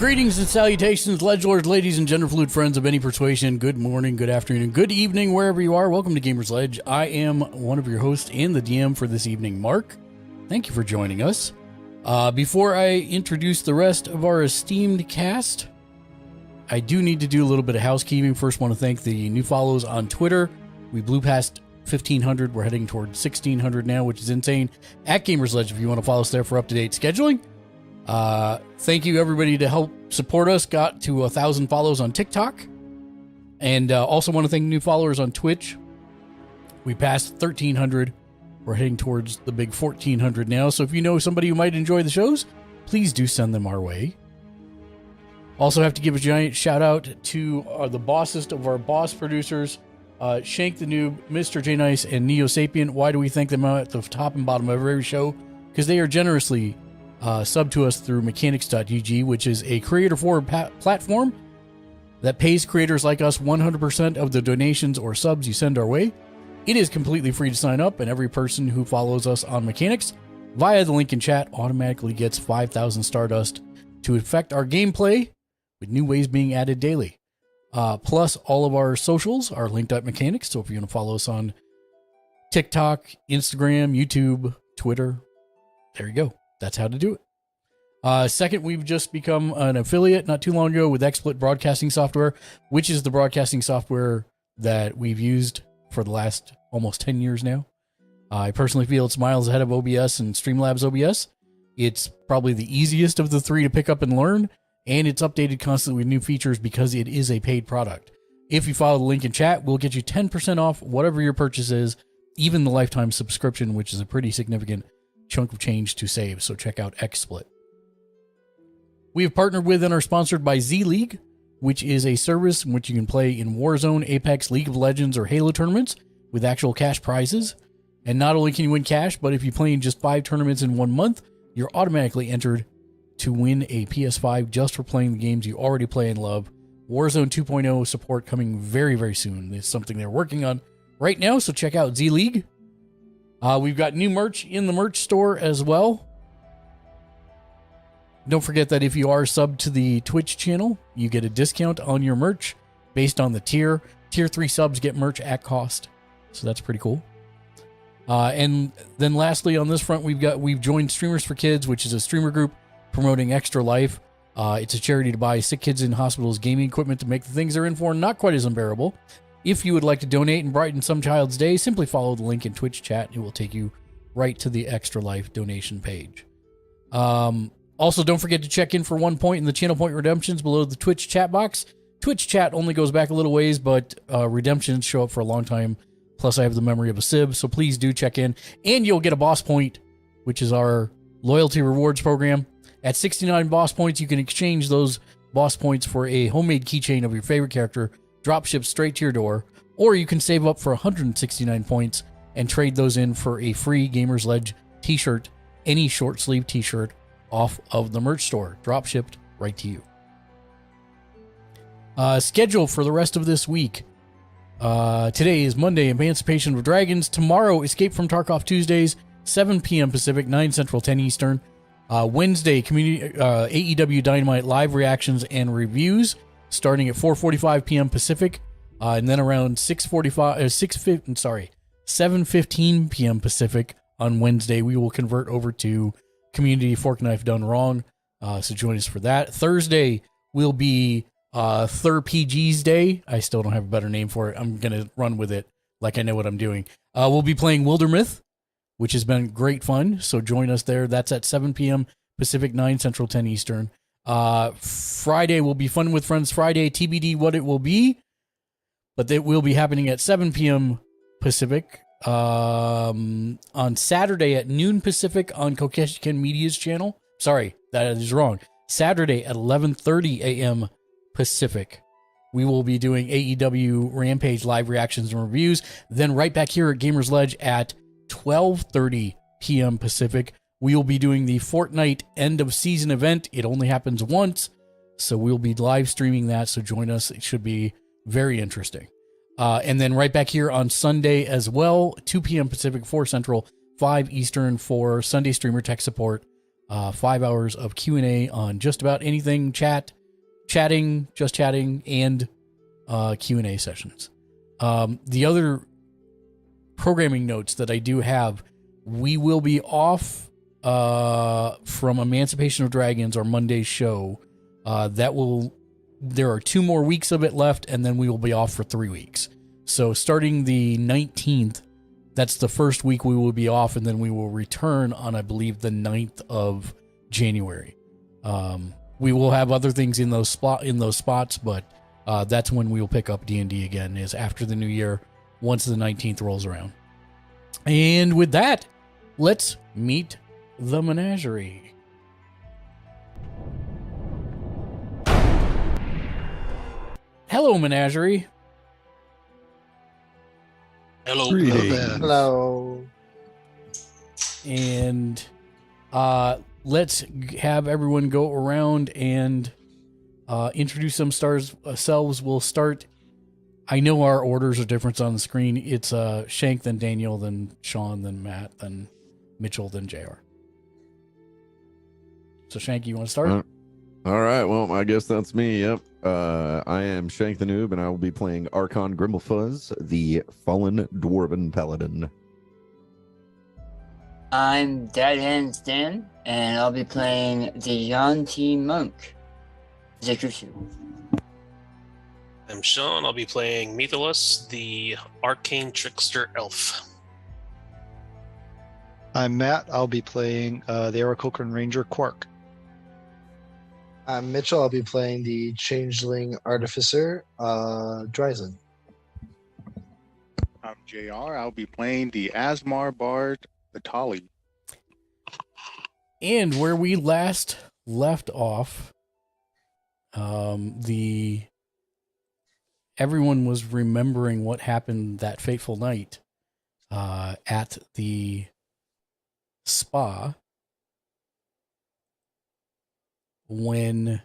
Greetings and salutations, ledgelords, ladies, and gender-fluid friends of any persuasion. Good morning, good afternoon, good evening, wherever you are. Welcome to Gamer's Ledge. I am one of your hosts and the DM for this evening, Mark. Thank you for joining us. Before I introduce the rest of our esteemed cast, I do need to do a little bit of housekeeping. First, want to thank the new follows on Twitter. We blew past 1,500. We're heading toward 1,600 now, which is insane. At Gamer's Ledge, if you want to follow us there for up-to-date scheduling. Thank you everybody to help support us. Got to 1,000 follows on TikTok. And also want to thank new followers on Twitch. We passed 1,300. We're heading towards the big 1,400 now. So if you know somebody who might enjoy the shows, please do send them our way. Also have to give a giant shout out to the bossest of our boss producers, Shank the Noob, Mr. J Nice, and Neo Sapient. Why do we thank them out at the top and bottom of every show? Because they are generously sub to us through mechanics.gg, which is a creator-forward platform that pays creators like us 100% of the donations or subs you send our way. It is completely free to sign up, and every person who follows us on Mechanics via the link in chat automatically gets 5,000 Stardust to affect our gameplay, with new ways being added daily. Plus, all of our socials are linked at Mechanics, so if you want to follow us on TikTok, Instagram, YouTube, Twitter, there you go. That's how to do it. Second, we've just become an affiliate not too long ago with XSplit Broadcasting Software, which is the broadcasting software that we've used for the last almost 10 years now. I personally feel it's miles ahead of OBS and Streamlabs OBS. It's probably the easiest of the three to pick up and learn, and it's updated constantly with new features because it is a paid product. If you follow the link in chat, we'll get you 10% off whatever your purchase is, even the lifetime subscription, which is a pretty significant chunk of change to save. So check out XSplit. We have partnered with and are sponsored by Z League, which is a service in which you can play in Warzone, Apex, League of Legends, or Halo tournaments with actual cash prizes. And not only can you win cash, but if you play in just 5 tournaments in 1 month, you're automatically entered to win a PS5 just for playing the games you already play and love. Warzone 2.0 support coming very, very soon. It's something they're working on right now, so check out Z League. We've got new merch in the merch store as well. Don't forget that if you are subbed to the Twitch channel, you get a discount on your merch based on the tier. Tier 3 subs get merch at cost. So that's pretty cool. And then lastly on this front, we've joined Streamers for Kids, which is a streamer group promoting Extra Life. It's a charity to buy sick kids in hospitals gaming equipment to make the things they're in for not quite as unbearable. If you would like to donate and brighten some child's day, simply follow the link in Twitch chat. It will take you right to the Extra Life donation page. Also, don't forget to check in for 1 point in the channel point redemptions below the Twitch chat box. Twitch chat only goes back a little ways, but redemptions show up for a long time. Plus, I have the memory of a sib, so please do check in. And you'll get a boss point, which is our loyalty rewards program. At 69 boss points, you can exchange those boss points for a homemade keychain of your favorite character, drop shipped straight to your door, or you can save up for 169 points and trade those in for a free Gamer's Ledge t-shirt, any short sleeve t-shirt off of the merch store, drop shipped right to you. Schedule for the rest of this week. Today is Monday, Emancipation of Dragons. Tomorrow, Escape from Tarkov Tuesdays, 7 p.m. Pacific, 9 Central, 10 Eastern. Wednesday, AEW Dynamite live reactions and reviews starting at 4:45 p.m. Pacific, and then around 7:15 p.m. Pacific on Wednesday, we will convert over to Community Fork Knife Done Wrong. So join us for that. Thursday will be TTRPG Day. I still don't have a better name for it. I'm going to run with it like I know what I'm doing. We'll be playing Wildermyth, which has been great fun. So join us there. That's at 7 p.m. Pacific, 9 Central, 10 Eastern. Friday will be Fun with Friends Friday, TBD what it will be, but it will be happening at 7 p.m. Pacific. On Saturday at noon Pacific on Kokeshiken Media's channel. Sorry, that is wrong. Saturday at 11:30 a.m. Pacific. We will be doing AEW Rampage live reactions and reviews. Then right back here at Gamer's Ledge at 12:30 p.m. Pacific, we will be doing the Fortnite end of season event. It only happens once, so we'll be live streaming that. So join us. It should be very interesting. And then right back here on Sunday as well, 2 p.m. Pacific, 4 Central, 5 Eastern for Sunday Streamer Tech Support. 5 hours of Q&A on just about anything, chat, just chatting, and Q&A sessions. The other programming notes that I do have, we will be off from Emancipation of Dragons, our Monday show. There are 2 more weeks of it left, and then we will be off for 3 weeks. So starting the 19th, that's the first week we will be off, and then we will return on, I believe, the 9th of January. We will have other things in those spots, but that's when we will pick up D&D again, is after the new year, once the 19th rolls around. And with that, let's meet the menagerie. Hello, menagerie. Hello. Hello. And let's have everyone go around and introduce themselves. We'll start. I know our orders are different on the screen. It's Shank, then Daniel, then Sean, then Matt, then Mitchell, then JR. So Shank, you want to start? All right. Well, I guess that's me. Yep. I am Shank the Noob, and I will be playing Archon Grimblefuzz, the Fallen Dwarven Paladin. I'm Dead Hands Dan, and I'll be playing the Yanti Monk, Zekusu. I'm Sean. I'll be playing Mytholus, the Arcane Trickster Elf. I'm Matt. I'll be playing the Aarakocra Ranger Quark. I'm Mitchell. I'll be playing the Changeling Artificer, Dryzen. I'm JR. I'll be playing the Asmar Bard, Atali. And where we last left off, everyone was remembering what happened that fateful night at the spa when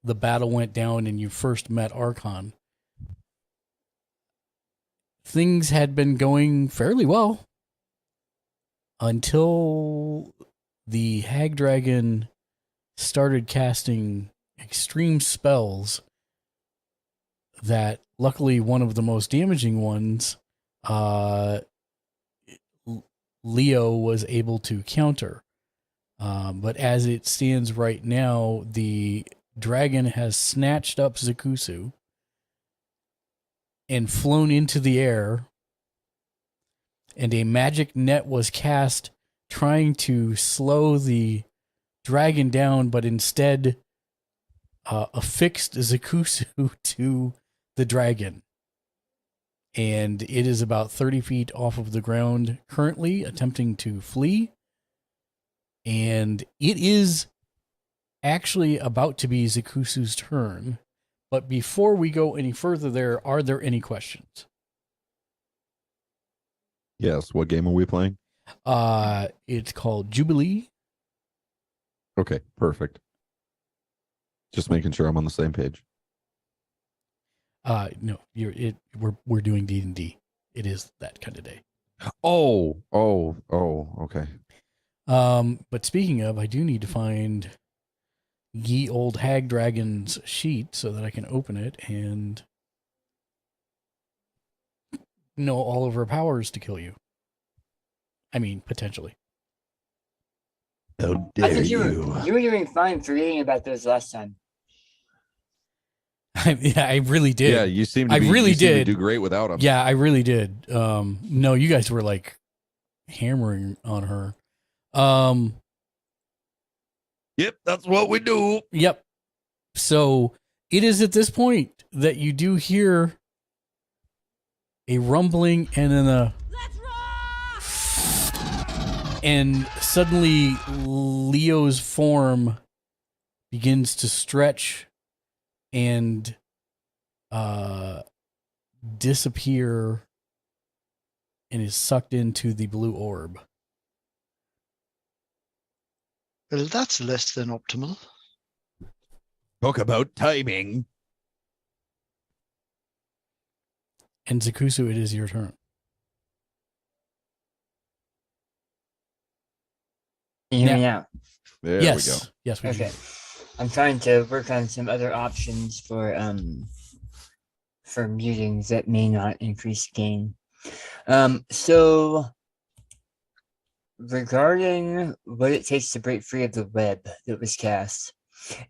the battle went down and you first met Archon. Things had been going fairly well until the Hag Dragon started casting extreme spells that, luckily, one of the most damaging ones, Leo was able to counter. But as it stands right now, the dragon has snatched up Zekusu and flown into the air, and a magic net was cast trying to slow the dragon down, but instead affixed Zekusu to the dragon. And it is about 30 feet off of the ground currently, attempting to flee. And it is actually about to be Zekusu's turn. But before we go any further are there any questions? Yes. What game are we playing? It's called Jubilee. Okay, perfect. Just making sure I'm on the same page. No, we're doing D&D. It is that kind of day. Oh, okay. But speaking of, I do need to find ye old Hag Dragon's sheet so that I can open it and know all of her powers to kill you. I mean, potentially. How I dare think you? you were doing fine for reading about those last time. Yeah, I really did. Yeah, you seem to I be, really you seem to did. do great without them. Yeah, I really did. No, you guys were like hammering on her. Yep, that's what we do. Yep. So it is at this point that you do hear a rumbling and then and suddenly Leo's form begins to stretch and disappear and is sucked into the blue orb. Well, that's less than optimal. Talk about timing. And Zekusu, it is your turn. Can you hear me now? There yes. we go. Yes, we Okay. do. I'm trying to work on some other options for mutings that may not increase gain. So regarding what it takes to break free of the web that was cast,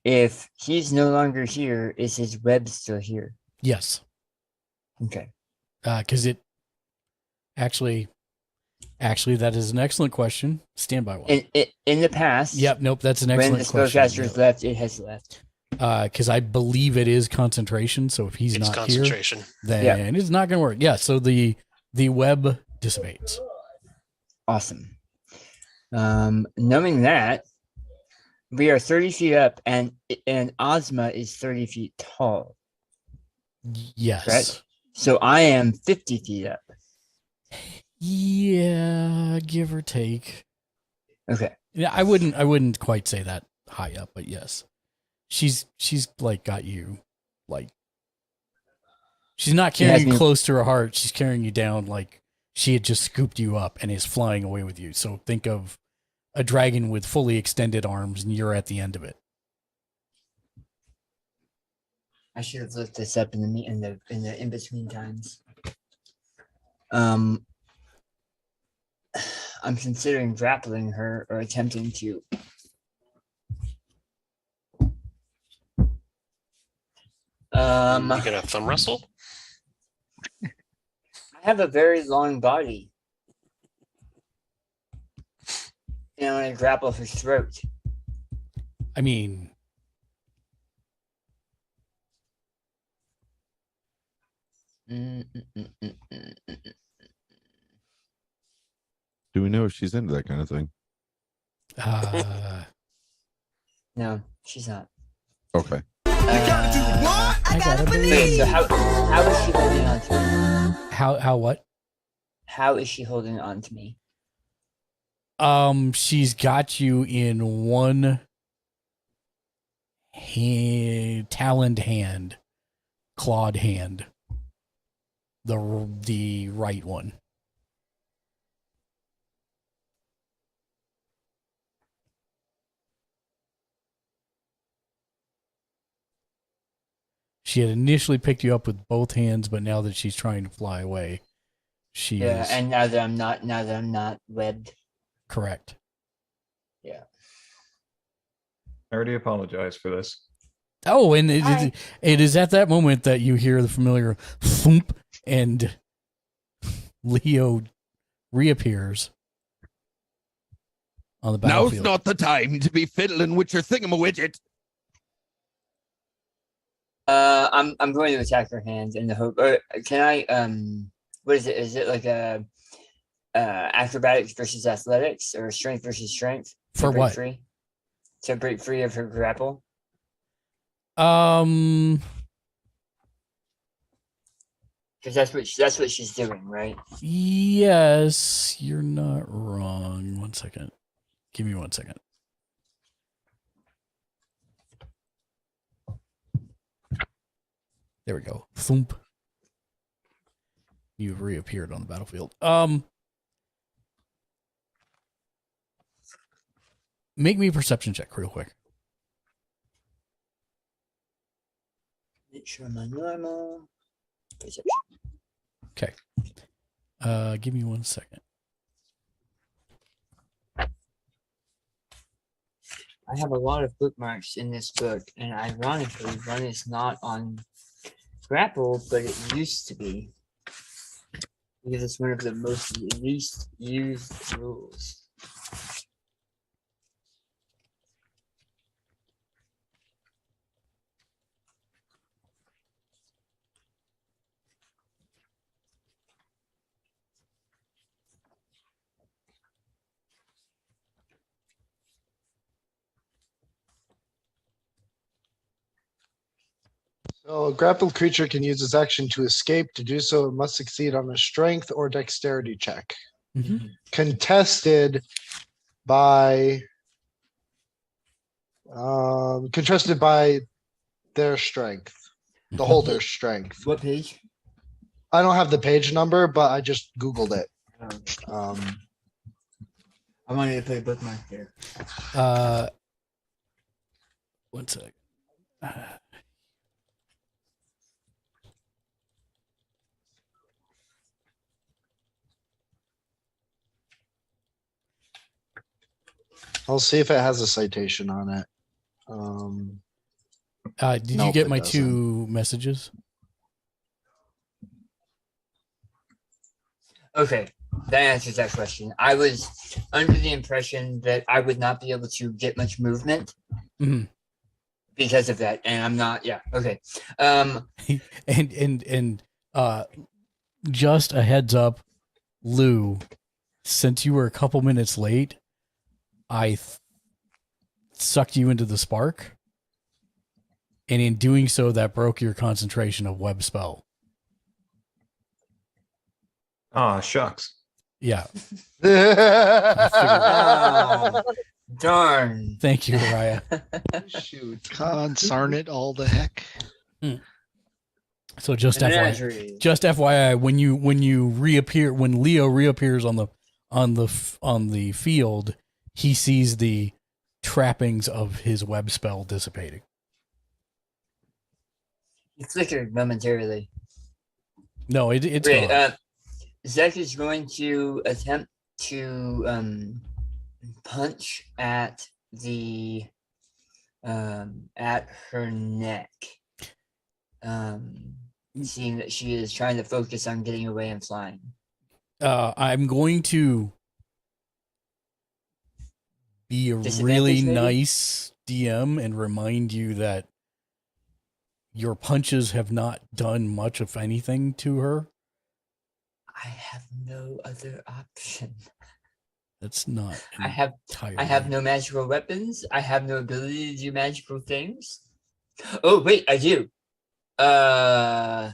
if he's no longer here, is his web still here? Yes. Okay. Because it actually, that is an excellent question. Stand by one. In the past, Yep. Nope. That's an when excellent the question. spellcaster's left, it has left. Because I believe it is concentration. So if he's It's not concentration. here, then it's not going to work. Yeah. So the web dissipates. Awesome. Knowing that, we are 30 feet up, and Ozma is 30 feet tall. Yes. Correct? So I am 50 feet up. Yeah, give or take. Okay. Yeah, I wouldn't quite say that high up, but yes. She's like got you like she's not carrying you close to her heart, she's carrying you down like she had just scooped you up and is flying away with you. So think of a dragon with fully extended arms and you're at the end of it. I should have looked this up in the in between times. I'm considering grappling her or attempting to. You gonna thumb wrestle? I have a very long body. And I'm gonna grapple her throat. I mean, Do we know if she's into that kind of thing? No, she's not. Okay. I gotta believe. Okay, so how is she holding on to me? How what? How is she holding on to me? She's got you in one taloned hand, clawed hand. The right one. She had initially picked you up with both hands, but now that she's trying to fly away, she is And now that I'm not webbed. correct. Yeah. I already apologized for this. Oh, and it is at that moment that you hear the familiar thump, and Leo reappears on the battlefield. Now's not the time to be fiddling with your thingamawidget. I'm going to attack her hand in the hope. Can I? What is it? Is it like a acrobatics versus athletics, or strength versus strength? For what? To break free of her grapple. Um, Because that's what she's doing, right? yes, you're not wrong. 1 second. Give me 1 second. There we go. Thump. You've reappeared on the battlefield. Make me a perception check real quick. Make sure my normal perception. Okay. Give me 1 second. I have a lot of bookmarks in this book, and ironically, one is not on grapple, but it used to be. Because it's one of the most least used rules. So a grappled creature can use its action to escape. To do so, it must succeed on a strength or dexterity check. Mm-hmm. Contested by their strength, the holder's strength. What page? I don't have the page number, but I just Googled it. I wanted to put a bookmark there. One sec. I'll see if it has a citation on it. Did you Nope, get it my doesn't. 2 messages? Okay, that answers that question. I was under the impression that I would not be able to get much movement Mhm. because of that, and I'm not. Yeah. Okay. and just a heads up, Lou, since you were a couple minutes late, I sucked you into the spark, and in doing so, that broke your concentration of web spell. Ah, shucks. Yeah. Ah, darn. Thank you, Raya. Shoot. Consarn it all the heck. So just FYI, Menagerie. just FYI, when you reappear, when Leo reappears on the field, he sees the trappings of his web spell dissipating. He flickered momentarily. No, it's Great. gone. Zek is going to attempt to punch at the at her neck. Seeing that she is trying to focus on getting away and flying. I'm going to be a Disadvantage, really maybe? nice DM and remind you that your punches have not done much of anything to her. I have no other option. That's not I have entirely. no magical weapons. I have no ability to do magical things. Oh wait, I do. I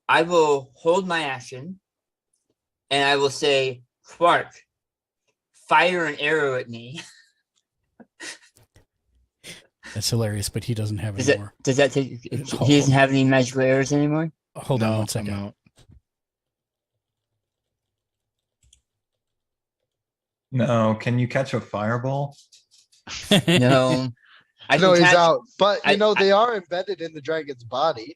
will hold my action and I will say, Quark, fire an arrow at me. That's hilarious, but he doesn't have any more. Does that take he doesn't have any magical arrows anymore? Hold on No, one I'm second. out. No, can you catch a fireball? No. I No, can he's catch, out. But I- they are embedded in the dragon's body.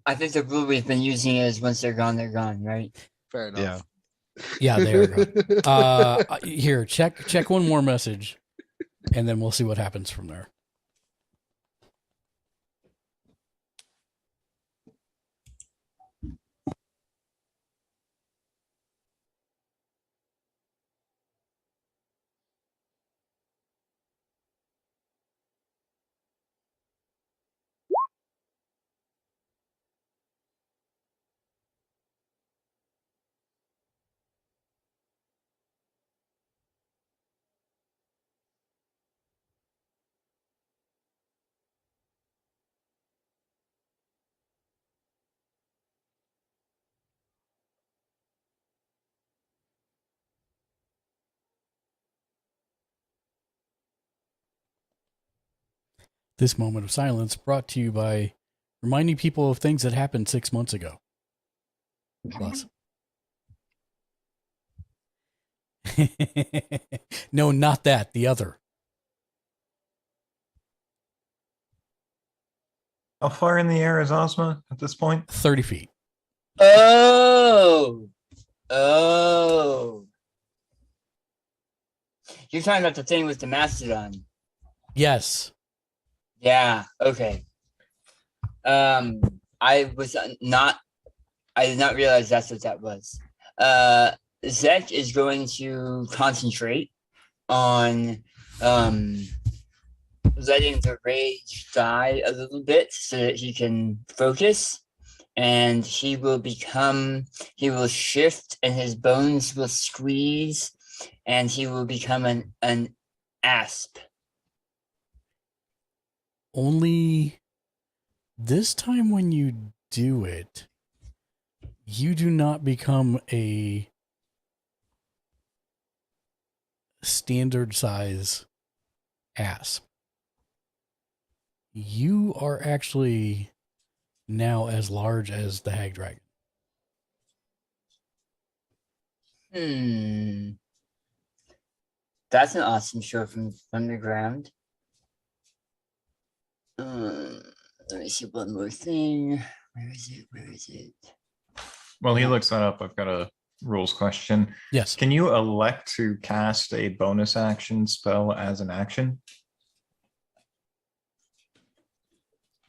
I think the rule we've been using is once they're gone, right? Fair enough. Yeah, they are gone. Here, check one more message, and then we'll see what happens from there. This moment of silence brought to you by reminding people of things that happened 6 months ago. Plus. No, not that. The other. How far in the air is Ozma at this point? 30 feet. Oh. You're talking about the thing with the mastodon. Yes. Yeah, okay. I did not realize that's what that was. Zek is going to concentrate on letting the rage die a little bit so that he can focus, and he will shift and his bones will squeeze and he will become an asp. Only this time when you do it, you do not become a standard size asp. You are actually now as large as the Hag Dragon. That's an awesome show from the ground. Let me see one more thing. Where is it? Where is it? While he looks that up, I've got a rules question. Yes. Can you elect to cast a bonus action spell as an action?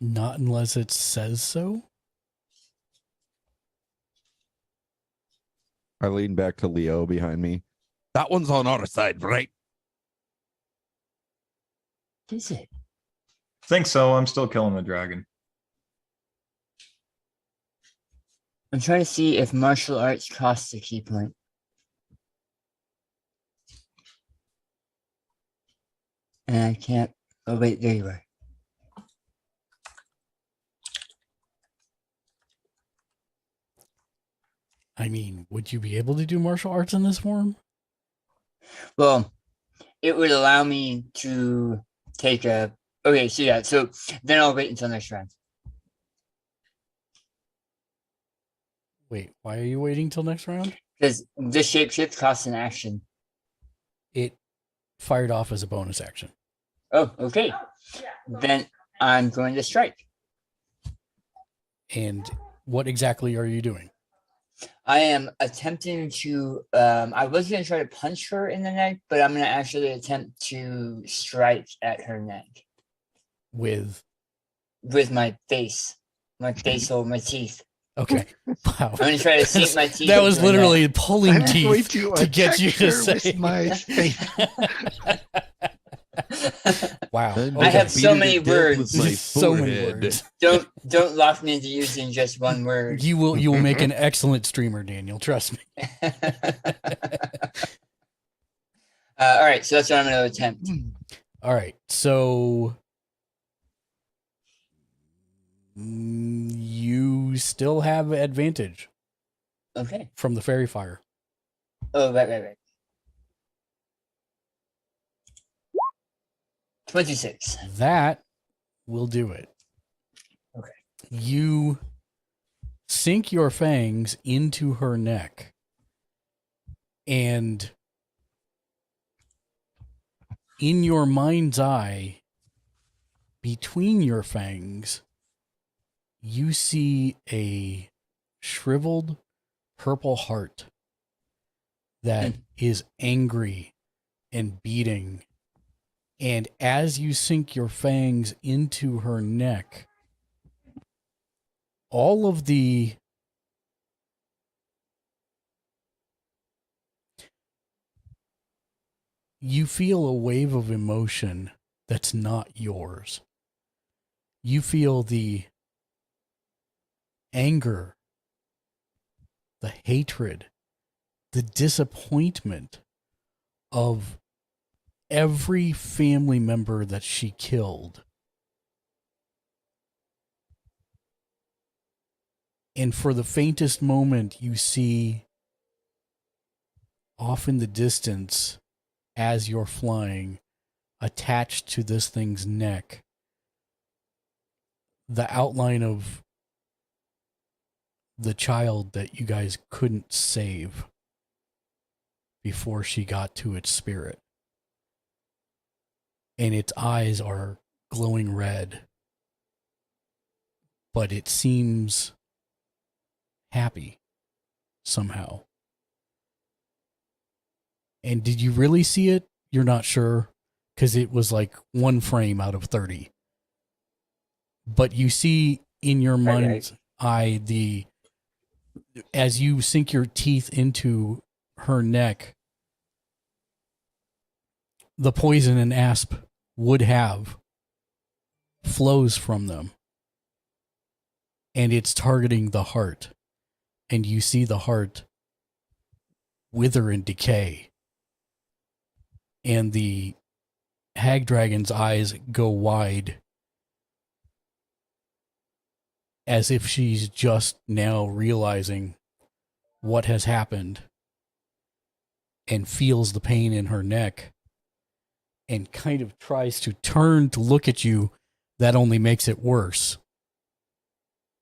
Not unless it says so. I lean back to Leo behind me. That one's on our side, right? Is it? Think so. I'm still killing the dragon. I'm trying to see if martial arts costs a key point. And I can't. Oh, wait, there you are. I mean, would you be able to do martial arts in this form? Well, it would allow me to take a. Okay, so yeah, so then I'll wait until next round. Wait, why are you waiting till next round? Because this shapeshift costs an action. It fired off as a bonus action. Oh, okay. Then I'm going to strike. And what exactly are you doing? I am attempting to. I was going to try to punch her in the neck, but I'm going to actually attempt to strike at her neck With with my face or my teeth. okay, wow. I'm going to try to sink my teeth. That was into her neck. literally pulling I'm going teeth to to get you attack to her say. with my face. Wow. I have okay. so many words. Just so many words. Don't lock me into using just one word. You will make an excellent streamer, Daniel. Trust me. All right, so that's what I'm going to attempt. All right, so you still have advantage Okay. from the fairy fire. Oh, right. 26. That will do it. Okay. You sink your fangs into her neck, and in your mind's eye, between your fangs, you see a shriveled purple heart that is angry and beating. And as you sink your fangs into her neck, all of the you feel a wave of emotion that's not yours. You feel the anger, the hatred, the disappointment of every family member that she killed. And for the faintest moment, you see off in the distance, as you're flying, attached to this thing's neck, the outline of the child that you guys couldn't save before she got to its spirit. And its eyes are glowing red, but it seems happy somehow. And did you really see it? You're not sure, because it was like one frame out of 30. But you see in your mind's eye as you sink your teeth into her neck, the poison an asp would have flows from them. And it's targeting the heart. And you see the heart wither and decay. And the Hag Dragon's eyes go wide, as if she's just now realizing what has happened, and feels the pain in her neck, and kind of tries to turn to look at you. That only makes it worse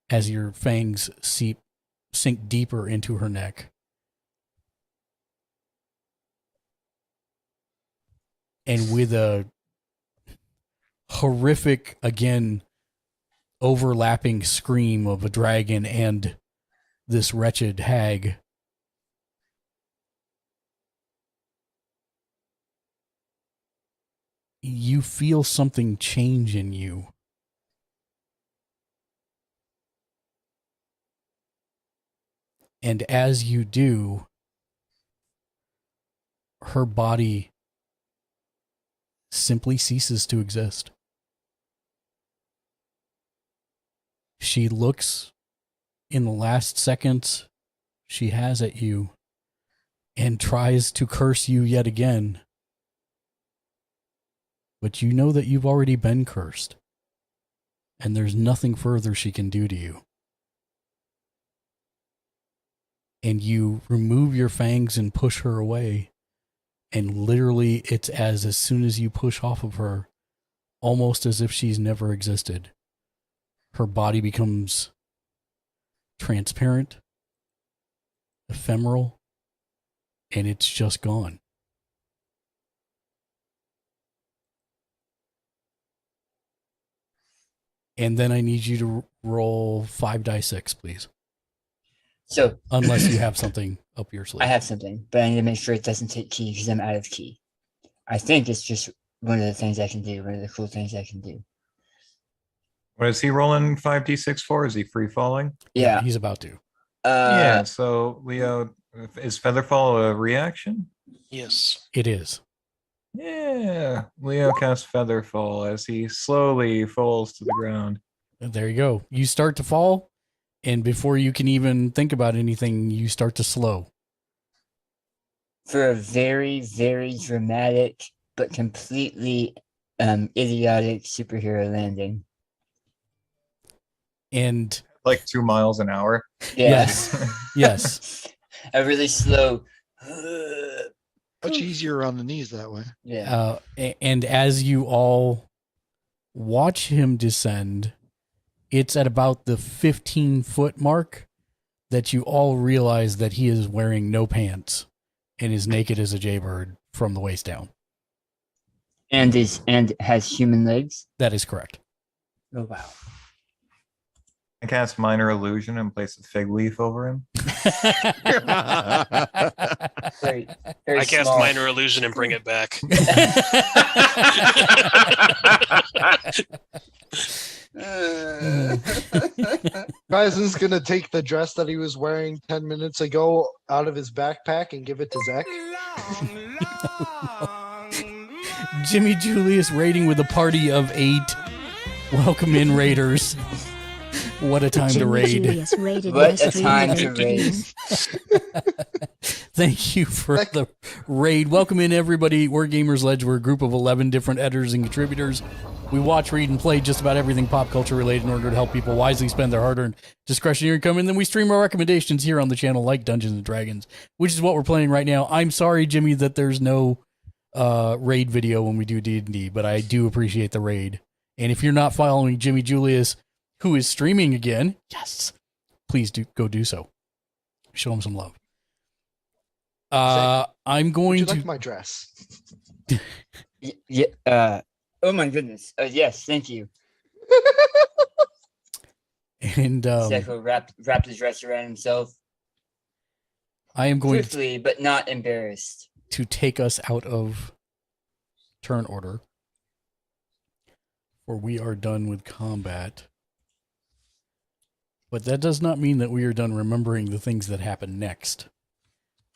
as your fangs sink deeper into her neck. and with a horrific, again, overlapping scream of a dragon and this wretched hag, you feel something change in you. And as you do, her body simply ceases to exist. She looks in the last seconds she has at you and tries to curse you yet again. But you know that you've already been cursed, and there's nothing further she can do to you. And you remove your fangs and push her away, and literally it's as soon as you push off of her, almost as if she's never existed, her body becomes transparent, ephemeral, and it's just gone. And then I need you to roll 5d6, please. So, Unless you have something up your sleeve. I have something, but I need to make sure it doesn't take key because I'm out of key. I think it's just one of the things I can do, one of the cool things I can do. What is he rolling 5d6 for? Is he free falling? Yeah. He's about to. Yeah, so Leo, is Featherfall a reaction? Yes. It is. Yeah, Leo casts Featherfall as he slowly falls to the ground. There you go. You start to fall, and before you can even think about anything, you start to slow. For a very, very dramatic but completely idiotic superhero landing. And Like 2 miles an hour. Yeah. yes. A really slow. Much easier on the knees that way. Yeah. And as you all watch him descend, it's at about the 15-foot mark that you all realize that he is wearing no pants and is naked as a jaybird from the waist down. And has human legs. That is correct. Oh wow. I cast Minor Illusion and place a fig leaf over him. Very, very I cast small. Minor Illusion and bring it back. Bison's gonna take the dress that he was wearing 10 minutes ago out of his backpack and give it to Zach. Jimmy Julius raiding with a party of 8. Welcome in, Raiders. What a time to raid. What a time to raid. Thank you for the raid. Welcome in, everybody. We're Gamers Ledge. We're a group of 11 different editors and contributors. We watch, read, and play just about everything pop culture related in order to help people wisely spend their hard-earned discretionary income. And then we stream our recommendations here on the channel like Dungeons & Dragons, which is what we're playing right now. I'm sorry, Jimmy, that there's no raid video when we do D&D, but I do appreciate the raid. And if you're not following Jimmy Julius, who is streaming again, yes, please go do so. Show him some love. I'm going Would you to like my dress? Yeah. Oh my goodness. Yes, thank you. and Zeko wrapped his dress around himself. I am going Swiftly, but not embarrassed. to take us out of turn order, for we are done with combat. But that does not mean that we are done remembering the things that happen next.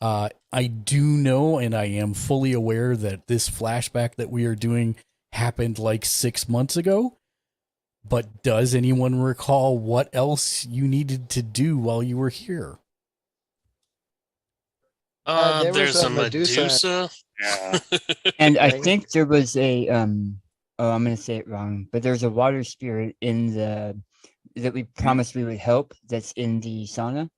I do know, and I am fully aware that this flashback that we are doing happened like 6 months ago. But does anyone recall what else you needed to do while you were here? There was There's a a Medusa. Yeah. And I think there was a I'm gonna say it wrong, but there's a water spirit in the that we promised we would help that's in the sauna.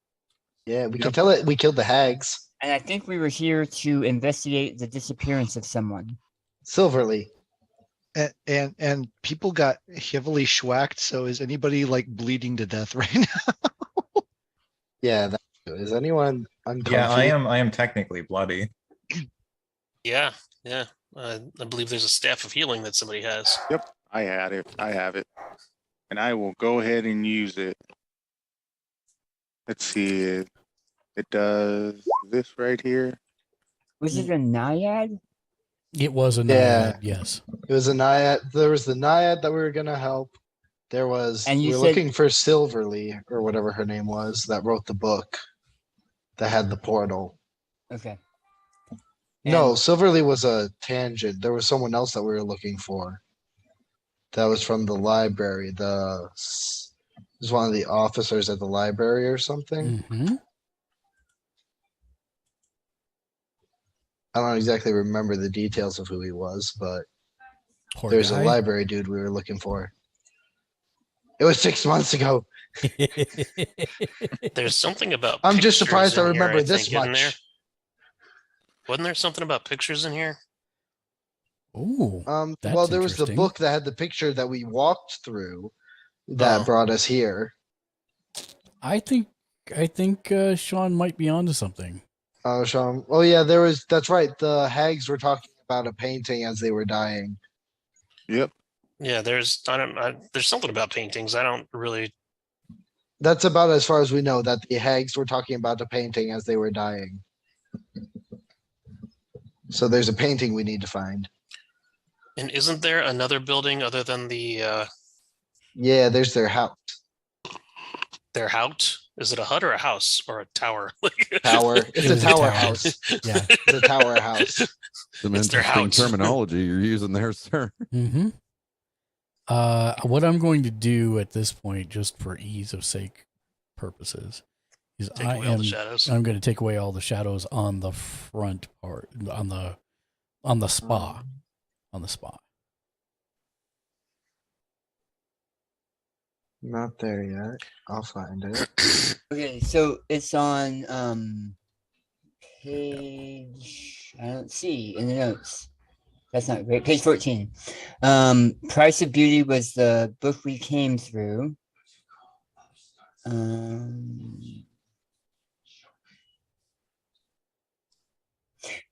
Yeah, we can tell it. We killed the hags. And I think we were here to investigate the disappearance of someone. Silverly. And people got heavily schwacked. So is anybody like bleeding to death right now? Yeah. Is anyone uncomfy? Yeah, I am technically bloody. Yeah. I believe there's a staff of healing that somebody has. Yep, I had it. I have it. And I will go ahead and use it. Let's see. It does this right here. Was it a naiad? It was a Yeah. naiad, yes. It was a naiad. There was the naiad that we were gonna help. There was And you we were said- looking for Silverly or whatever her name was that wrote the book that had the portal. Okay. No, And- Silverly was a tangent. There was someone else that we were looking for. That was from the library. Was one of the officers at the library or something. Hmm. I don't exactly remember the details of who he was, but Poor there's guy. a library dude we were looking for. It was 6 months ago. There's something about. I'm just pictures surprised I in here, remember this think, isn't there? much. Wasn't there something about pictures in here? Ooh. That's Well, there was the interesting. book that had the picture that we walked through that Oh. brought us here. I think Sean might be onto something. Oh, Sean. Oh, yeah, that's right. The hags were talking about a painting as they were dying. Yep. Yeah, there's something about paintings. I don't really. That's about as far as we know that the hags were talking about a painting as they were dying. So there's a painting we need to find. And isn't there another building other than the Yeah, there's their house. their hut? Is it a hut or a house or a tower? Tower. It's It a was a tower tower. house. Yeah. It's a tower house. Some It's their interesting house. terminology you're using there, sir. Mm-hmm. What I'm going to do at this point, just for ease of sake purposes, is Take away all the shadows. I'm going to take away all the shadows on the front part, on the spa, on the spa. Not there yet. I'll find it. Okay, so it's on page I don't see in the notes. That's not great. Page 14. Price of Beauty was the book we came through.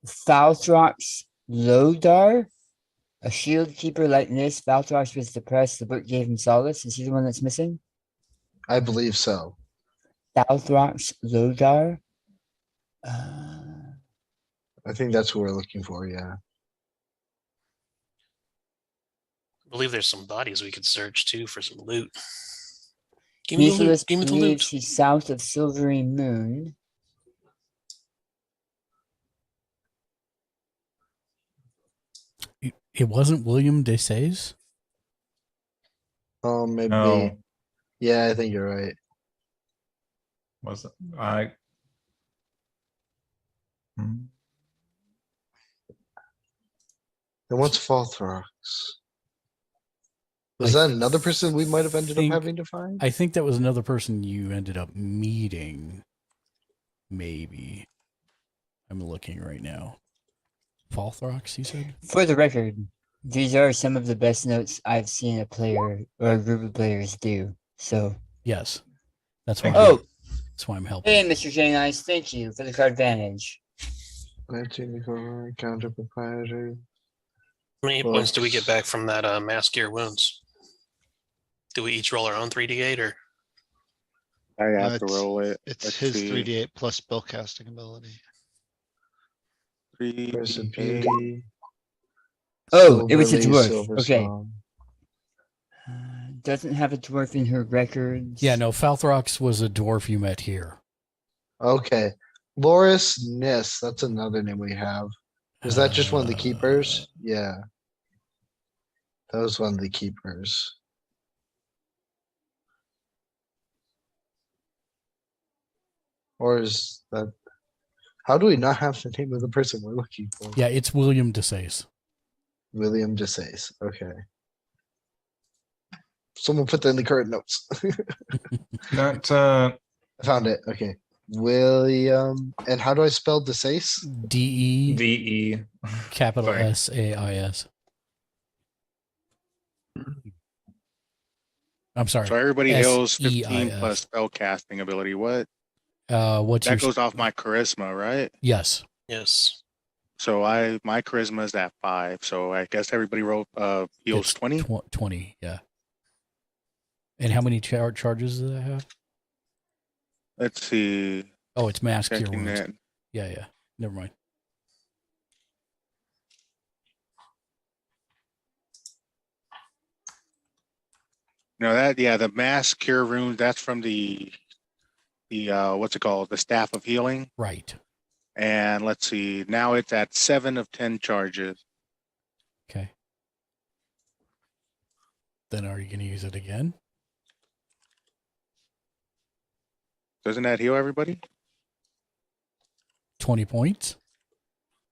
Falthrox Lodar, a shield keeper like this. Falthrox was depressed. The book gave him solace. Is he the one that's missing? I believe so. Falthrox Lodar. I think that's who we're looking for, yeah. I believe there's some bodies we could search too for some loot. Give me the loot. Nicholas Give me the believes loot. he's south of Silvery Moon. It wasn't William Desais? Oh, maybe. No. Yeah, I think you're right. Was it? I. Hmm. And what's Falthrox? Was I that another person we might have ended up think- having to find? I think that was another person you ended up meeting. Maybe. I'm looking right now. Falthrox, you said? For the record, these are some of the best notes I've seen a player or a group of players do. So, Yes. That's why. oh, That's why I'm helping. hey, Mr. J Nice, thank you for the card advantage. Counter proprietor. How many hit points do we get back from that mass gear wounds? Do we each roll our own 3d8 or? I have to it's- roll it. It's Let's his see. 3d8 plus spellcasting ability. There's a 3d8. beauty. Oh, it was a Silverly, dwarf. Silver Okay. Song. Doesn't have a dwarf in her records. Yeah, no, Falthrox was a dwarf you met here. Okay. Loris Nis, that's another name we have. Is that just one of the keepers? Yeah. That was one of the keepers. Or is that how do we not have the name of the person we're looking for? Yeah, it's William Desais. William Desais. Okay. Someone put that in the current notes. That I found it. Okay. William. And how do I spell Desais? DE VE. capital Sorry. SAIS. I'm sorry. So everybody heals 15 SEIS. plus spell casting ability. What? What's That your goes off my charisma, right? Yes. Yes. So my charisma is at 5. So I guess everybody heals It's 20. 20, yeah. And how many charges does that have? Let's see. Oh, it's mass cure Checking wounds. that. Yeah. Never mind. No, the mass cure wound, that's from the what's it called? The staff of healing. Right. And let's see, now it's at 7 of 10 charges. Okay. Then are you going to use it again? Doesn't that heal everybody? 20 points?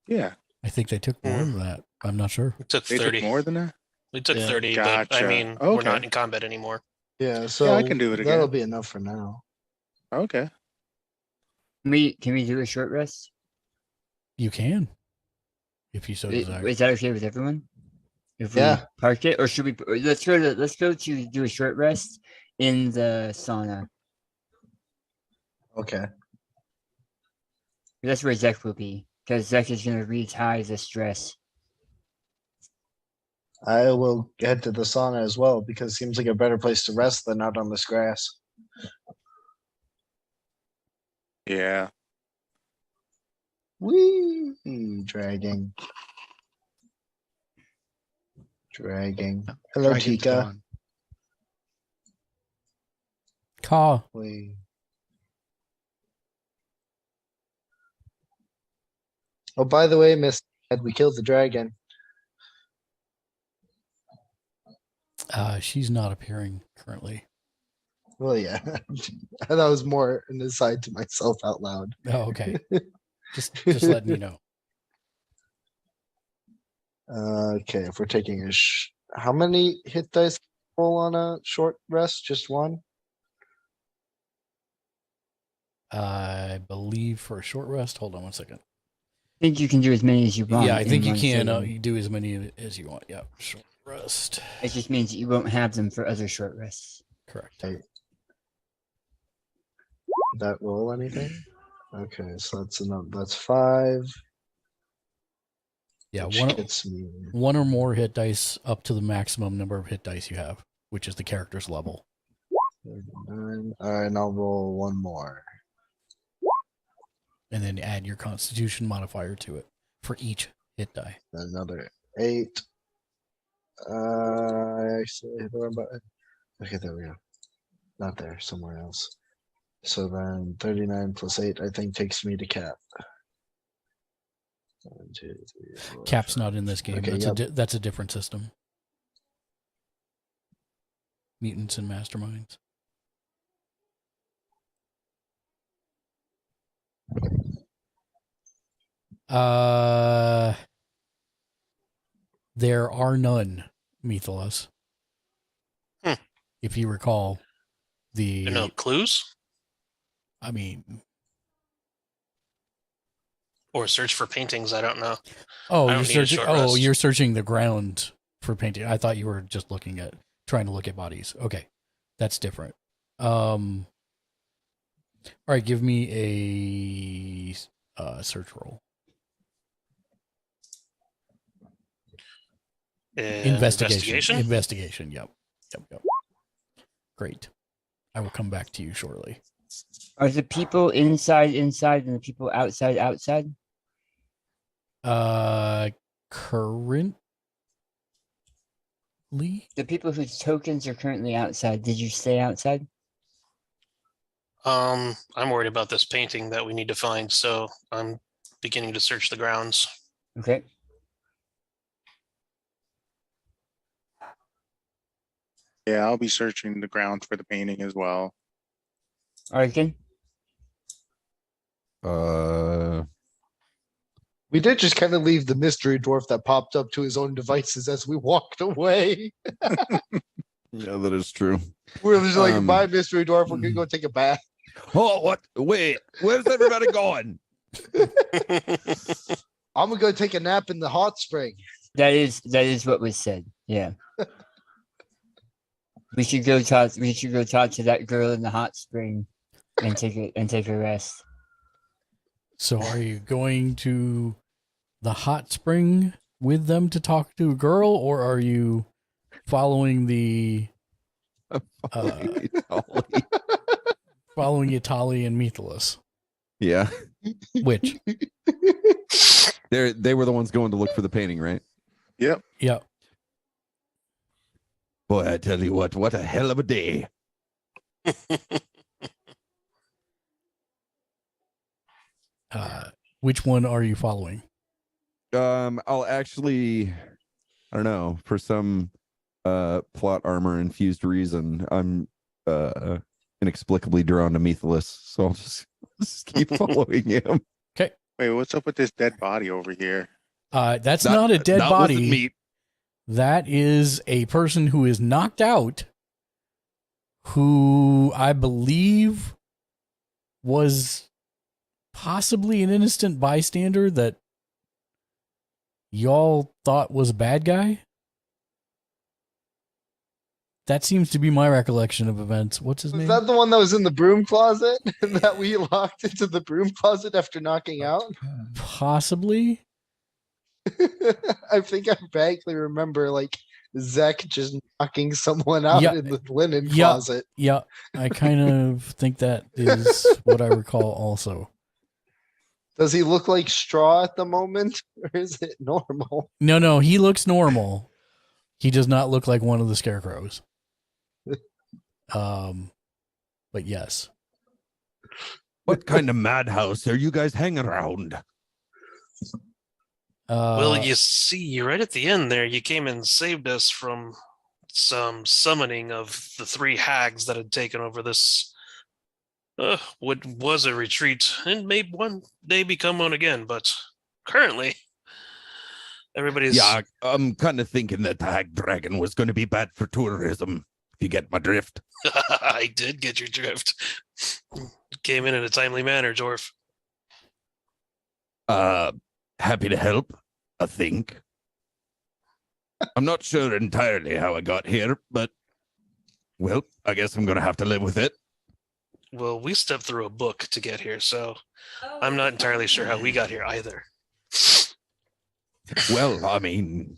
Yeah. I think they took more than that. I'm not sure. We took They 30. took more than that? We took Yeah. 30, but I Gotcha. mean, we're Okay. not in combat anymore. Yeah, so I can do it again. that'll be enough for now. Okay. Can we do a short rest? You can. If you so desire. Is that okay with everyone? If Yeah. we park it, or should we? Let's go to do a short rest in the sauna. Okay. That's where Zek will be, because Zek is going to retie the stress. I will head to the sauna as well because it seems like a better place to rest than out on this grass. Yeah. Whee! Dragging. Hello, Dragon's Tika. gone. Ka. Wait. Oh, by the way, Miss, we killed the dragon. She's not appearing currently. Well, yeah. That was more an aside to myself out loud. Oh, okay. just letting you know. Okay, if we're taking how many hit dice roll on a short rest? Just one? I believe for a short rest. Hold on one second. I think you can do as many as you want. Yeah, I think in you one can. sitting. You do as many as you want. Yeah, short rest. It just means that you won't have them for other short rests. Correct. Okay. Did that roll anything? Okay, so that's 5. Yeah, which gets me. one or more hit dice up to the maximum number of hit dice you have, which is the character's level. 39. All right, and I'll roll one more. And then add your constitution modifier to it for each hit die. Then another 8. I actually hit the wrong button. Okay, there we go. Not there, somewhere else. So then 39 plus 8, I think, takes me to cap. 1, 2, 3, 4, Cap's 5. not in this game. Okay, That's a different system. Mutants and masterminds. There are none, Mythalos. If you recall, There are no clues I mean, or search for paintings. I don't know. oh, I you're don't need a searching. short Oh, rest. you're searching the ground for painting. I thought you were just trying to look at bodies. Okay, that's different. All right, give me a search roll. Investigation. Yep. Great. I will come back to you shortly. Are the people inside, and the people outside? Currently, The people whose tokens are currently outside, did you stay outside? I'm worried about this painting that we need to find, so I'm beginning to search the grounds. Okay. Yeah, I'll be searching the grounds for the painting as well. Arkin? We did just kind of leave the mystery dwarf that popped up to his own devices as we walked away. Yeah, that is true. We were just like, Um, bye, mystery dwarf. We're gonna go take a bath. Oh, what? Wait, where's everybody going? I'm gonna go take a nap in the hot spring. That is what was said. Yeah. We should go talk to that girl in the hot spring and take a rest. so are you going to the hot spring with them to talk to a girl, or are you following the following Itali and Mythilus? Yeah. Which? They were the ones going to look for the painting, right? Yep. Yeah. Boy, I tell you what a hell of a day. Which one are you following? I'll actually, I don't know, for some plot armor infused reason, I'm inexplicably drawn to Mythilus, so I'll just keep following him. Wait, what's up with this dead body over here? That's not a dead that body. wasn't me. That is a person who is knocked out, who I believe was possibly an innocent bystander that y'all thought was a bad guy. That seems to be my recollection of events. What's his Was name? that the one that was in the broom closet that we locked into the broom closet after knocking out? Possibly. I think I vaguely remember like Zach just knocking someone out Yeah. in the linen Yeah. closet. Yeah, I kind of think that is what I recall also. Does he look like straw at the moment, or is it normal? No, he looks normal. He does not look like one of the scarecrows. But yes. What kind of madhouse are you guys hanging around? Well, you see, right at the end there, you came and saved us from some summoning of the 3 hags that had taken over this, what was a retreat, and may one day become one again, but currently, everybody's... Yeah, I'm kind of thinking that the Hag Dragon was going to be bad for tourism, if you get my drift. I did get your drift. Came in a timely manner, Dwarf. Happy to help, I think. I'm not sure entirely how I got here, but, well, I guess I'm going to have to live with it. Well, we stepped through a book to get here, so I'm not entirely sure how we got here either. Well, I mean,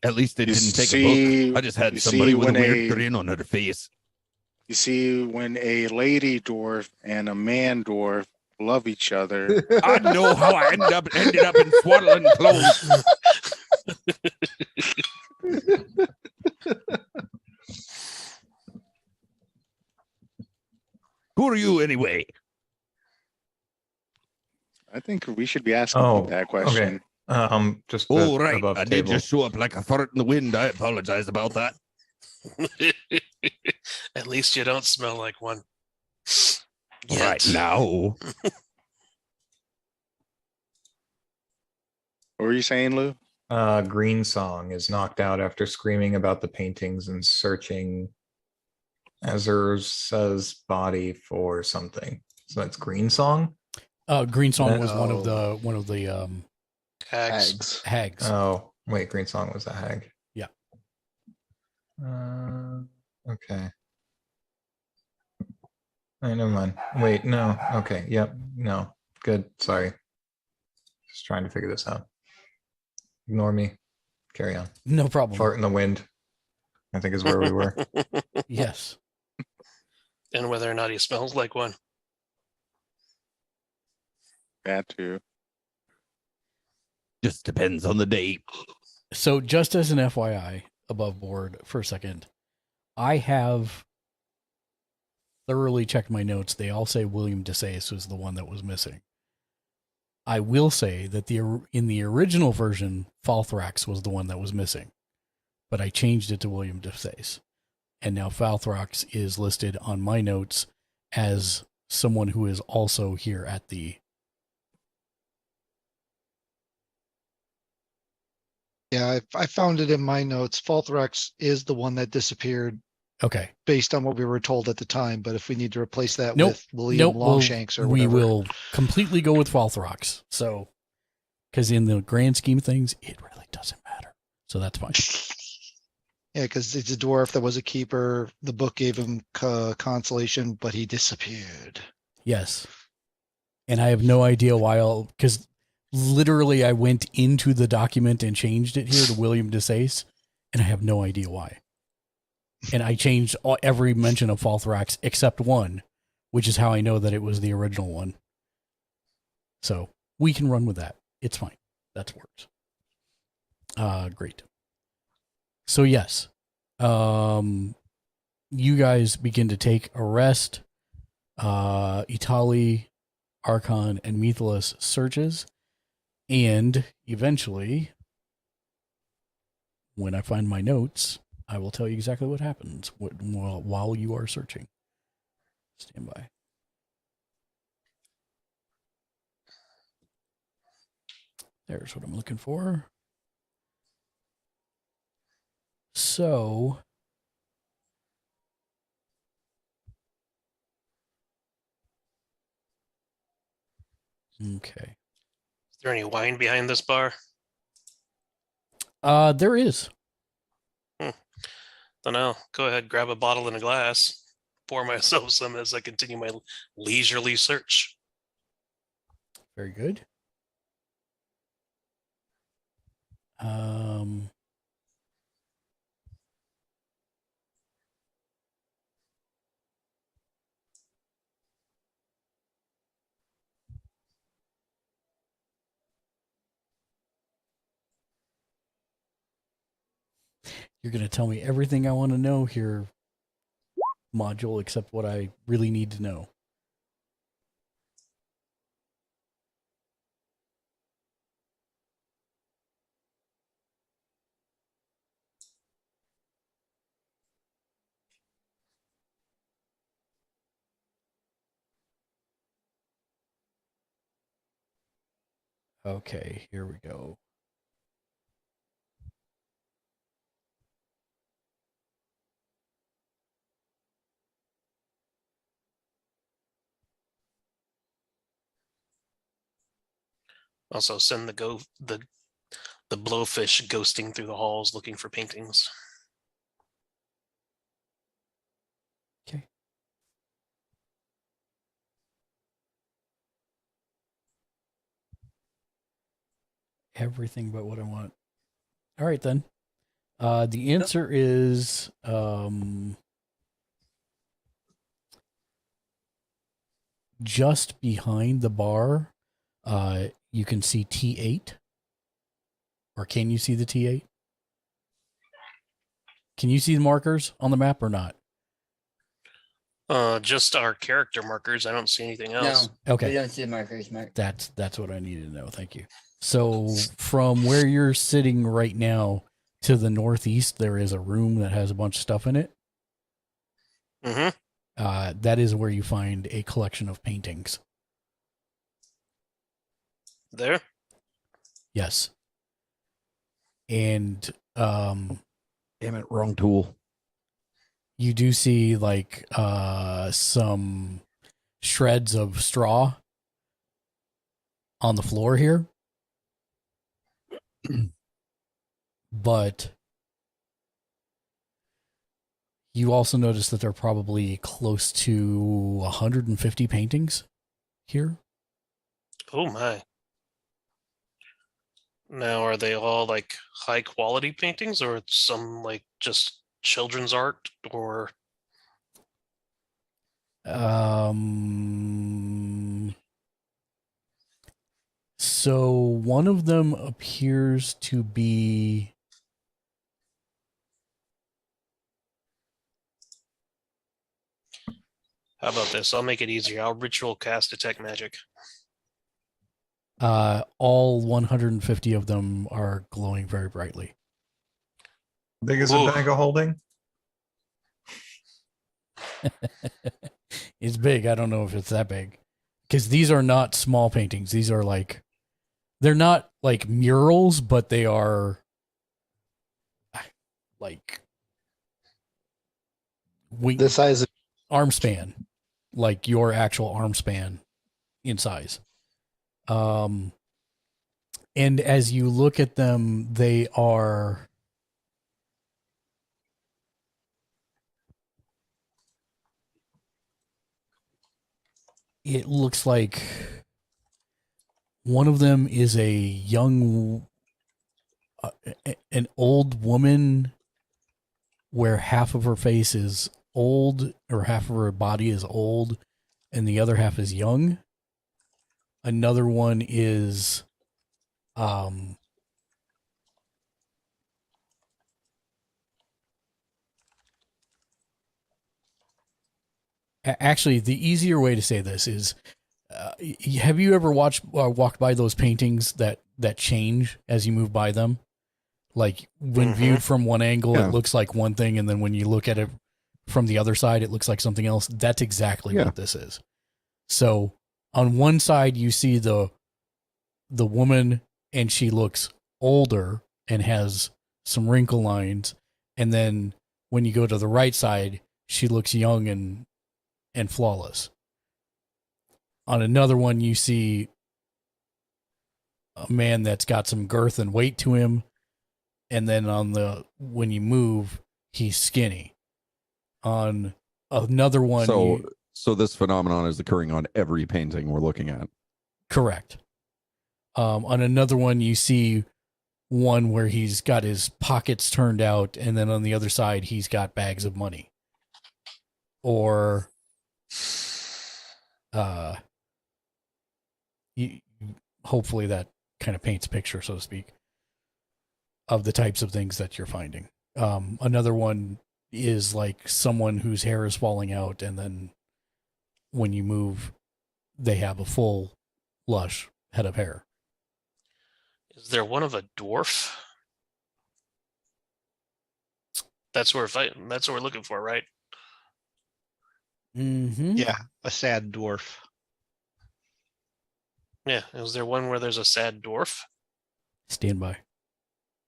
at least it You didn't take see- a book. I just had you somebody see with a when weird a- grin on her face. You see, when a lady dwarf and a man dwarf love each other, I know how I ended up in swaddling clothes. Who are you anyway? I think we should be asking Oh, you that question. Just Oh, right. above I did table. just show up like a fart in the wind. I apologize about that. At least you don't smell like one. Right now. What were you saying, Lou? Green Song is knocked out after screaming about the paintings and searching Azur's body for something. So that's Green Song. Green Song was No. one of the Hags. Hags. hags. Oh, wait, Green Song was a hag. Yeah. Okay. Never mind. Wait, no. Okay. Yep. No. Good. Sorry. Just trying to figure this out. Ignore me. Carry on. No problem. Fart in the wind, I think is where we were. Yes. And whether or not he smells like one. That too. Just depends on the day. So just as an FYI, above board for a second, I have thoroughly checked my notes. They all say William DeSace was the one that was missing. I will say that in the original version, Falthrax was the one that was missing, but I changed it to William DeSace. And now Falthrax is listed on my notes as someone who is also here at the... Yeah, I found it in my notes. Falthrax is the one that disappeared Okay. based on what we were told at the time. But if we need to replace that Nope. with William Nope, Longshanks or we whatever, will completely go with Falthrax. So, because in the grand scheme of things, it really doesn't matter. So that's fine. yeah, because it's a dwarf that was a keeper. The book gave him consolation, but he disappeared. Yes. And I have no idea why because literally, I went into the document and changed it here to William DeSace, and I have no idea why. And I changed every mention of Falthrax except one, which is how I know that it was the original one. So we can run with that. It's fine. That works. Great. So yes, you guys begin to take a rest. Itali, Archon, and Mythilus searches, and eventually, when I find my notes, I will tell you exactly what happens while you are searching. Stand by. There's what I'm looking for. So, okay. Is there any wine behind this bar? There is. Then I'll go ahead, grab a bottle and a glass, pour myself some as I continue my leisurely search. Very good. You're going to tell me everything I want to know here, module, except what I really need to know. Okay, here we go. Also, send the blowfish ghosting through the halls looking for paintings. Okay. Everything but what I want. All right, then. The answer is just behind the bar. You can see T8. Or can you see the T8? Can you see the markers on the map or not? Just our character markers. I don't see anything else. No, Okay. we don't see the markers, Mark. That's what I needed to know. Thank you. So from where you're sitting right now to the northeast, there is a room that has a bunch of stuff in it. Mm-hmm. That is where you find a collection of paintings. There? Yes. And Damn it, wrong tool. you do see like some shreds of straw on the floor here. But you also notice that there are probably close to 150 paintings here. Oh my. Now, are they all like high quality paintings or some like just children's art or So one of them appears to be how about this? I'll make it easier. I'll ritual cast detect magic. all 150 of them are glowing very brightly. Big as Ooh. a bag of holding. It's big. I don't know if it's that big. Because these are not small paintings. These are like, they're not like murals, but they are like The size of arm span, like your actual arm span in size. And as you look at them, they are it looks like One of them is a young, an old woman where half of her face is old or half of her body is old and the other half is young. Another one is actually the easier way to say this is have you ever walked by those paintings that change as you move by them? Like when viewed from one angle, Yeah. it looks like one thing, and then when you look at it from the other side, it looks like something else. That's exactly what this is. So on one side, you see the woman, and she looks older and has some wrinkle lines, and then when you go to the right side, she looks young and flawless. On another one, you see a man that's got some girth and weight to him. And then when you move, he's skinny. On another one. So this phenomenon is occurring on every painting we're looking at. Correct. On another one, you see one where he's got his pockets turned out. And then on the other side, he's got bags of money. Or, hopefully that kind of paints a picture, so to speak, of the types of things that you're finding. Another one is like someone whose hair is falling out, and then when you move, they have a full, lush head of hair. Is there one of a dwarf? That's what we're looking for, right? Mm-hmm. Yeah, a sad dwarf. Yeah. Is there one where there's a sad dwarf? Stand by.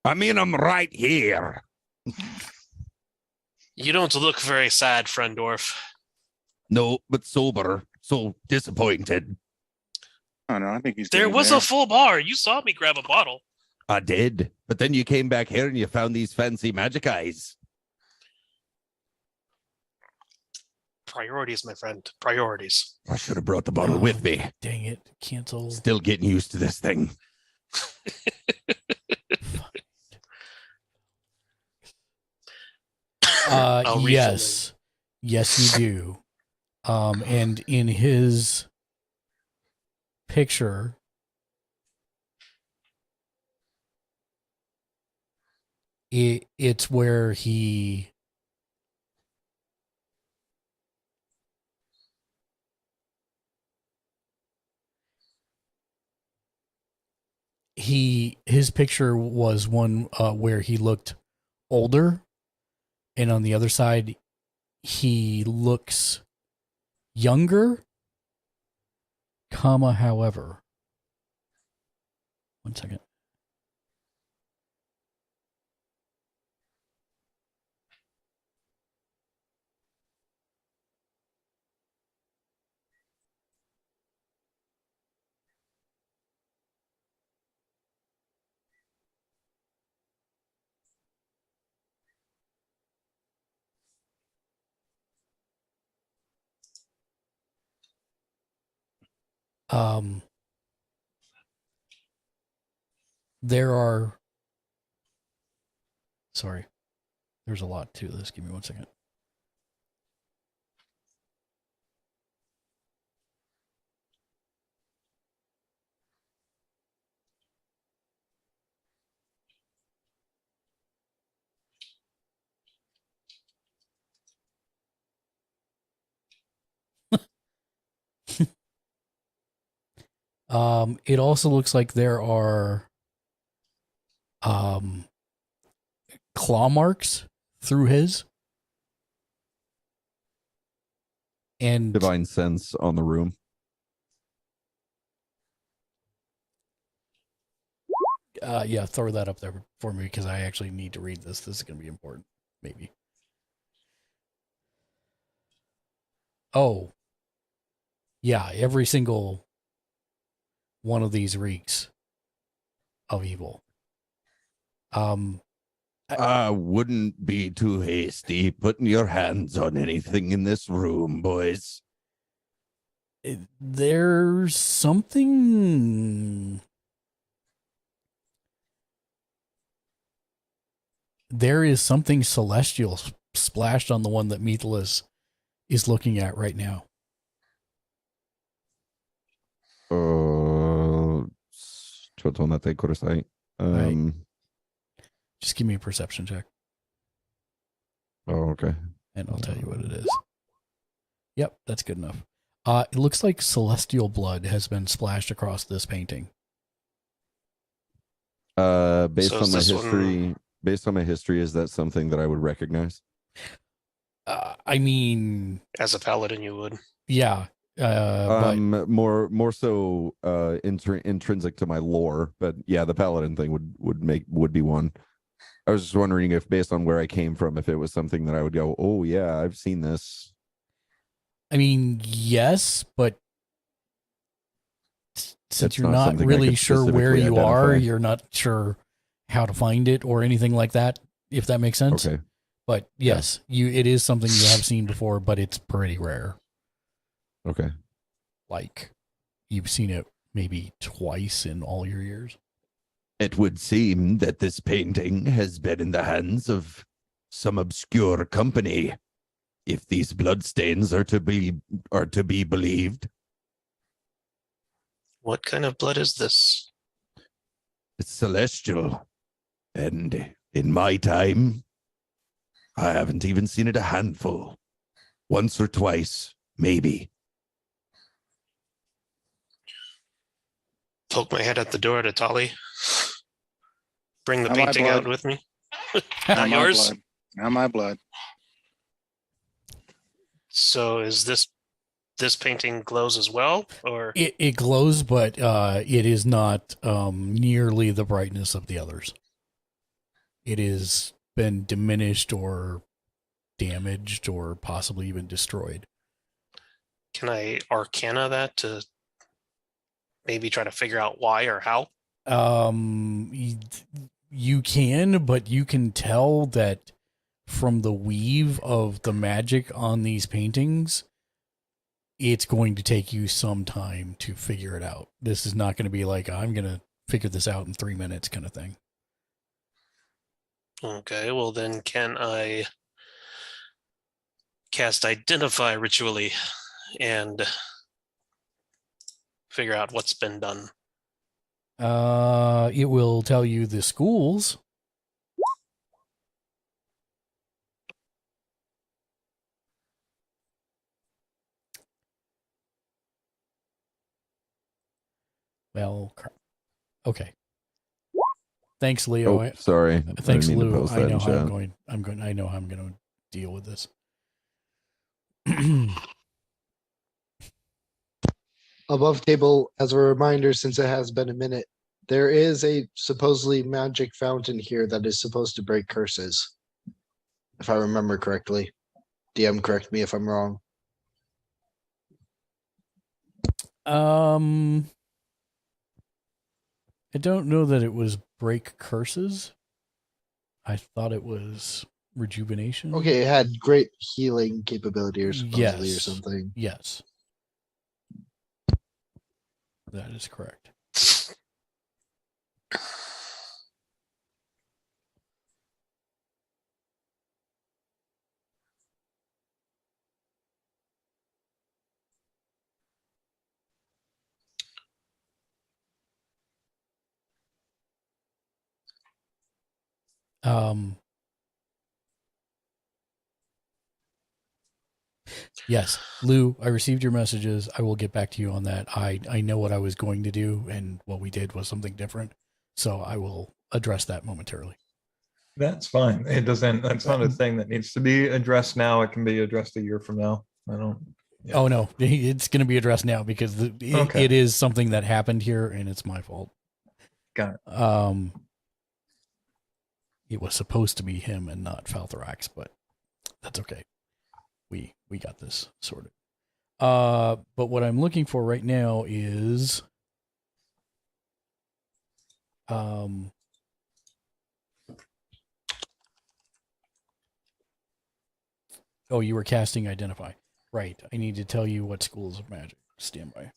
I mean, I'm right here. You don't look very sad, friend dwarf. No, but sober. So disappointed. Oh no, I think he's. There getting was there. a full bar. You saw me grab a bottle. I did. But then you came back here and you found these fancy magic eyes. Priorities, my friend. Priorities. I should have brought the bottle with me. Dang it. Cancel. Still getting used to this thing. Yes. Yes, you do. And in his picture, it's where he his picture was one where he looked older, and on the other side he looks younger, however. One second. There's a lot to this. Give me 1 second. It also looks like there are claw marks through his, and Divine sense on the room. yeah, throw that up there for me because I actually need to read this. This is going to be important, maybe. Oh, yeah, every single one of these reeks of evil. I wouldn't be too hasty putting your hands on anything in this room, boys. There's something. There is something celestial splashed on the one that Meathless is looking at right now. Chotonate Kurosai. Right. Just give me a perception check, Oh, okay. and I'll tell you what it is. Yep, that's good enough. It looks like celestial blood has been splashed across this painting. Based So on is my this history, is that something that I would recognize? I mean, As a paladin, you would. yeah, but more so intrinsic to my lore, but yeah, the paladin thing would be one. I was just wondering if, based on where I came from, if it was something that I would go, oh yeah, I've seen this. I mean, yes, but since It's you're not not something I really could sure where specifically you are, identify. you're not sure how to find it or anything like that, if that makes sense. Okay. But yes, it is something you have seen before, but it's pretty rare. Okay. Like, you've seen it maybe twice in all your years. It would seem that this painting has been in the hands of some obscure company, if these bloodstains are to be believed. What kind of blood is this? It's celestial, and in my time, I haven't even seen it a handful. Once or twice, maybe. Poke my head at the door to Tali. Bring the Not my painting out blood. with me. Not Not my yours. blood. Not my blood. So is this painting glows as well, or It glows, but it is not nearly the brightness of the others. It has been diminished or damaged or possibly even destroyed. can I arcana that to maybe try to figure out why or how? You can, but you can tell that from the weave of the magic on these paintings, it's going to take you some time to figure it out. This is not going to be like, I'm going to figure this out in 3 minutes kind of thing. Okay, well then can I cast Identify ritually and figure out what's been done? It will tell you the schools. Well, okay. Thanks, Leo. Oh, sorry. Thanks, I didn't mean to Lou. post I that know in how I'm chat. going. I know how I'm going to deal with this. Above table, as a reminder, since it has been a minute, there is a supposedly magic fountain here that is supposed to break curses. If I remember correctly. DM, correct me if I'm wrong. I don't know that it was break curses. I thought it was rejuvenation. Okay, it had great healing capability or supposedly or Yes. something. Yes. That is correct. Yes, Lou, I received your messages. I will get back to you on that. I know what I was going to do, and what we did was something different. So I will address that momentarily. That's fine. It doesn't. That's not a thing that needs to be addressed now. It can be addressed a year from now. I don't. Yeah. Oh no, it's going to be addressed now because Okay. it is something that happened here, and it's my fault. Got it. It was supposed to be him and not Falthrax, but that's okay. We got this sorted. But what I'm looking for right now is oh, you were casting Identify. Right. I need to tell you what schools of magic. Stand by.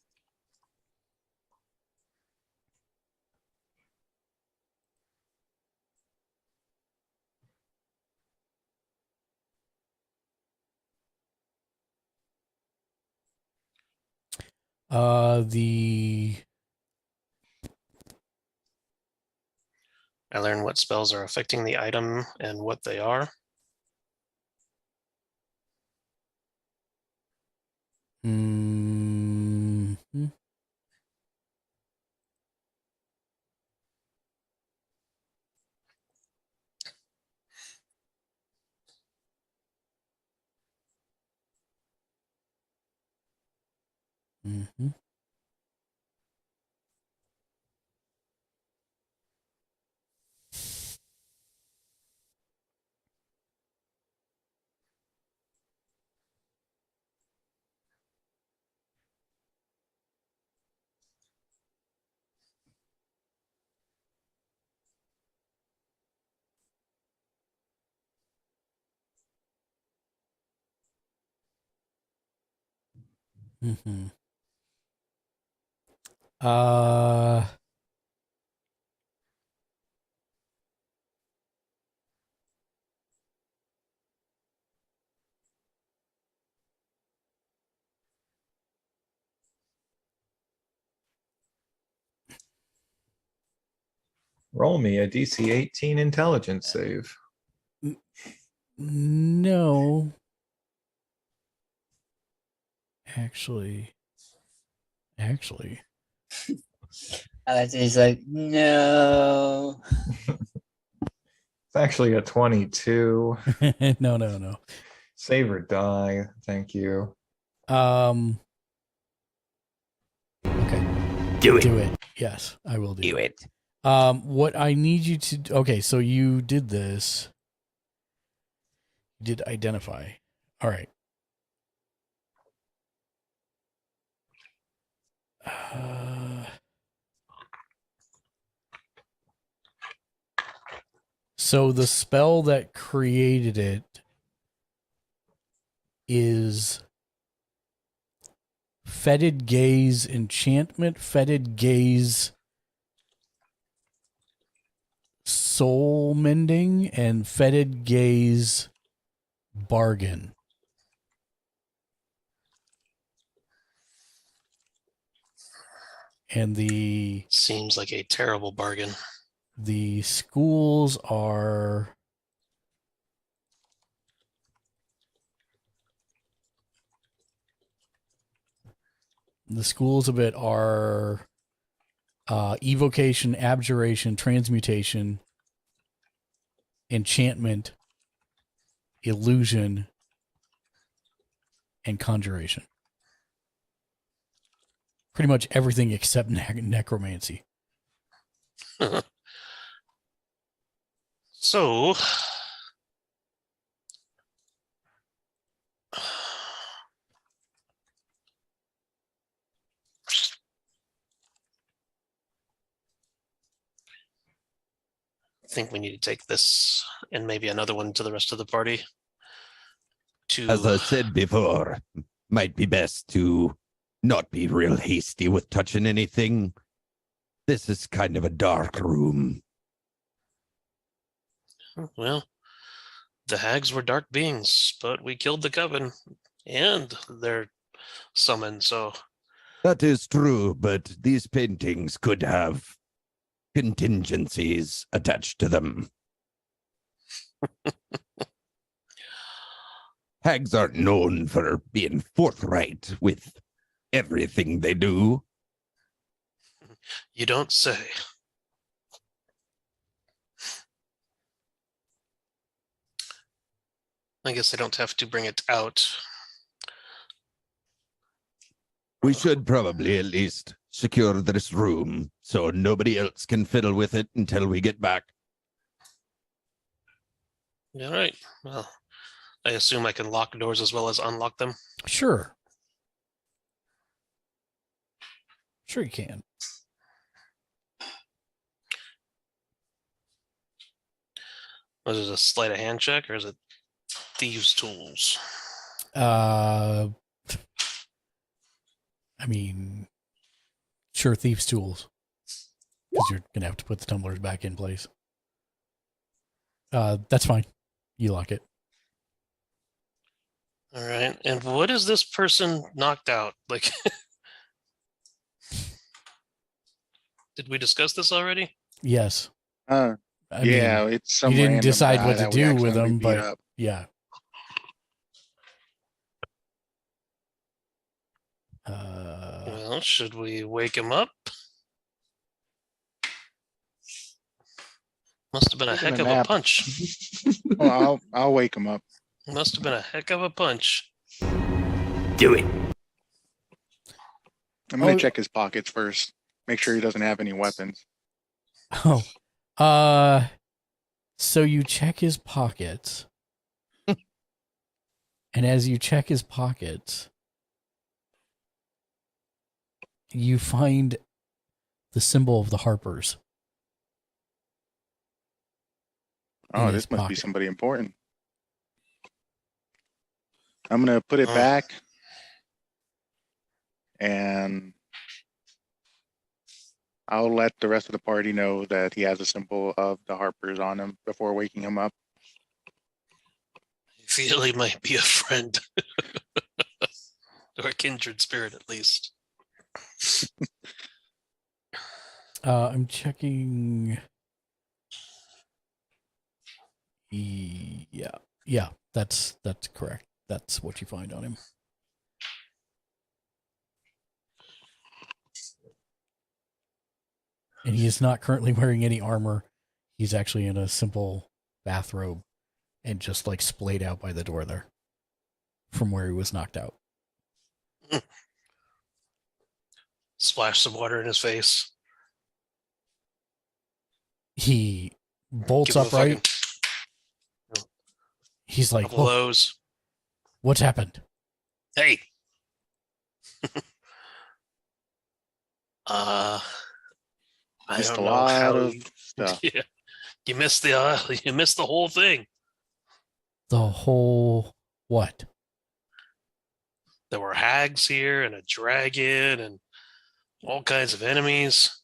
The I learn what spells are affecting the item and what they are. mm, mhm. Mhm. Uh, Roll me a DC 18 intelligence save. no. Actually. He's like, no. It's actually a 22. No. Save or die. Thank you. Okay. Do it. Do it. Yes, I will do Do it. it. What I need you to okay, so you did this. You did identify. All right. So the spell that created it is Fetid Gaze Enchantment, Fetid Gaze Soul Mending, and Fetid Gaze Bargain. And the Seems like a terrible bargain. schools are of it are evocation, abjuration, transmutation, enchantment, illusion, and conjuration. Pretty much everything except necromancy. So, I think we need to take this and maybe another one to the rest of the party. As I said before, might be best to not be real hasty with touching anything. This is kind of a dark room. Well, the hags were dark beings, but we killed the coven and their summon, so That is true, but these paintings could have contingencies attached to them. Hags aren't known for being forthright with everything they do. you don't say. I guess I don't have to bring it out. We should probably at least secure this room so nobody else can fiddle with it until we get back. All right. Well, I assume I can lock doors as well as unlock them. Sure. Sure you can. Was it a sleight of hand check or is it thieves' tools? I I mean, sure, thieves' tools. Because you're going to have to put the tumblers back in place. That's fine. You lock it. All right. And what is this person knocked out? Like, did we discuss this already? Yes. Uh, I yeah, mean, it's some you didn't random decide guy what to that we do with accidentally him, beat but up. yeah. Well, should we wake him up? Must have been a Taking a heck of a nap. punch. Well, I'll wake him up. Must have been a heck of a punch. Do it. I'm gonna Oh. check his pockets first. Make sure he doesn't have any weapons. Oh. So you check his pockets. And as you check his pockets, you find the symbol of the Harpers. Oh, in his this must be pocket. somebody important. I'm gonna put it Oh. back, and I'll let the rest of the party know that he has a symbol of the Harpers on him before waking him up. I feel he might be a friend. Or a kindred spirit, at least. I'm checking. Yeah, that's correct. That's what you find on him. And he is not currently wearing any armor. He's actually in a simple bathrobe and just like splayed out by the door there from where he was knocked out. Splash some water in his face. He bolts Give him a upright. fucking He's like, couple of "Whoa, those. what's happened?" Hey. I Missed don't a know lot how of you, stuff. yeah, you missed the whole thing. The whole what? There were hags here and a dragon and all kinds of enemies.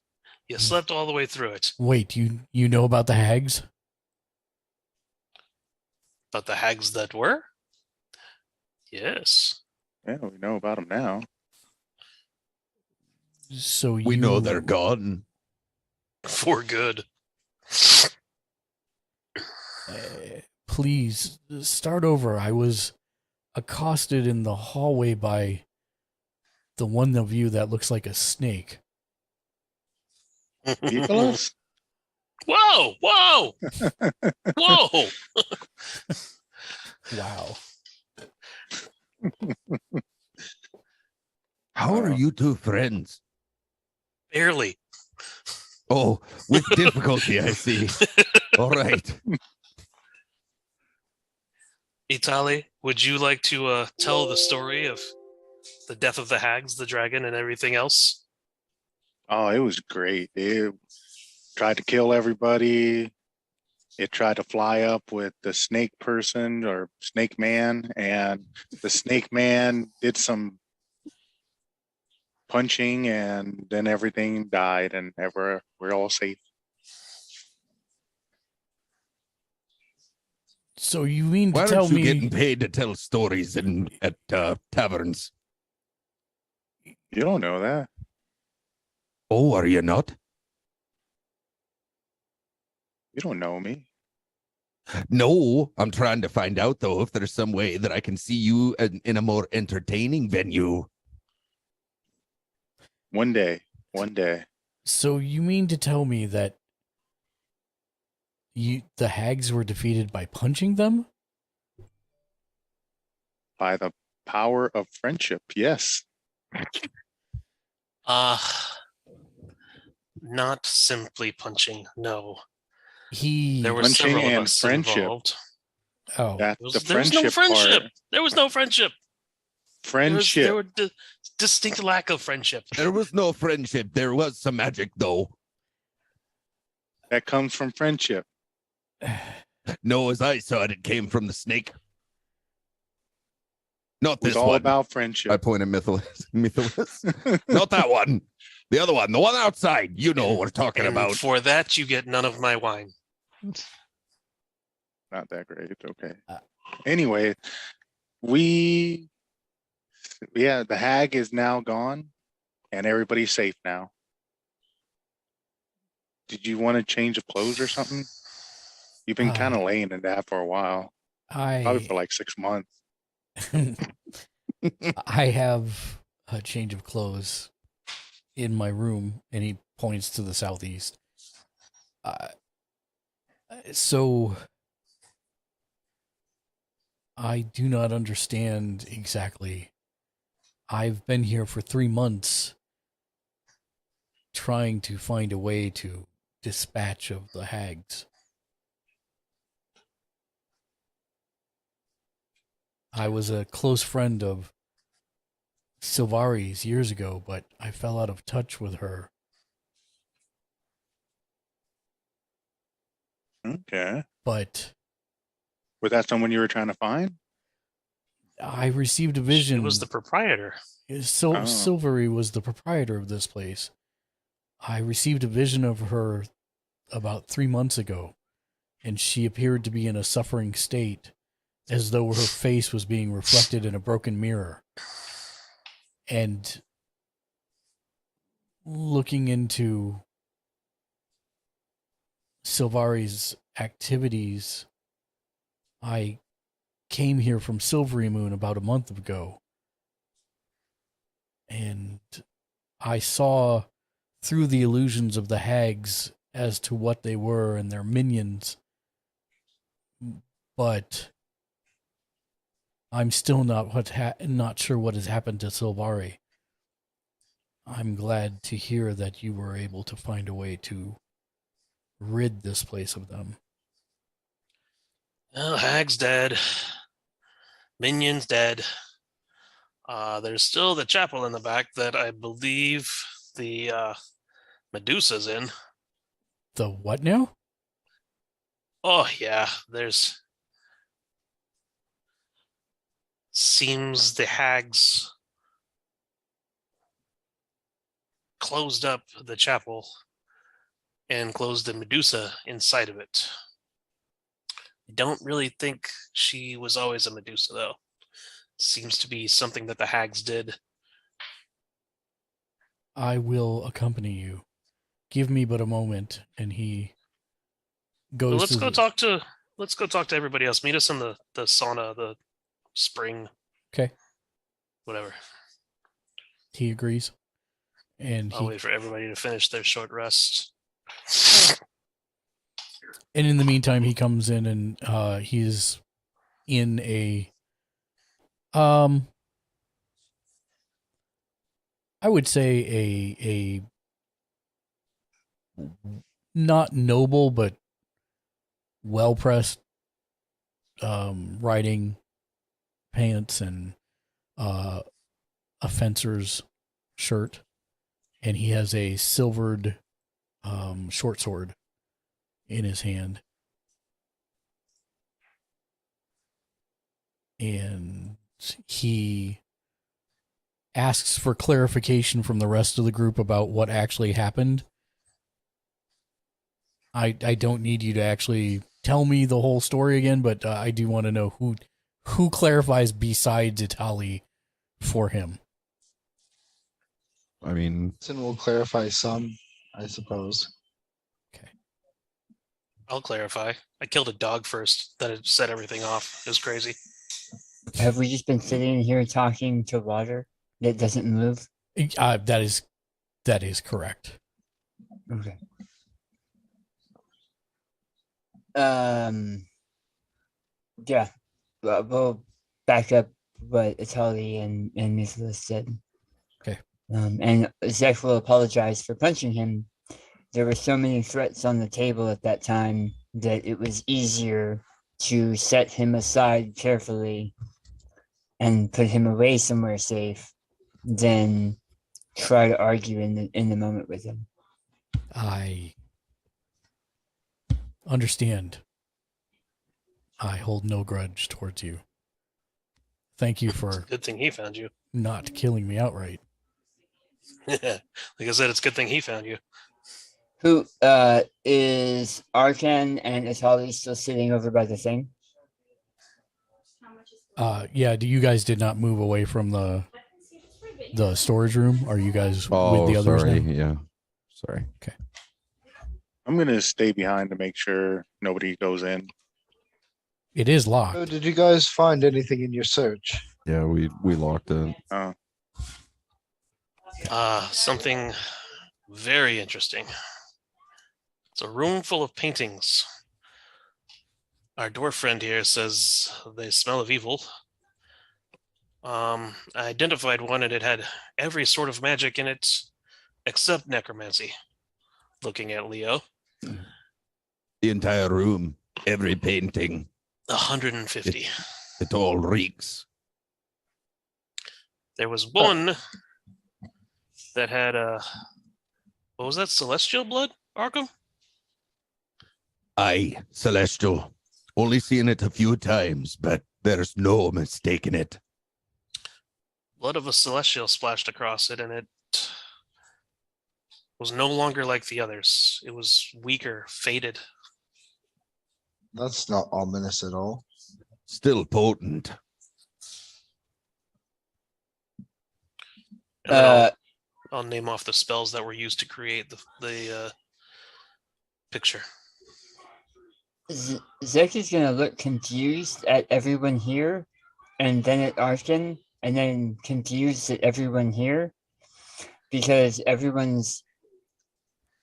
You slept all the way through it. Wait, you know about the hags? But the hags that were? Yes. Yeah, we know about him now. So We know they're gone. For good. Please start over. I was accosted in the hallway by the one of you that looks like a snake. Nicholas? Whoa! Whoa! Whoa! Wow. How are you two friends? Barely. Oh, with difficulty, I see. All right. Itali, would you like to tell the story of the death of the hags, the dragon, and everything else? Oh, it was great. It tried to kill everybody. It tried to fly up with the snake person or snake man, and the snake man did some punching, and then everything died, and we're all safe. So you mean to Why tell aren't you me getting paid to tell stories at taverns? You don't know that. Oh, are you not? You don't know me. No, I'm trying to find out, though, if there's some way that I can see you in a more entertaining venue. One day. So you mean to tell me that the hags were defeated by punching them? By the power of friendship, yes. Not simply punching, no. There were Punching several of and us friendship. involved. Oh, That's There the was no friendship friendship. part. There was no friendship. Friendship. There were distinct lack of friendship. There was no friendship. There was some magic, though. That comes from friendship. No, as I saw it, it came from the snake. Not It was this all one. about I friendship. point at Mythilus. Not that one. The other one. The one outside. You know what we're talking And about. for that, you get none of my wine. Not that great. Okay. Uh, Anyway, the hag is now gone and everybody's safe now. Did you want to change of clothes or something? You've been kind of laying in that for a while, probably for like 6 months. I have a change of clothes in my room, and he points to the southeast. So I do not understand exactly. I've been here for 3 months trying to find a way to dispatch of the hags. I was a close friend of Silvari's years ago, but I fell out of touch with her. Okay. But Was that someone you were trying to find? I received a She vision. was the proprietor. Silvery was the proprietor of this place. I received a vision of her about 3 months ago, and she appeared to be in a suffering state, as though her face was being reflected in a broken mirror. And looking into Silvari's activities, I came here from Silvery Moon about a month ago, and I saw through the illusions of the hags as to what they were and their minions, but I'm still not sure what has happened to Silvari. I'm glad to hear that you were able to find a way to rid this place of them. Well, Hag's dead. Minion's dead. There's still the chapel in the back that I believe the Medusa's in. The what now? Oh, yeah. Seems the hags closed up the chapel and closed the Medusa inside of it. I don't really think she was always a Medusa, though. Seems to be something that the hags did. I will accompany you. Give me but a moment, and he goes. Well, let's go talk to everybody else. Meet us in the sauna, the spring. Okay. Whatever. He agrees, and I'll wait for everybody to finish their short rest. And in the meantime, he comes in and he's in a I would say a not noble but well pressed riding pants and a fencer's shirt, and he has a silvered short sword in his hand. And he asks for clarification from the rest of the group about what actually happened. I don't need you to actually tell me the whole story again, but I do want to know who clarifies besides Itali for him. I mean, And we'll clarify some, I suppose. I'll clarify. I killed a dog first. That had set everything off. It was crazy. Have we just been sitting here talking to water that doesn't move? That is correct. Okay. Yeah. We'll back up what Itali and Miss Liz said. Okay. And Zeph will apologize for punching him. There were so many threats on the table at that time that it was easier to set him aside carefully and put him away somewhere safe than try to argue in the moment with him. I understand. I hold no grudge towards you. Thank you for Good thing he found you. not killing me outright. Like I said, it's a good thing he found you. Who is Arkan and Atali still sitting over by the thing? Yeah, you guys did not move away from the storage room? Are you guys Oh, with the others sorry. now? Yeah. Sorry. I'm gonna stay behind to make sure nobody goes in. It is So locked. did you guys find anything in your search? Yeah, we locked it. Something very interesting. It's a room full of paintings. Our dwarf friend here says they smell of evil. I identified one and it had every sort of magic in it except necromancy. Looking at Leo. The entire room, every painting, 150. it all reeks. There was one that had what was that? Celestial blood, Arkham? Aye, celestial. Only seen it a few times, but there's no mistaking it. Blood of a celestial splashed across it, and it was no longer like the others. It was weaker, faded. That's not ominous at all. Still potent. And then I'll name off the spells that were used to create the picture. Zek is gonna look confused at everyone here, and then at Arkan, and then confused at everyone here, because everyone's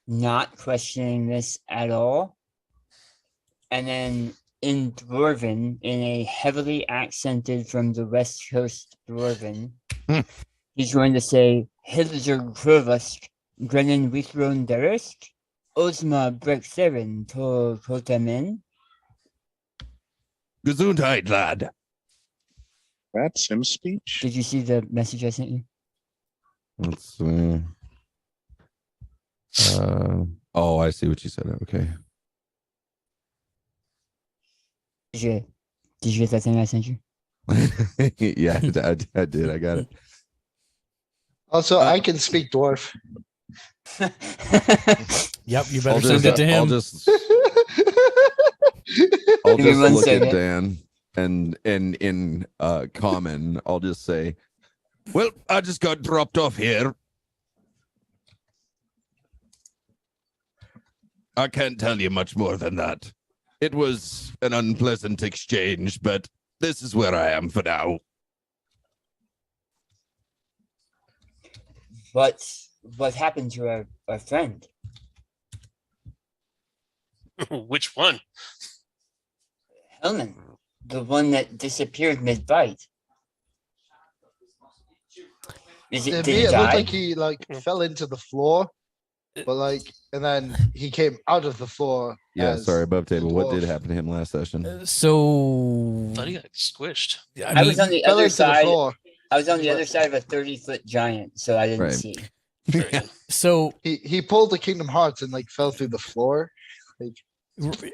not questioning this at all. And then in Dwarven, in a heavily accented from the West Coast Dwarven, he's going to say, Hilzer Provost, Grenin Withron Derisk, Osma Brexerin to Potamin. Gesundheit, lad. That's Sim speech. Did you see the message I sent you? Let's see. Oh, I see what you said. Okay. Did you get that thing I sent you? Yeah, I did. I got it. Also, I can speak dwarf. Yep, you better send it to him. I'll just Give me one look second. at Dan and in common, I'll just say, well, I just got dropped off here. I can't tell you much more than that. It was an unpleasant exchange, but this is where I am for now. What happened to our friend? Which one? Hellman, the one that disappeared mid-fight. Did It he looked die? like he fell into the floor, but and then he came out of the floor. Yeah, as sorry, above table. What did dwarf. happen to him last session? So I thought he got squished. I was on the Fell other into the side. floor. I was on the other side of a 30-foot giant, so I didn't Right. see. Very good. so He pulled the Kingdom Hearts and fell through the floor.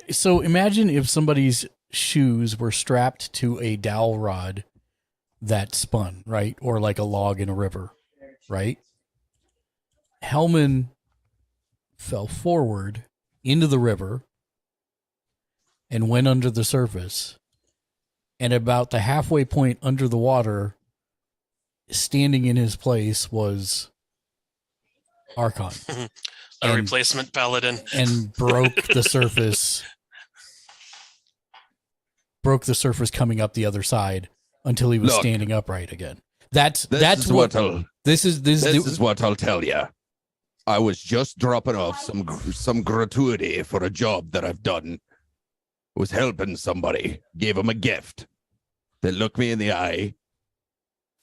so imagine if somebody's shoes were strapped to a dowel rod that spun, right? Or like a log in a river, right? Hellman fell forward into the river and went under the surface. And about the halfway point under the water, standing in his place was Archon. A And- replacement paladin. and broke the surface. Broke the surface coming up the other side until he was Look. standing upright again. That's This is what I'll this is. This is what I'll tell you. I was just dropping off some gratuity for a job that I've done. Was helping somebody, gave him a gift. They looked me in the eye,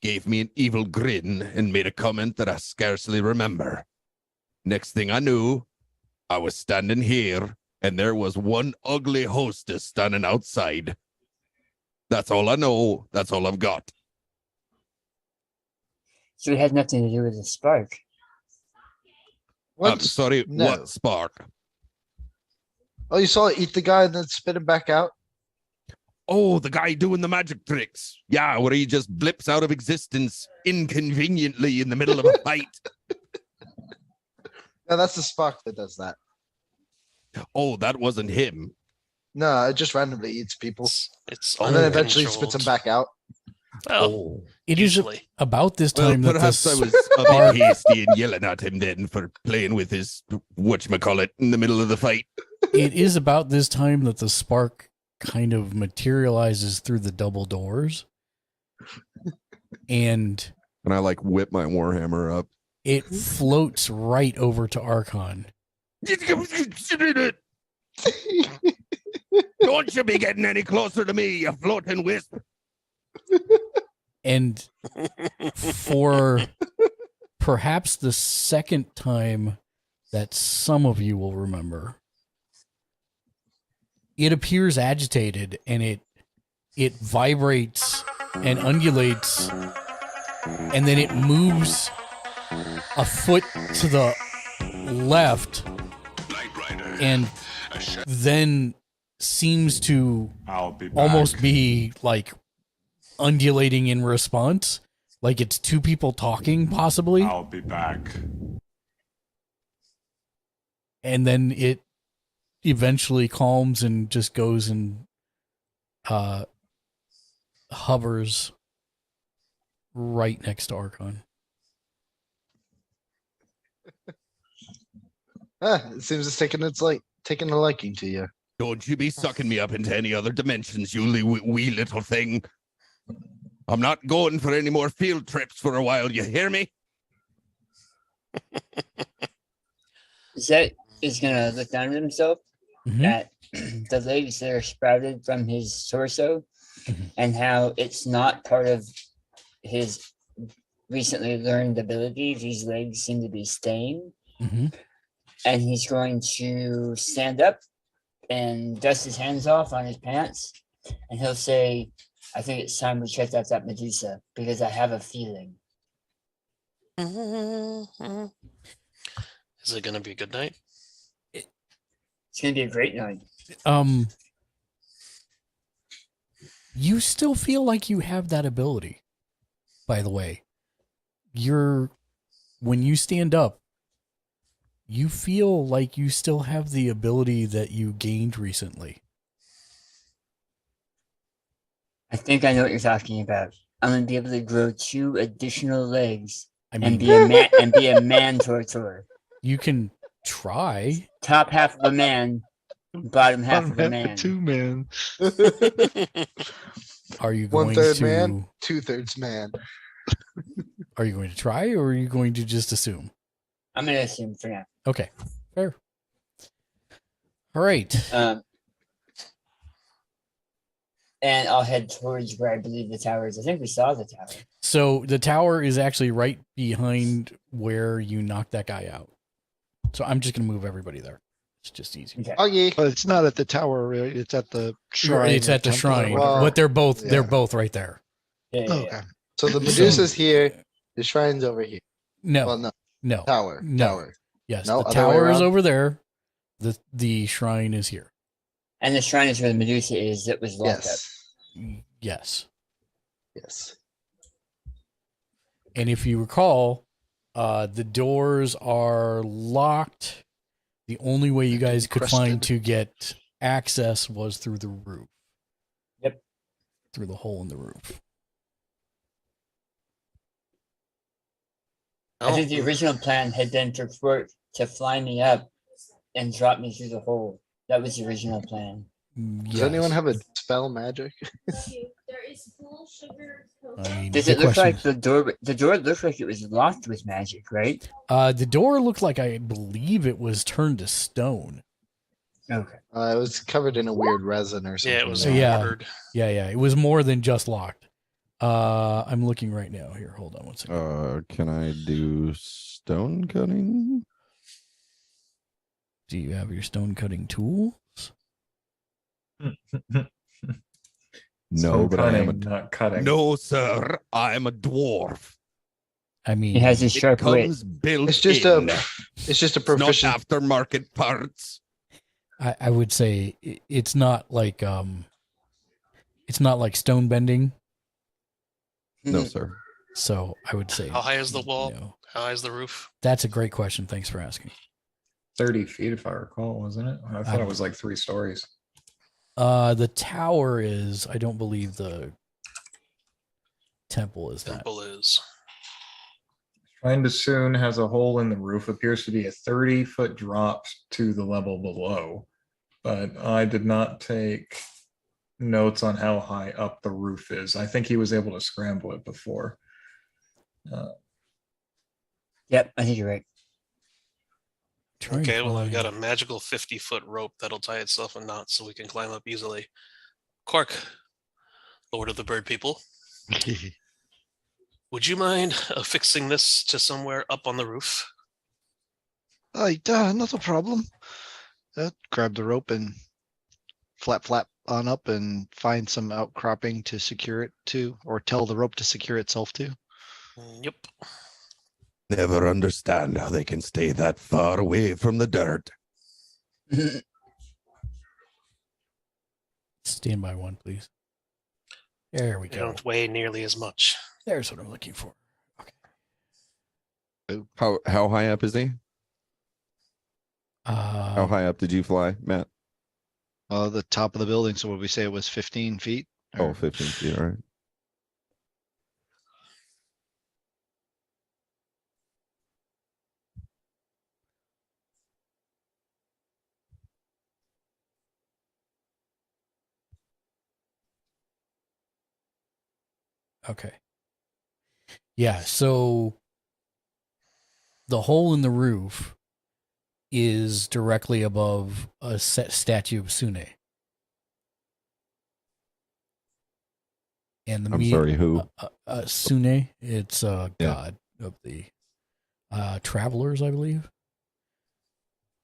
gave me an evil grin, and made a comment that I scarcely remember. Next thing I knew, I was standing here, and there was one ugly hostess standing outside. That's all I know. That's all I've got. So it had nothing to do with the spark. I'm What? sorry, No. what spark? Oh, you saw it eat the guy and then spit him back out? Oh, the guy doing the magic tricks. Yeah, where he just blips out of existence inconveniently in the middle of a fight. No, that's the Spock that does that. Oh, that wasn't him. No, it just randomly eats people. It's And then all eventually spits them controlled. back out. Well, Oh. It is usually. about this Well, time that perhaps I the was a bit hasty and yelling at him then for playing with his whatchamacallit in the middle of the fight. it is about this time that the spark kind of materializes through the double doors, and I like whip my warhammer up. it floats right over to Archon. Don't you be getting any closer to me, you floating wisp. And for perhaps the second time that some of you will remember, it appears agitated, and it vibrates and undulates, and then it moves a foot to the left and then seems to I'll be back. almost be like undulating in response, like it's two people talking possibly. I'll be back. And then it eventually calms and just goes and hovers right next to Archon. It seems it's taking a liking to you. Don't you be sucking me up into any other dimensions, you wee little thing. I'm not going for any more field trips for a while, you hear me? Zet is gonna look down at himself Mhm. at the legs that are sprouted from his torso Mhm. and how it's not part of his recently learned ability. These legs seem to be staying. Mhm. And he's going to stand up and dust his hands off on his pants. And he'll say, I think it's time we checked out that Medusa because I have a feeling. Is it going to be a good night? It's going to be a great night. You still feel like you have that ability, by the way. When you stand up, you feel like you still have the ability that you gained recently. I think I know what you're talking about. I'm going to be able to grow 2 additional legs I and mean, be a man tortor. you can try. Top half of a man, bottom half of a man. 2 man. Are you going 1/3 to man, 2/3 man. Are you going to try, or are you going to just assume? I'm going to assume for now. Okay, fair. All right. And I'll head towards where I believe the tower is. I think we saw the tower. So the tower is actually right behind where you knocked that guy out. So I'm just going to move everybody there. It's just easy. Okay. Augie. But it's not at the tower, right? It's at the shrine. It's or at the temple or shrine, whatever. Well, but they're yeah. both right there. Yeah, yeah, Oh, yeah. okay. So the Medusa's here, the shrine's over here. No, Well, no, no, tower. No. Tower. yes, No, the other way tower is around? over there. The shrine is here. And the shrine is where the Medusa is that was locked up. Yes. Yes, Yes. and if you recall, the doors are locked. The only way you guys could find Encrusted. to get access was through the roof. Yep. Through the hole in the roof. I think the original plan had been for Quirk to fly me up and drop me through the hole. That was the original plan. Does anyone have a spell magic? There is full sugar I mean, Does the it look question- like the door? The door looked like it was locked with magic, right? The door looked like, I believe it was turned to stone. Okay. It was covered in a weird resin or something. Yeah, it was Yeah. mortared. Yeah. It was more than just locked. I'm looking right now. Here, hold on one second. Can I do stone cutting? Do you have your stone cutting tools? No, So but I am cutting, not cutting. No, sir. I'm a dwarf. I mean, He has his It sharp wit. comes built It's just in. it's just a It's not proficient. aftermarket parts. I would say it's not like It's not like stone bending. No, sir. So I would say. How high is the wall? No. How high is the roof? That's a great question. Thanks for asking. 30 feet, if I recall, wasn't it? I thought it was like 3 stories. The tower is, I don't believe the temple is that. Temple is. Shrine to Soon has a hole in the roof. Appears to be a 30-foot drop to the level below. But I did not take notes on how high up the roof is. I think he was able to scramble it before. Yep, I think you're right. Okay, well, I've got a magical 50-foot rope that'll tie itself in knots so we can climb up easily. Quark, Lord of the Bird People, would you mind affixing this to somewhere up on the roof? Not a problem. Grab the rope and flap on up and find some outcropping to secure it to, or tell the rope to secure itself to. Yep. Never understand how they can stay that far away from the dirt. Stand by one, please. There we They go. don't weigh nearly as much. There's what I'm looking for. Okay. How high up is he? How Uh, high up did you fly, Matt? The top of the building. So would we say it was 15 feet? Oh, Or- 15 feet, all right. okay. Yeah, so the hole in the roof is directly above a set statue of Sune. And the I'm sorry, who? Sune, it's Yeah. god of the travelers, I believe.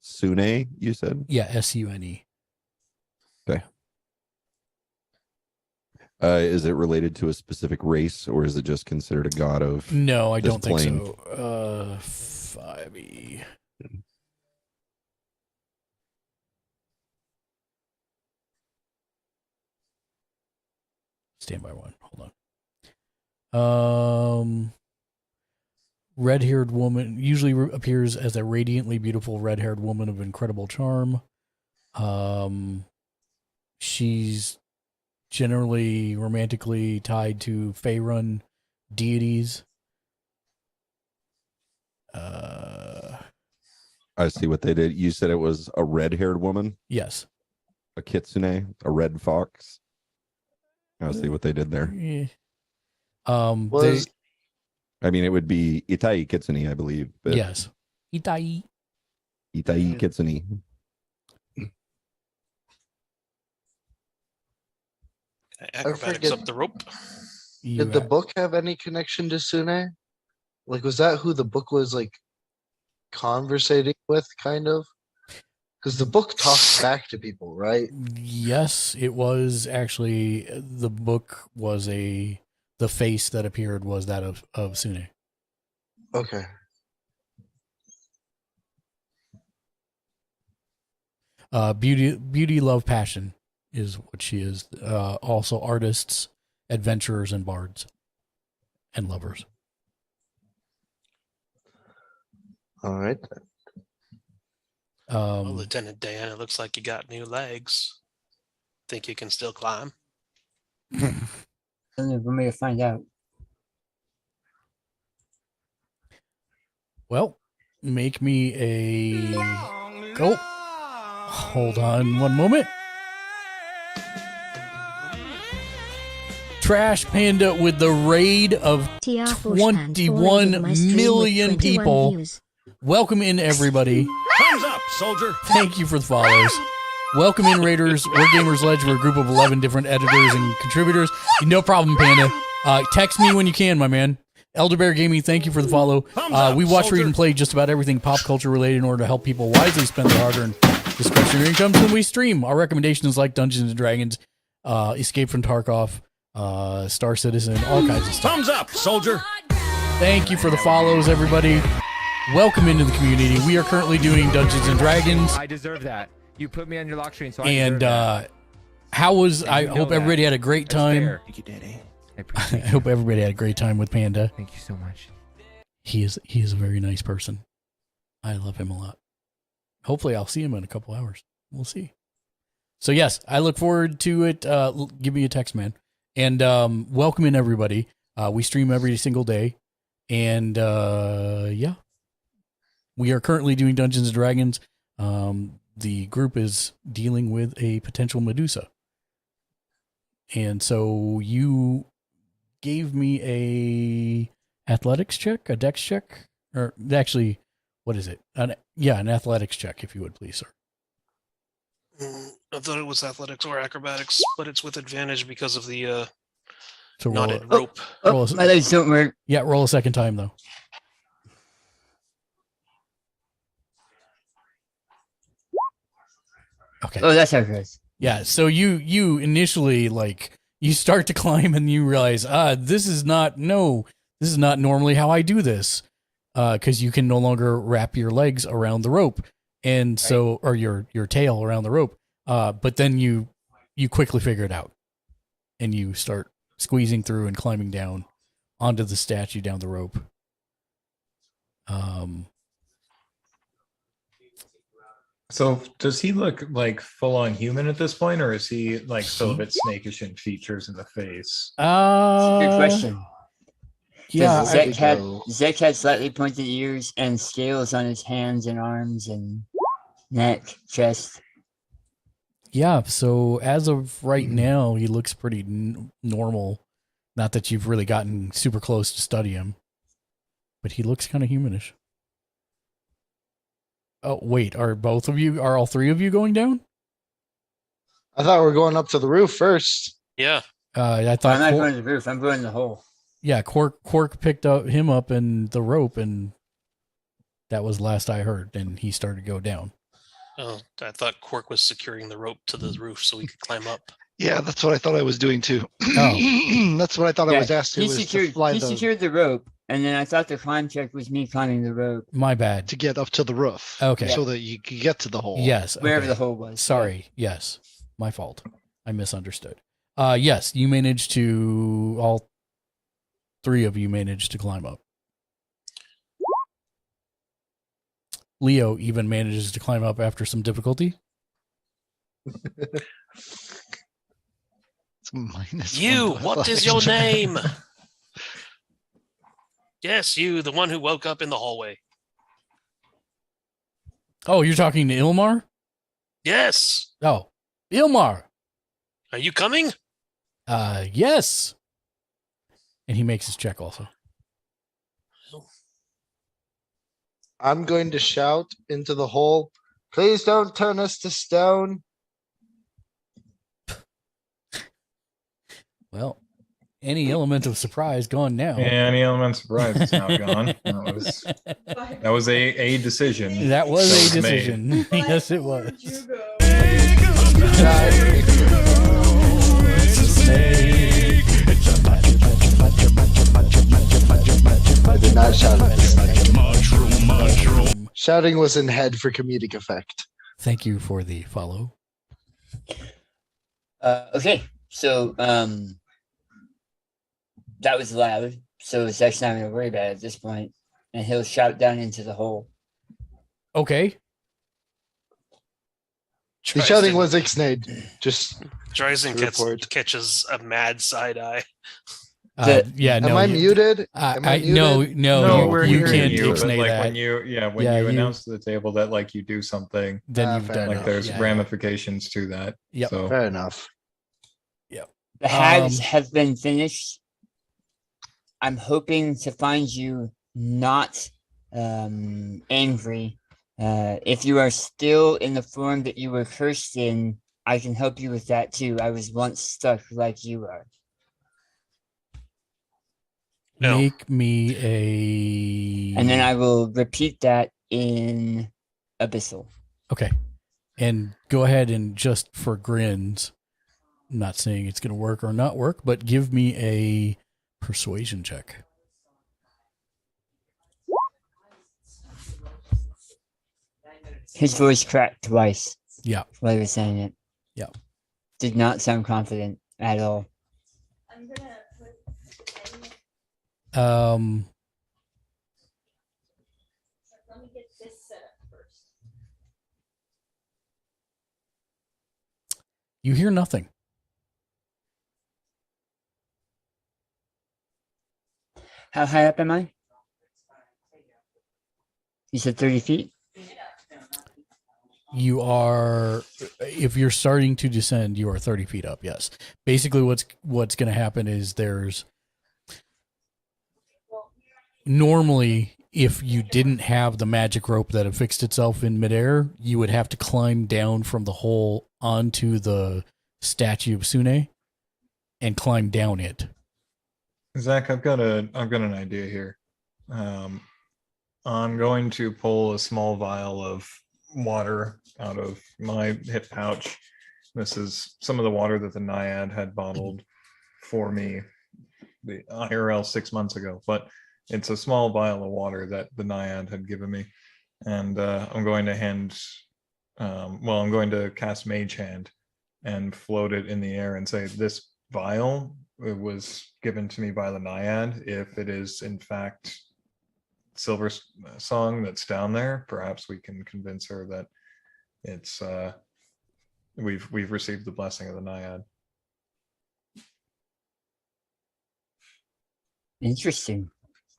Sune, you said? Yeah, Sune. Is it related to a specific race, or is it just considered a god of? No, I This don't think plane. so. 5e. Stand by one. Hold on. Red-haired woman usually appears as a radiantly beautiful red-haired woman of incredible charm. She's generally romantically tied to Faerun deities. I see what they did. You said it was a red-haired woman, Yes. a kitsune, a red fox. I see what they did there. Yeah. Was I mean, it would be Itai Kitsune, I believe. But yes. Itai. Itai Kitsune. Acrobatics forget- up the rope. did the book have any connection to Sune? Like, was that who the book was like conversating with, kind of? Because the book talks back to people, right? Yes, it was actually the book was the face that appeared was that of Sune. Okay. Beauty, love, passion is what she is. Also artists, adventurers, and bards, and lovers. All right. Well, Lieutenant Dan, it looks like you got new legs. Think you can still climb? Only for me to find out. Well, make me a go. Hold on one moment. Trash Panda with the raid of 21 million people. Welcome in, everybody. Thumbs up, soldier. Thank you for the follows. Welcome in, Raiders. We're Gamers Ledge. We're a group of 11 different editors and contributors. No problem, Panda. Text me when you can, my man. Elder Bear Gaming, thank you for the follow. We watch, read, and play just about everything pop culture related in order to help people wisely spend their hard-earned discretionary incomes when we stream. Our recommendations like Dungeons and Dragons, Escape from Tarkov, Star Citizen, all kinds of stuff. Thumbs up, soldier. Thank you for the follows, everybody. Welcome into the community. We are currently doing Dungeons and Dragons. I deserve that. You put me on your lock screen, so I And deserve that. How was? I You know hope that. everybody had a great That's time. fair. Thank you, Daddy. I I appreciate hope you. everybody had a great time with Panda. Thank you so much. He is a very nice person. I love him a lot. Hopefully, I'll see him in a couple hours. We'll see. So yes, I look forward to it. Give me a text, man, and welcome in everybody. We stream every single day, and yeah, we are currently doing Dungeons and Dragons. The group is dealing with a potential Medusa, and so you gave me a athletics check, a dex check, or actually, what is it? An athletics check, if you would please, sir. I thought it was athletics or acrobatics, but it's with advantage because of the So roll, knotted rope. roll Oh, my legs don't work. yeah, roll a second time though. Okay. Oh, that's how it goes. Yeah, so you initially like you start to climb and you realize, this is not normally how I do this. Because you can no longer wrap your legs around the rope. And so or your tail around the rope. But then you quickly figure it out. And you start squeezing through and climbing down onto the statue down the rope. So does he look like full on human at this point, or is he like still a bit snakish in features in the face? Good question. Yeah, Zek had slightly pointed ears and scales on his hands and arms and neck, chest. yeah. So as of right now, he looks pretty normal. Not that you've really gotten super close to study him, but he looks kind of humanish. Oh wait, are all three of you going down? I thought we were going up to the roof first. Yeah. I thought I'm not going to the roof. I'm going in the hole. Yeah, Quark picked him up in the rope, and that was last I heard. And he started to go down. Oh, I thought Quark was securing the rope to the roof so we could climb up. Yeah, that's what I thought I was doing too. Oh. That's what I thought I was asked to, He was to secured, fly he the, secured the rope, and then I thought the climb check was me climbing the rope My bad. to get up to the roof. Okay. So that you could get to the hole. Yes. wherever okay. the hole was. Sorry. Yes, my fault. I misunderstood. Yes, you managed to. All three of you managed to climb up. Leo even manages to climb up after some difficulty. It's minus You, one what is athletics your check. name? Yes, you, the one who woke up in the hallway. Oh, you're talking to Ilmar? Yes. Oh, Ilmar. Are you coming? Yes. And he makes his check also. I'm going to shout into the hole. Please don't turn us to stone. Well, any element of surprise gone now. Yeah, any element of surprise is now gone. That was a decision. That was a made. decision. Yes, it was. I did not shout at this. Shouting was in head for comedic effect. Thank you for the follow. Okay, so that was loud, so Zek's not going to worry about it at this point, and he'll shout down into the hole. Okay. The shouting was Ixnade. Just Dryzen report. catches a mad side eye. Yeah, no. am I muted? Am I muted? No, No, we're you hearing can't you, but ixnay like that. when you announce to the table that like you do something, Then you've fair done like enough. there's Yeah. ramifications to that. Yep. So Fair enough. The hags have been finished. I'm hoping to find you not angry. If you are still in the form that you were cursed in, I can help you with that too. I was once stuck like you are. No. Make me a. And then I will repeat that in Abyssal. Okay. And go ahead and just for grins, I'm not saying it's going to work or not work, but give me a persuasion check. His voice cracked twice Yeah. while he was saying it. Yeah. did not sound confident at all. I'm gonna put let me get this set up first. You hear nothing. How high up am I? You said 30 feet? You are, if you're starting to descend, you are 30 feet up. Yes. Basically, what's going to happen is normally, if you didn't have the magic rope that affixed itself in midair, you would have to climb down from the hole onto the statue of Sune and climb down it. Zach, I've got an idea here. I'm going to pull a small vial of water out of my hip pouch. This is some of the water that the Naiad had bottled for me, the IRL 6 months ago, but it's a small vial of water that the Naiad had given me. And I'm going to cast Mage Hand and float it in the air and say, this vial, it was given to me by the Naiad. If it is in fact Silver Song that's down there, perhaps we can convince her that it's we've received the blessing of the Naiad. Interesting.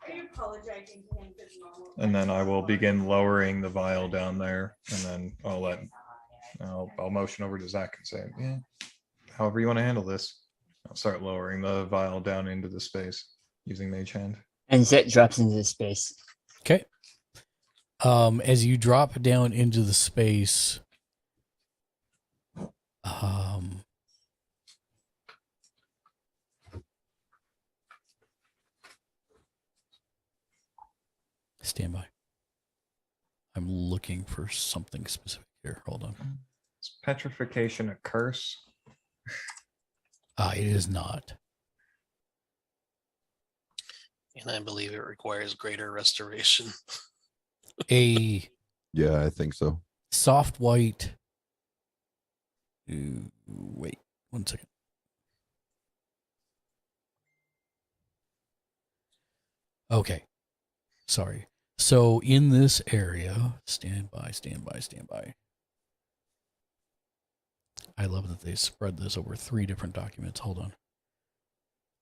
Are you apologizing to him for the normal? And then I will begin lowering the vial down there, and then I'll motion over to Zach and say, yeah, however you want to handle this. I'll start lowering the vial down into the space using Mage Hand. And Zet drops into the space. Okay. As you drop down into the space, stand by. I'm looking for something specific here. Hold on. Is petrification a curse? It is not. And I believe it requires greater restoration. A Yeah, I think so. soft white. Wait 1 second. Okay. Sorry. So in this area, stand by. I love that they spread this over 3 different documents. Hold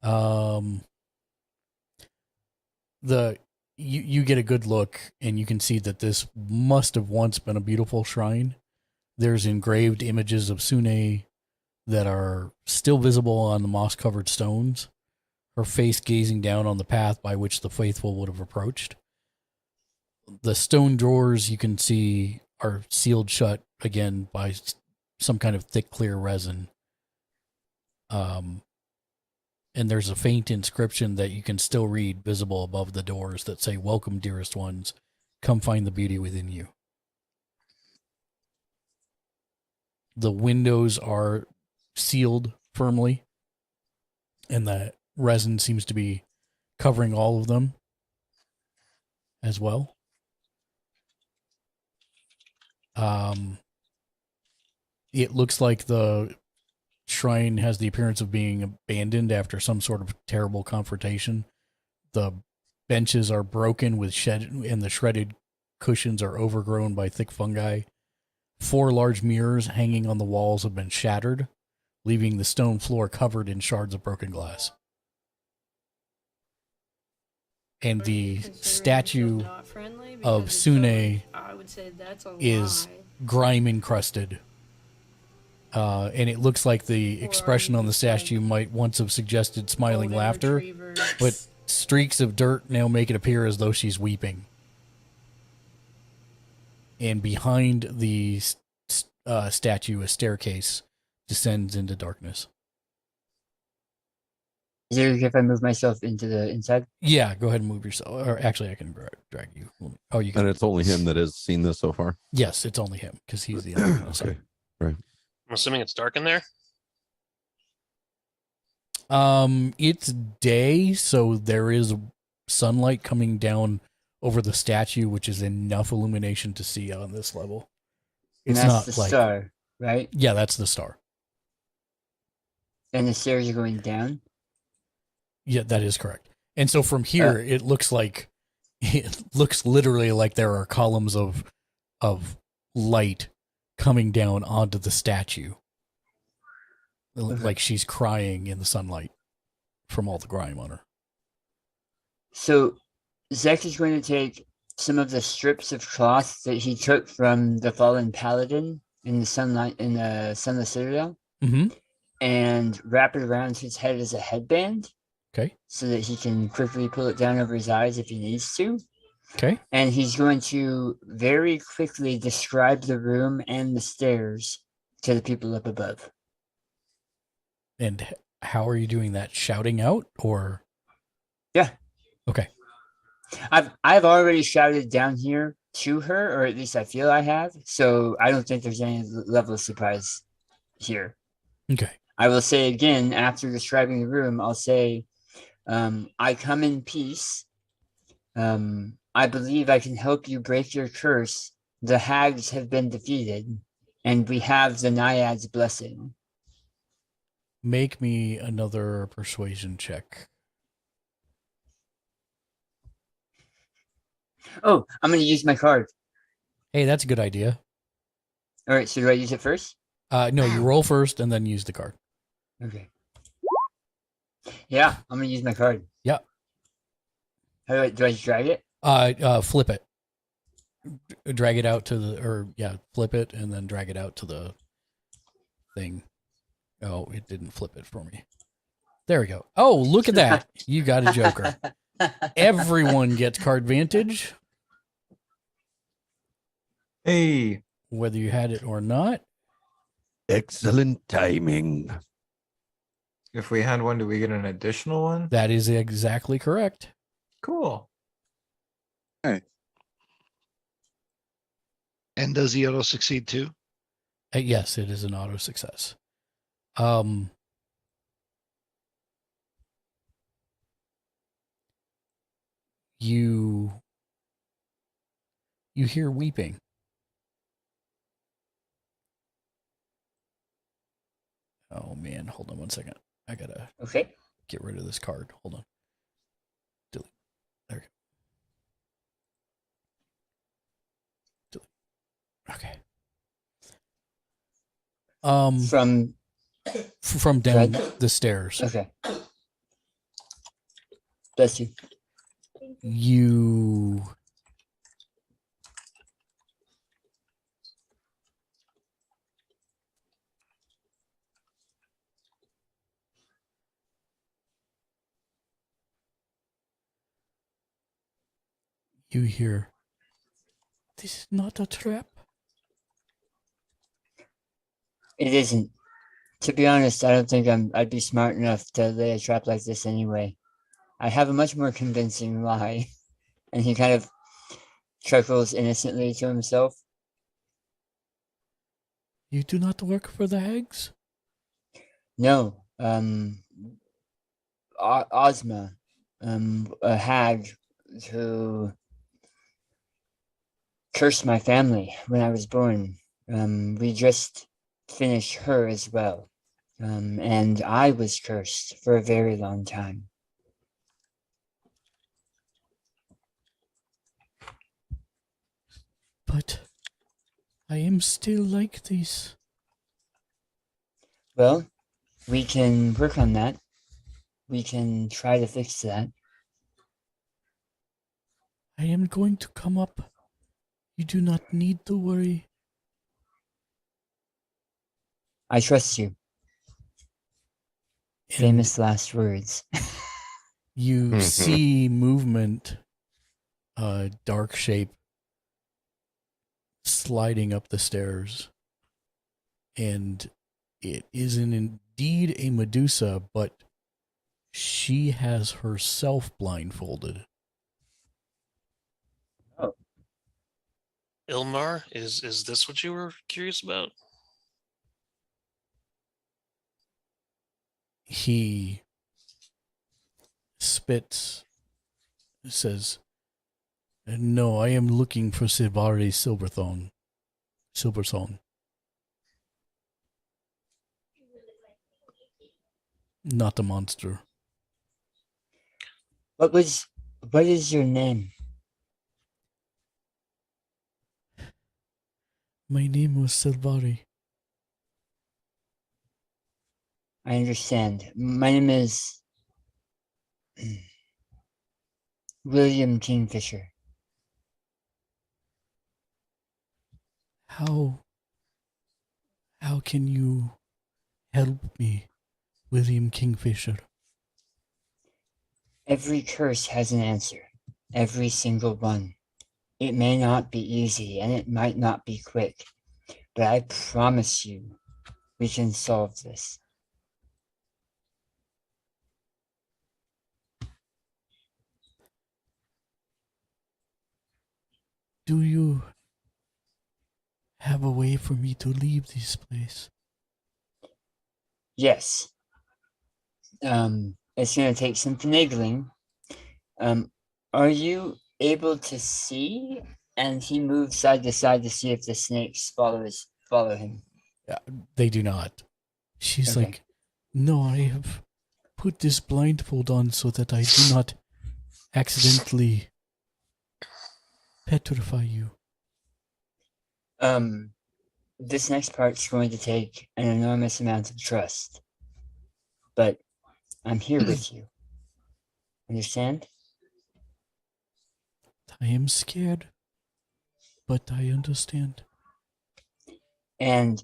on. You get a good look and you can see that this must have once been a beautiful shrine. There's engraved images of Sune that are still visible on the moss-covered stones, her face gazing down on the path by which the faithful would have approached. The stone drawers you can see are sealed shut again by some kind of thick, clear resin. And there's a faint inscription that you can still read visible above the doors that say, "Welcome, dearest ones. Come find the beauty within you." The windows are sealed firmly, and the resin seems to be covering all of them as well. It looks like the shrine has the appearance of being abandoned after some sort of terrible confrontation. The benches are broken and the shredded cushions are overgrown by thick fungi. 4 large mirrors hanging on the walls have been shattered, leaving the stone floor covered in shards of broken glass. And the statue of Sune is grime encrusted. And it looks like the expression on the statue might once have suggested smiling laughter, but streaks of dirt now make it appear as though she's weeping. And behind the statue, a staircase descends into darkness. Is it okay if I move myself into the inside? Yeah, go ahead and move yourself. Or actually, I can drag you. Oh, you can. And it's only him that has seen this so far. Yes, it's only him because he's the only one. Okay, right. I'm assuming it's dark in there. It's day, so there is sunlight coming down over the statue, which is enough illumination to see on this level. And It's that's not the like star, right? Yeah, that's the star. And the stairs are going down. Yeah, that is correct. And so from here, it looks literally like there are columns of light coming down onto the statue. Okay. Like she's crying in the sunlight from all the grime on her. So Zek is going to take some of the strips of cloth that he took from the fallen paladin in the sunlight in the Sunless Citadel Mm-hmm. and wrap it around his head as a headband Okay. so that he can quickly pull it down over his eyes if he needs to. Okay. And he's going to very quickly describe the room and the stairs to the people up above. And how are you doing that? Shouting out or? Yeah. Okay. I've already shouted down here to her, or at least I feel I have. So I don't think there's any level of surprise here. Okay. I will say again after describing the room. I'll say, "I come in peace. I believe I can help you break your curse. The hags have been defeated, and we have the Naiad's blessing." Make me another persuasion check. Oh, I'm going to use my card. Hey, that's a good idea. All right, so do I use it first? No, you roll first and then use the card. Okay. Yeah, I'm going to use my card. Yeah. How do I just drag it? Flip it. Drag it out to flip it and then drag it out to the thing. Oh, it didn't flip it for me. There we go. Oh, look at that. You got a joker. Everyone gets card vantage, Hey, whether you had it or not. Excellent timing. if we had one, do we get an additional one? That is exactly correct. Cool. And does the auto succeed too? Yes, it is an auto success. You hear weeping. Oh man, hold on one second. I gotta Okay. get rid of this card. Hold on. Delete. There we go. Delete. Okay. From down the stairs. Okay. Bless you. You hear, "This is not a trap." It isn't. To be honest, I don't think I'd be smart enough to lay a trap like this anyway. I have a much more convincing lie. And he kind of chuckles innocently to himself. You do not work for the hags? No. Ozma, a hag who cursed my family when I was born. We just finished her as well. And I was cursed for a very long time. But I am still like this. Well, we can work on that. We can try to fix that. I am going to come up. You do not need to worry. I trust you. Famous last words. You see movement, dark shape, sliding up the stairs. And it isn't indeed a Medusa, but she has herself blindfolded. Oh. Ilmar, is this what you were curious about? He spits, says, "No, I am looking for Sibari Silversong. Not the monster. What is your name? My name was Silvari. I understand. My name is William Kingfisher. How can you help me, William Kingfisher? Every curse has an answer. Every single one. It may not be easy and it might not be quick, but I promise you we can solve this. Do you have a way for me to leave this place? Yes. It's going to take some finagling. Are you able to see? And he moves side to side to see if the snakes follow him. They do not. She's Okay. like, no, I have put this blindfold on so that I do not accidentally petrify you. This next part's going to take an enormous amount of trust. But I'm here with you. Understand? I am scared, but I understand. And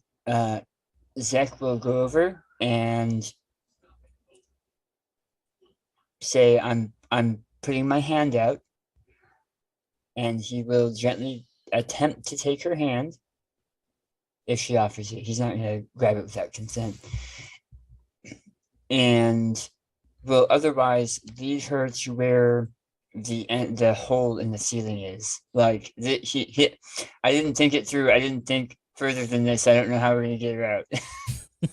Zach will go over and say, I'm putting my hand out, and he will gently attempt to take her hand if she offers it. He's not going to grab it without consent. And will otherwise lead her to where the hole in the ceiling is. Like, I didn't think it through. I didn't think further than this. I don't know how we're going to get her out.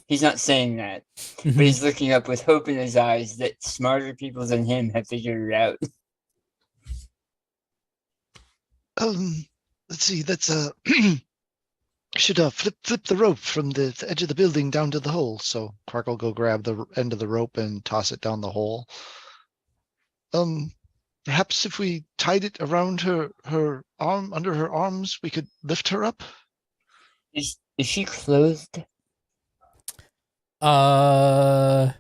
He's not saying that, but he's looking up with hope in his eyes that smarter people than him have figured it out. Let's see. That's should flip the rope from the edge of the building down to the hole. So Quark will go grab the end of the rope and toss it down the hole. Perhaps if we tied it around her arm, under her arms, we could lift her up. Is she clothed? We're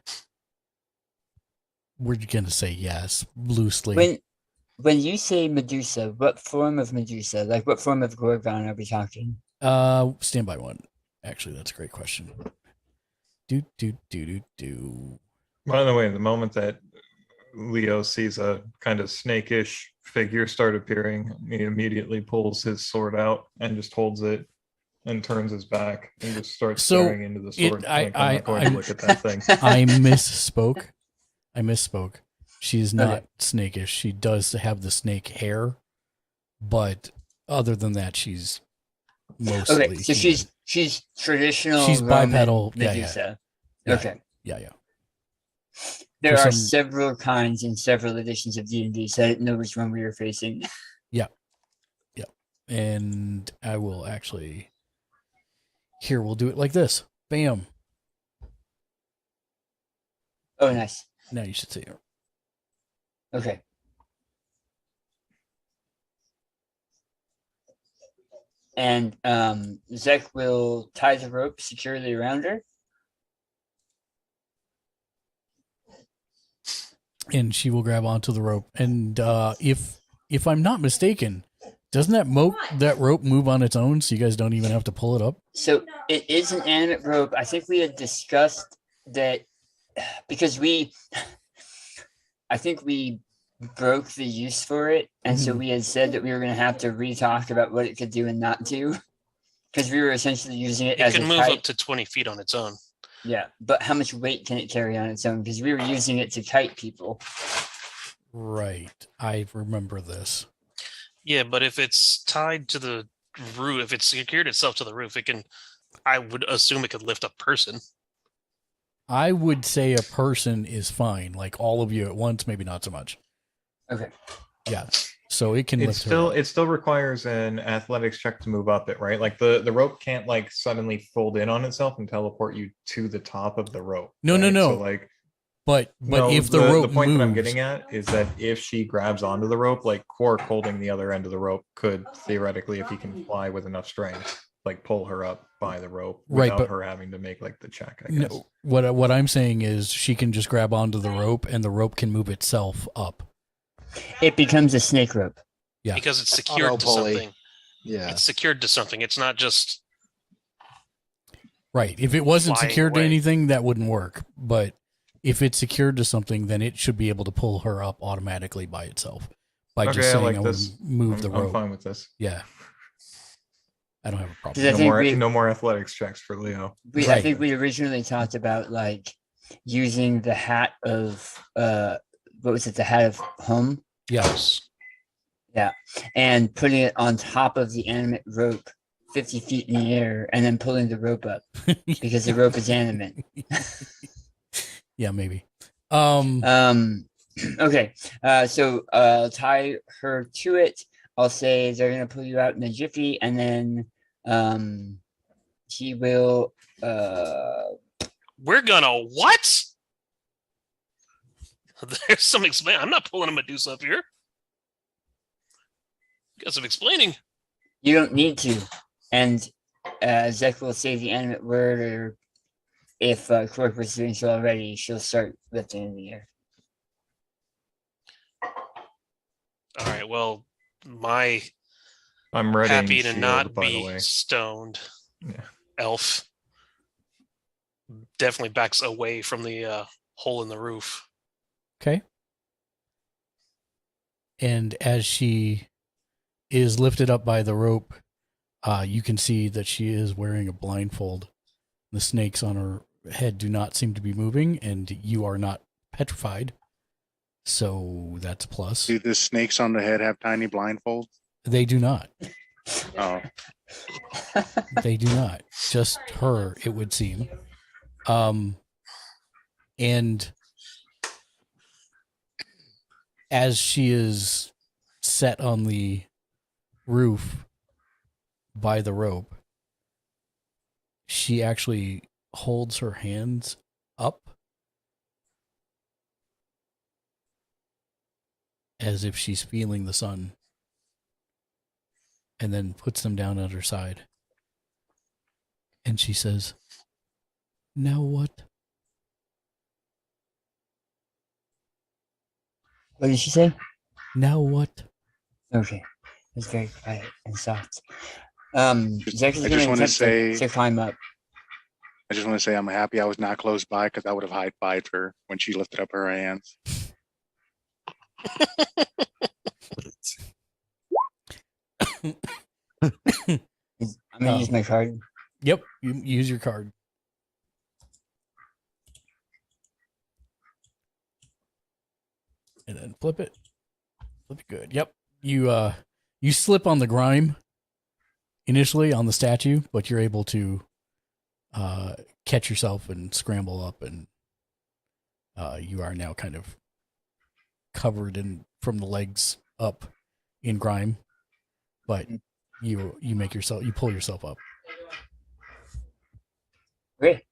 gonna say yes, loosely. When you say Medusa, what form of Medusa? Like, what form of Gorgon are we talking? Stand by one. Actually, that's a great question. Do. By the way, the moment that Leo sees a kind of snakish figure start appearing, he immediately pulls his sword out and just holds it and turns his back and just starts staring into the sword. I'm not going to look at that thing. I misspoke. She is not snakish. She does have the snake hair, but other than that, she's mostly okay. So human. she's traditional. She's Roman bipedal. Medusa. Yeah. Okay. Yeah. There For are some- several kinds in several editions of D&D, so I didn't know which one we were facing. Yeah. And I will actually. Here, we'll do it like this. Bam. Oh, nice. Now you should see her. Okay. And Zek will tie the rope securely around her. And she will grab onto the rope. And if I'm not mistaken, doesn't that rope move on its own, so you guys don't even have to pull it up? So it is an animate rope. I think we had discussed that because I think we broke the use for it, and so we had said that we were going to have to re-talk about what it could do and not do, because we were essentially using it as It can a move kite. up to 20 feet on its own. Yeah, but how much weight can it carry on its own? Because we were using it to kite people. Right. I remember this. Yeah, but if it's tied to the roof, if it's secured itself to the roof, it can. I would assume it could lift a person. I would say a person is fine. Like all of you at once, maybe not so much. Okay. Yeah. So it can It lift her up. still requires an athletics check to move up it, right? Like the rope can't like suddenly fold in on itself and teleport you to the top of the rope. No. So like But No, if the rope point moves, that I'm getting at is that if she grabs onto the rope, like Quark holding the other end of the rope could theoretically, if he can fly with enough strength, like pull her up by the rope Right, without but- her having to make like the check, I guess. no, what I'm saying is she can just grab onto the rope and the rope can move itself up. It becomes a snake rope. Yeah. Because it's secured to Auto-pulley. something. Yeah. It's secured to something. It's not just Right. If it wasn't Flying secured to away. anything, that wouldn't work. But if it's secured to something, then it should be able to pull her up automatically by itself. By just Okay, I saying, like I want this. to move the I'm rope. fine with this. Yeah. I don't have a problem. Does I think we- No more athletics checks for Leo. I Right. think we originally talked about like using the hat of what was it? The hat of home, Yes. and putting it on top of the animate rope, 50 feet in the air, and then pulling the rope up because the rope is animate. Yeah, maybe. Okay. So tie her to it. I'll say they're gonna pull you out in a jiffy, and then he will we're gonna what? There's some explain. I'm not pulling a Medusa up here. Got some explaining. you don't need to. And Zek will say the animate word, or if Clark was doing so already, she'll start lifting in the air. All right. Well, my I'm ready. happy to not by the be way. stoned Yeah. elf definitely backs away from the hole in the roof. Okay. And as she is lifted up by the rope, you can see that she is wearing a blindfold. The snakes on her head do not seem to be moving, and you are not petrified. So that's a plus. Do the snakes on the head have tiny blindfolds? They do not. Oh, They do not. Just her, it would seem. And as she is set on the roof by the rope, she actually holds her hands up as if she's feeling the sun, and then puts them down at her side. And she says, "Now what?" What did she say? Now what? Okay. It's very quiet and soft. Zek is I going just to wanna attempt say- to climb up. I just want to say I'm happy I was not close by because I would have high-fived her when she lifted up her hands. I'm going to use my card. Yep, you use your card. And then flip it. Flip it good. Yep. You slip on the grime initially on the statue, but you're able to catch yourself and scramble up, and you are now kind of covered in from the legs up in grime, but you pull yourself up. Okay.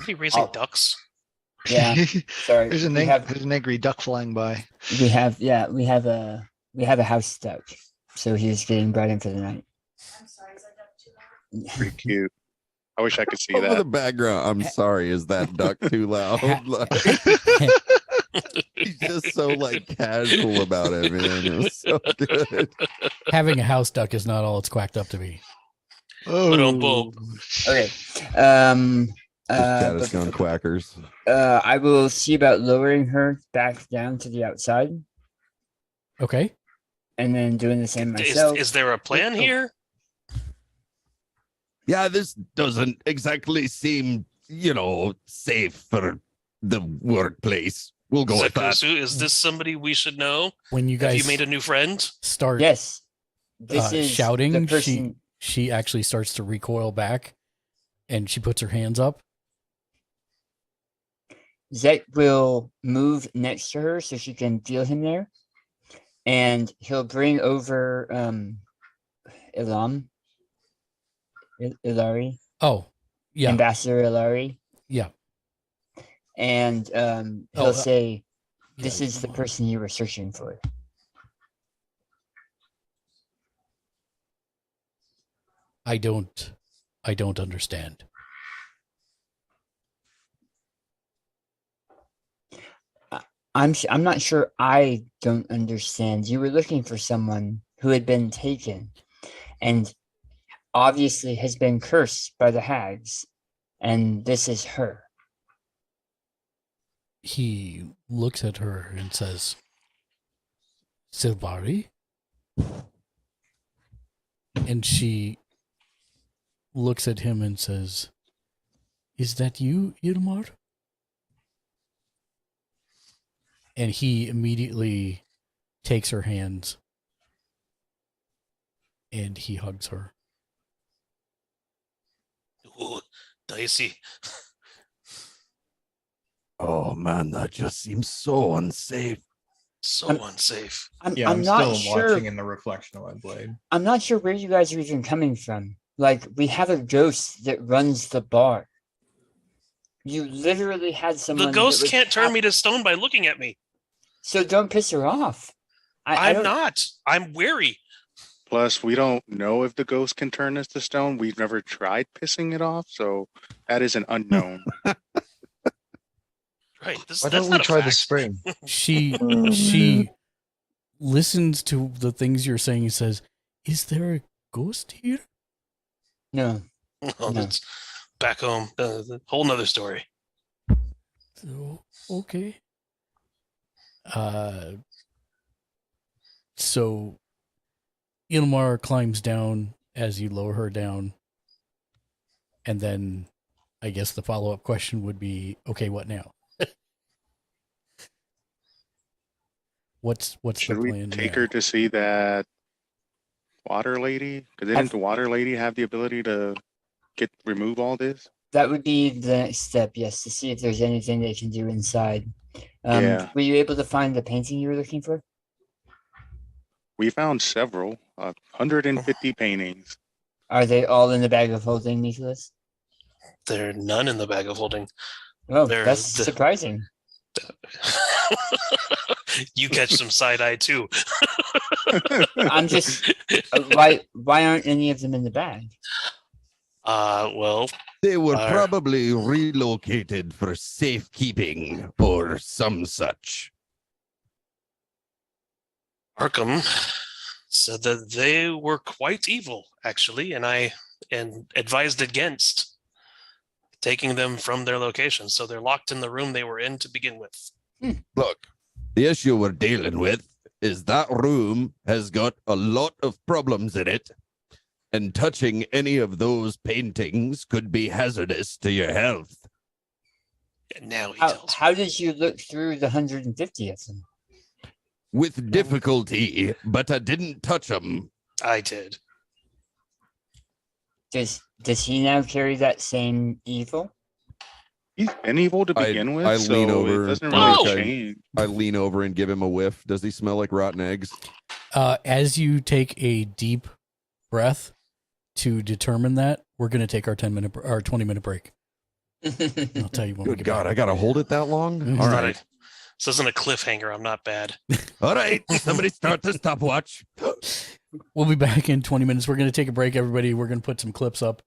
Is he raising Oh. ducks? Yeah. Sorry. There's an we have angry duck flying by. we have a house duck, so he's getting brought in for the night. I'm sorry, is that duck too loud? Pretty cute. I wish I could see Over the that. background, I'm sorry, is that duck too loud? Like, he's just so like casual about it, man. It was so good. Having a house duck is not all it's quacked up to be. Ba-dum-bum. Okay. Cat has But gone quackers. I will see about lowering her back down to the outside, Okay. and then doing the same Is, myself. is there a plan here? Yeah, this doesn't exactly seem, safe for the workplace. We'll go with that. Zakusu, is this somebody we should know? When you Have guys you made a new friend? start Yes. This is shouting, the person. she actually starts to recoil back, and she puts her hands up. Zek will move next to her so she can feel him there, and he'll bring over Ilari, Oh, yeah, Ambassador Ilari. yeah. and he'll Oh, say, yeah, "This is the come on. person you were searching for." I don't understand. I'm not sure I don't understand. You were looking for someone who had been taken and obviously has been cursed by the hags, and this is her. He looks at her and says, Silvari? And she looks at him and says, is that you, Ilmar? And he immediately takes her hands and he hugs her. Ooh, dicey. Oh man, that just seems so unsafe. So I'm- unsafe. Yeah, I'm I'm not still sure. watching in the reflection of my blade. I'm not sure where you guys are even coming from. Like, we have a ghost that runs the bar. You literally had someone. The ghost that was can't turn me to stone by looking at me. So don't piss her off. I I'm don't. not. I'm wary. Plus, we don't know if the ghost can turn us to stone. We've never tried pissing it off, so that is an unknown. Right. Why That's don't we not a try the fact. spring? She listens to the things you're saying and says, is there a ghost here? No. Oh, No. that's back home. Whole nother story. So, okay. So Ilmar climbs down as you lower her down. And then I guess the follow-up question would be, okay, what now? What's Should the we plan take now? her to see that water lady? Because didn't the water lady have the ability to remove all this? That would be the next step, yes, to see if there's anything they can do inside. Yeah. Were you able to find the painting you were looking for? We found several, 150 paintings. Are they all in the bag of holding, Nicholas? There are none in the bag of holding. Oh, There- that's the- surprising. You catch some side eye too. I'm just why aren't any of them in the bag? Well, They were Are- probably relocated for safekeeping or some such. Arkham said that they were quite evil, actually, and I advised against taking them from their location. So they're locked in the room they were in to begin with. Look, the issue we're dealing with is that room has got a lot of problems in it, and touching any of those paintings could be hazardous to your health. And now he How, tells me. how did you look through the 150 of them? With difficulty, but I didn't touch them. I did. Does he now carry that same evil? He's been evil to begin with, I so lean over. it doesn't Whoa! really change. I lean over and give him a whiff. Does he smell like rotten eggs? As you take a deep breath to determine that, we're going to take our 10-minute or 20-minute break. I'll tell you when we Good get God, back. I gotta hold it that long? Mhm. All It's not right. this isn't a cliffhanger. I'm not bad. All right. Somebody start the stopwatch. We'll be back in 20 minutes. We're going to take a break, everybody. We're going to put some clips up.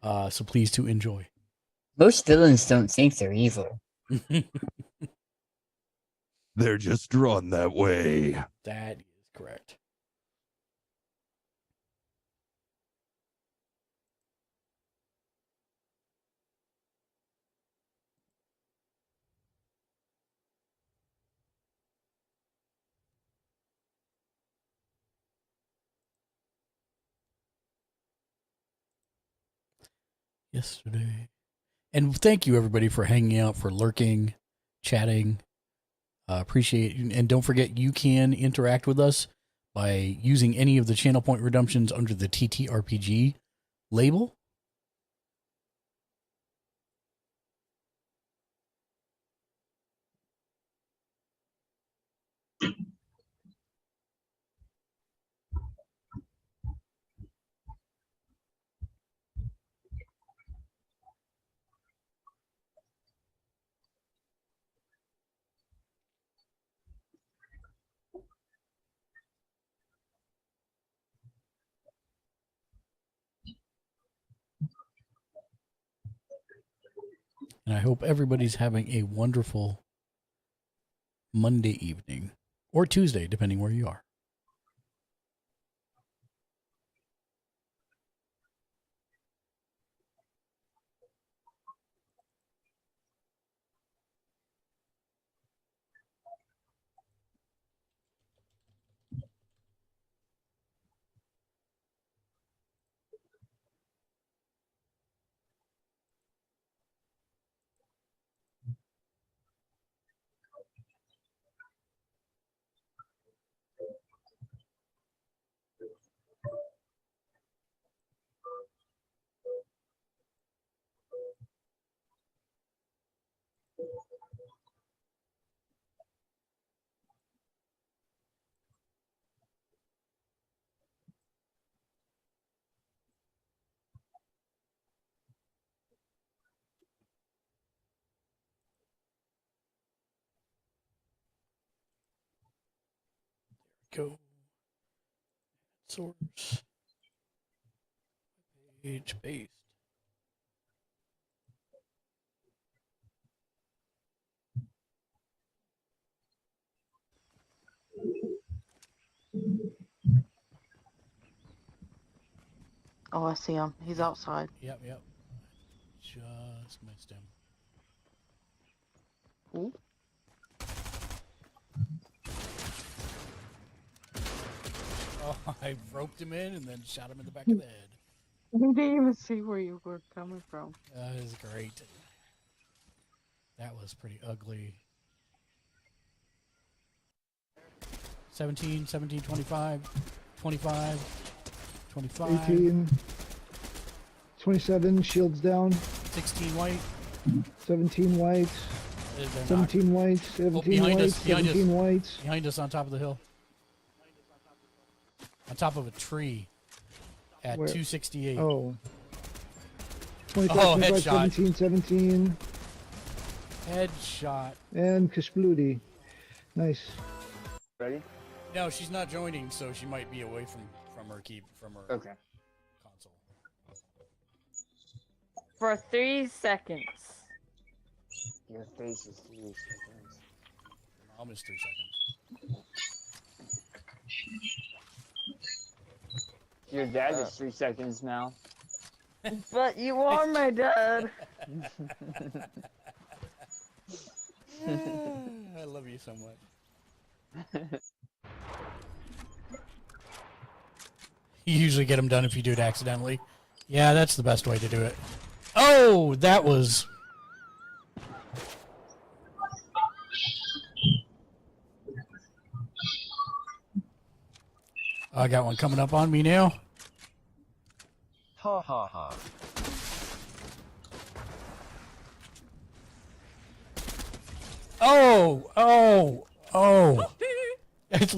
So please to enjoy. Most villains don't think they're evil. They're just drawn that way. That is correct. Yesterday. And thank you, everybody, for hanging out, for lurking, chatting. Appreciate it. And don't forget, you can interact with us by using any of the channel point redemptions under the TTRPG label. And I hope everybody's having a wonderful Monday evening or Tuesday, depending where you are. Go. Source. Page paste. Oh, I see him. He's outside. Yep. Just missed him. Ooh. Oh, I roped him in and then shot him in the back of the head. I didn't even see where you were coming from. That is great. That was pretty ugly. 17, 17, 25, 25, 25. 18, 27, shields down. 16 white. 17 white. They're not- 17 white. 17 behind white. us, behind us. 17 white. Behind us on top of the hill. On top of a tree. At Where? 268. Oh. 25, Oh, 25, headshot. 17, 17. Headshot. And Kaspludi. Nice. Ready? No, she's not joining, so she might be away from her Okay. console. For 3 seconds. Your face is 3 seconds. Almost 3 seconds. Your dad is 3 seconds now. But you are my dad. I love you so much. You usually get them done if you do it accidentally. Yeah, that's the best way to do it. Oh, that was... I got one coming up on me now. Ha ha ha. Oh! It's...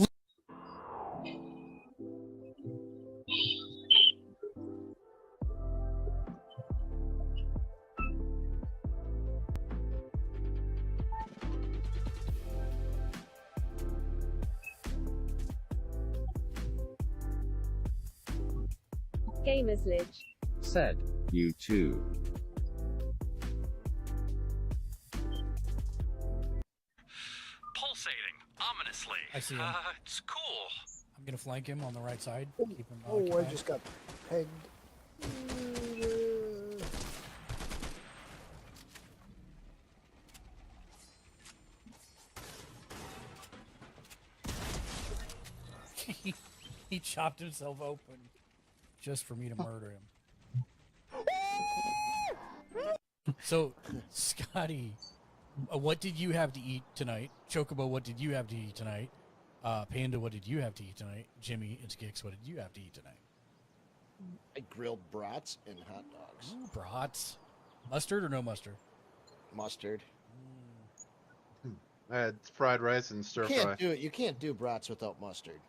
Gamers Lidge. Said. You too. Pulsating ominously. I see him. It's cool. I'm gonna flank him on the right side. Keep him Oh, I occupied. just got pegged. He chopped himself open just for me to murder him. So, Scotty, what did you have to eat tonight? Chocobo, what did you have to eat tonight? Panda, what did you have to eat tonight? Jimmy and Skix, what did you have to eat tonight? I grilled brats and hot dogs. Ooh, brats. Mustard or no mustard? Mustard. I had fried rice and stir You fry. can't do it. You can't do brats without mustard.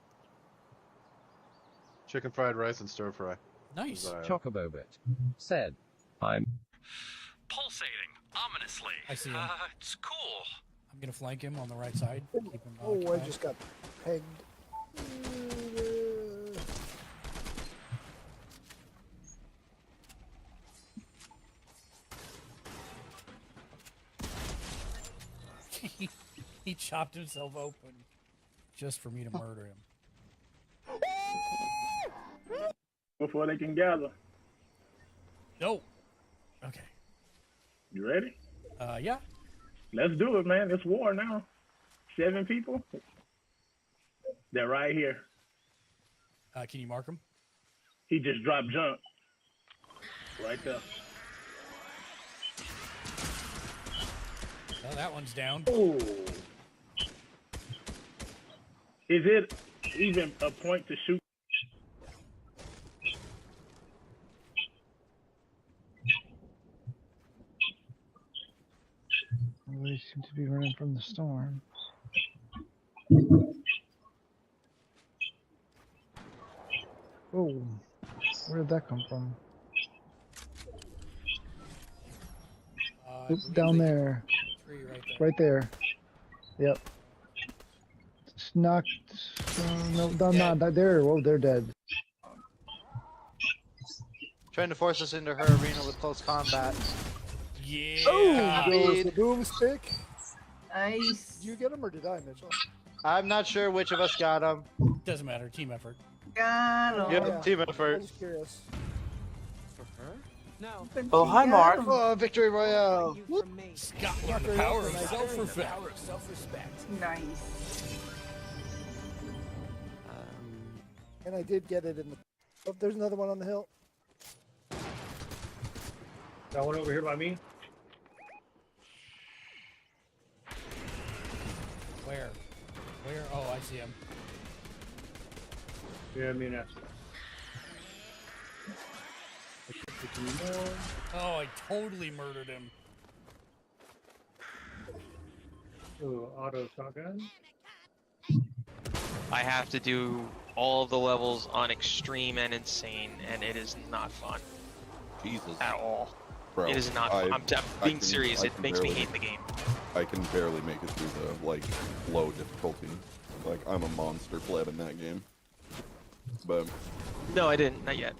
Chicken fried rice and stir fry. Nice. Chocobobit. Said. I'm. Pulsating ominously. I see him. It's cool. I'm gonna flank him on the right side. Keep him Oh, I occupied. just got pegged. He chopped himself open just for me to murder him. Before they can gather. No. Okay. You ready? Yeah. Let's do it, man. It's war now. 7 people. They're right here. Can you mark him? He just dropped junk. Right there. Well, that one's down. Oh. Is it even a point to shoot? They seem to be running from the storm. Oh, where did that come from? Oops, down there. Right there. Yep. Knocked. No, not there. Oh, they're dead. Trying to force us into her arena with close combat. Yeah. Oh, Speed. the boomstick. Nice. Did you get him or did I, Mitchell? I'm not sure which of us got him. Doesn't matter. Team effort. Got him. Yep, team effort. I'm just curious. No. Oh, hi, Mark. Oh, victory royale. Scotland, Very power often of I self-respect. Self-respect. Nice. And I did get it in the. Oh, there's another one on the hill. That one over here by me? Where? Where? Oh, I see him. Yeah, I mean, that's. Oh, I totally murdered him. Oh, auto shotgun. I have to do all of the levels on extreme and insane, and it is not fun. Jesus. At all. Bro, it is not fun. I'm being serious. I It can makes me barely- hate the game. I can barely make it through the like low difficulty. Like I'm a monster pleb in that game. But No, I didn't. Not yet.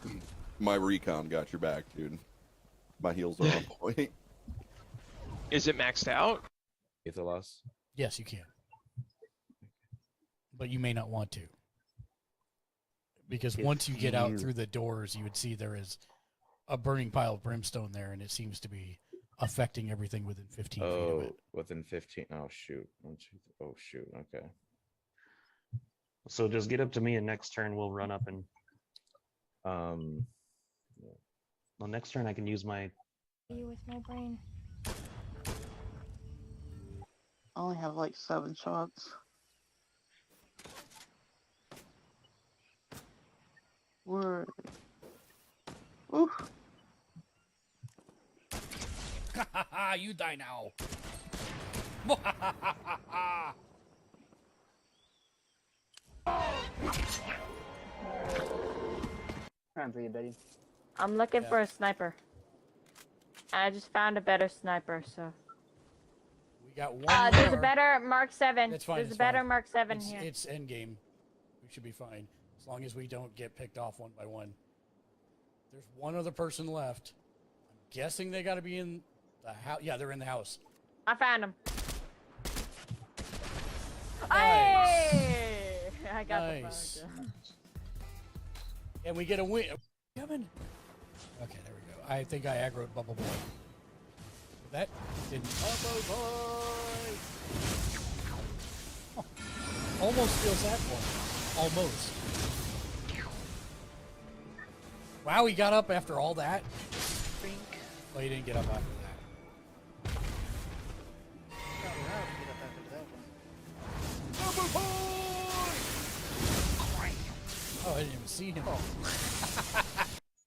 my recon got your back, dude. My heals are on point. Is it maxed out? Ithalos. Yes, you can. But you may not want to. Because once you get out through the doors, you would see there is a burning pile of brimstone there, and it seems to be affecting everything within 15 feet of it. Within 15. Oh, shoot. Oh, shoot. Okay. So just get up to me, and next turn we'll run up and. Well, next turn I can use my. You with my brain. I only have like 7 shots. Word. Oof. You die now. Time for you, Betty. I'm looking for a sniper. I just found a better sniper, so. We got one There's more. a better Mark 7. That's fine. There's it's a better fine. Mark 7 it's, here. It's endgame. We should be fine. As long as we don't get picked off one by one. There's one other person left. I'm guessing they got to be in the house. Yeah, they're in the house. I found him. Nice. Hey! I got Nice. the phone. And we get a win. Kevin. Okay, there we go. I think I aggroed Bubble Boy. That didn't. Bubble Boy! Oh, almost feels that one. Almost. Wow, he got up after all that? Well, he didn't get up after that. Bubble Boy! Oh, I didn't even see him.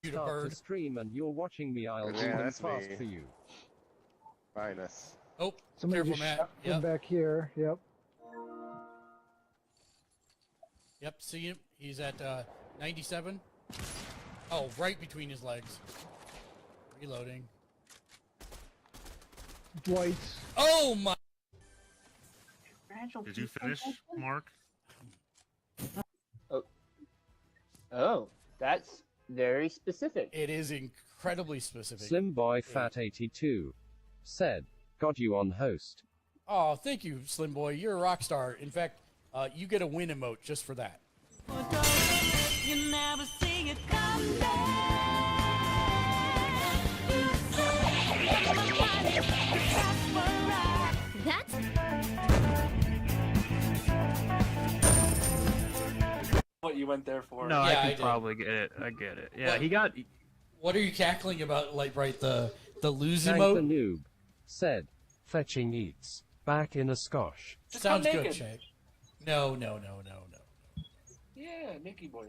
Shoot a Start bird. to stream and you're watching me. I'll do Yeah, them that's fast me. for you. Minus. Oh, Somebody careful, just Matt. shot from Yep. back here. Yep. Yep, see him? He's at 97. Oh, right between his legs. Reloading. Dwight's. Oh my! Did you finish, Mark? Oh, that's very specific. It is incredibly specific. Slim Boy Fat 82 said, "Got you on host." Oh, thank you, Slim Boy. You're a rock star. In fact, you get a win emote just for that. You never see it come That's what you went there for. No, Yeah, I I can did. probably get it. I get it. Yeah, What? he got. What are you cackling about? Like, right, the lose Thank the emote? noob. Said, fetching eats. Back in a skosh. Just Sounds come good, naked. Shay. No. Yeah, Nikki boy.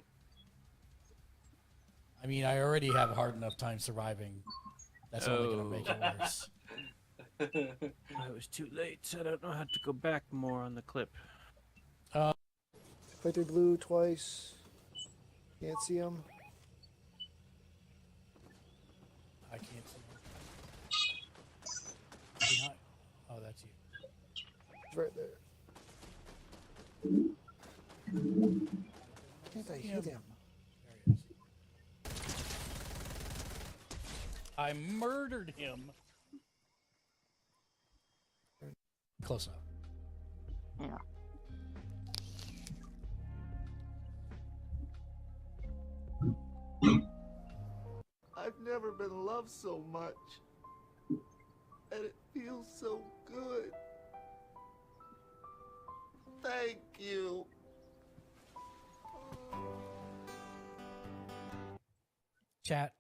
I mean, I already have a hard enough time surviving. That's only going to make it worse. I was too late. I don't know how to go back more on the clip. Fighter blue twice. Can't see him. I can't see. Is he not? Oh, that's you. He's right there. Can't I hit him? There he is. I murdered him. Close enough. Yeah. I've never been loved so much. And it feels so good. Thank you. Chat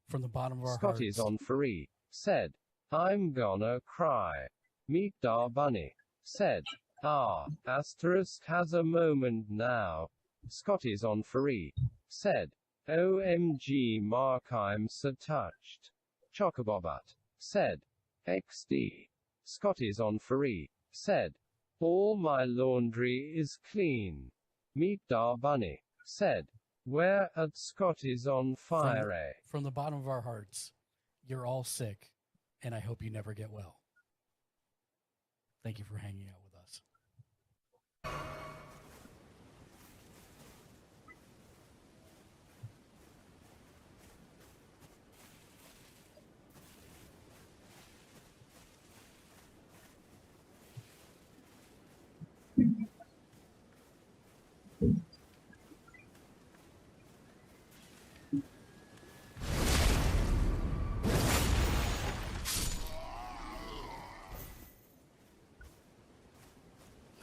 from the bottom of our Scotty's hearts. on free. Said, I'm gonna cry. Meet Dar Bunny. Said, asterisk has a moment now. Scotty's on free. Said, OMG Mark, I'm so touched. Chocobobat. Said, XD. Scotty's on free. Said, all my laundry is clean. Meet Dar Bunny. Said, where at Scotty's on fire, eh? From the bottom of our hearts, you're all sick, and I hope you never get well. Thank you for hanging out with us.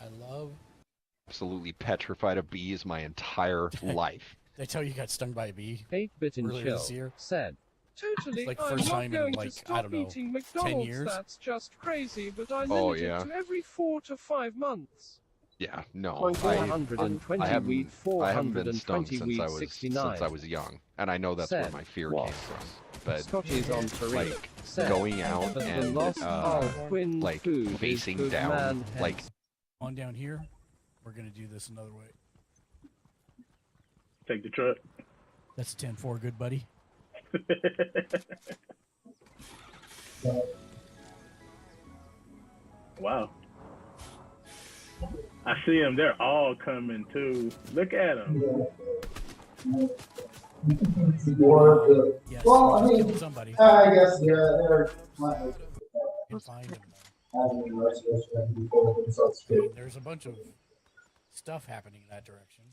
I love. Absolutely petrified of bees my entire life. Did I tell you you got stung by a bee? 8-bit and earlier chill this year? said, totally, It's like the I'm first not time in, going like, to stop I don't know, eating 10 McDonald's. years? That's just crazy, but I Oh, limit yeah. it to every 4 to 5 months. Yeah, no. Point 420 I haven't, weed, I haven't been stung 420 since weed, I was 69. since I was young, and I know that's where Said, my fear what? came from. But Scotty's on parade. like Said, going out but the and lost Quinn like food is facing good down, man like hence. On down here, we're going to do this another way. Take the truck. That's 10-4, good buddy. Wow. I see them. They're all coming too. Look at them. Yes, Well, I just mean, killed somebody. I guess they're Can find him. having a restoration before themselves I mean, too. there's a bunch of stuff happening in that direction.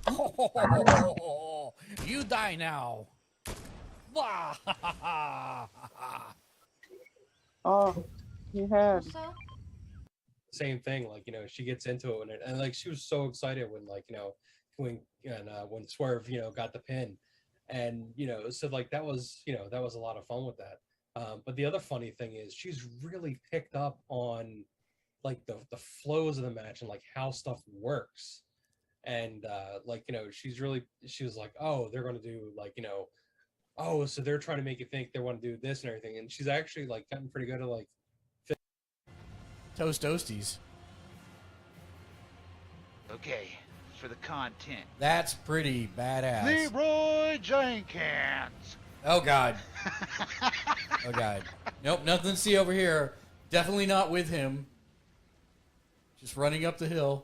Oh, you die now. Wah! Oh, you had. Same thing, like, she gets into it and like she was so excited when when Swerve, got the pin. And so like that was that was a lot of fun with that. But the other funny thing is she's really picked up on like the flows of the match and like how stuff works. And like she was like, oh, they're gonna do like oh, so they're trying to make you think they want to do this and everything. And she's actually like gotten pretty good at like Toast Toasties. Okay, for the content. That's pretty badass. Leroy Jenkins. Oh God. Oh God. Nope, nothing to see over here. Definitely not with him. Just running up the hill.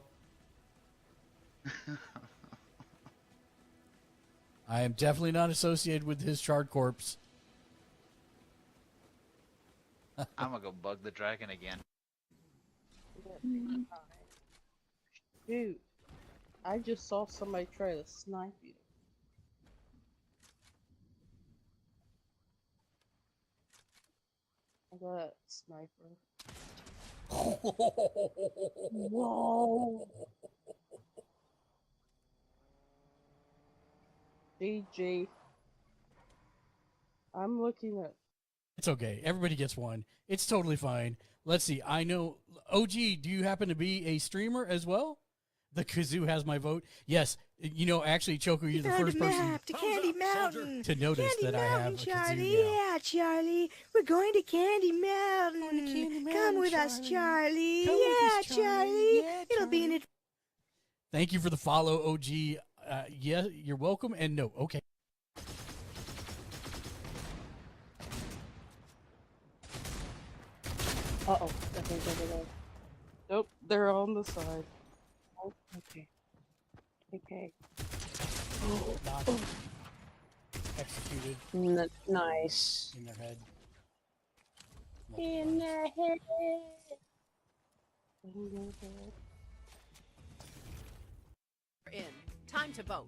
I am definitely not associated with his charred corpse. I'm gonna go bug the dragon again. Dude, I just saw somebody try to snipe you. I got a sniper. Whoa! DJ. I'm looking at. It's okay. Everybody gets one. It's totally fine. Let's see. I know. OG, do you happen to be a streamer as well? The kazoo has my vote. Yes. You know, actually, Choco, you're the first person to Candy Mountain. to notice Candy that I have Mountain, a kazoo Charlie. now. Yeah, Charlie. We're going to Candy Mountain. Come with us, Charlie. Come with yeah, us, Charlie. Yeah, It'll be an Thank you for the follow, OG. Yeah, you're welcome. And no, okay. Uh-oh. Okay. Nope, they're on the side. Oh, okay. Okay. Not executed Nice. in their head. In their head. In. Time to vote.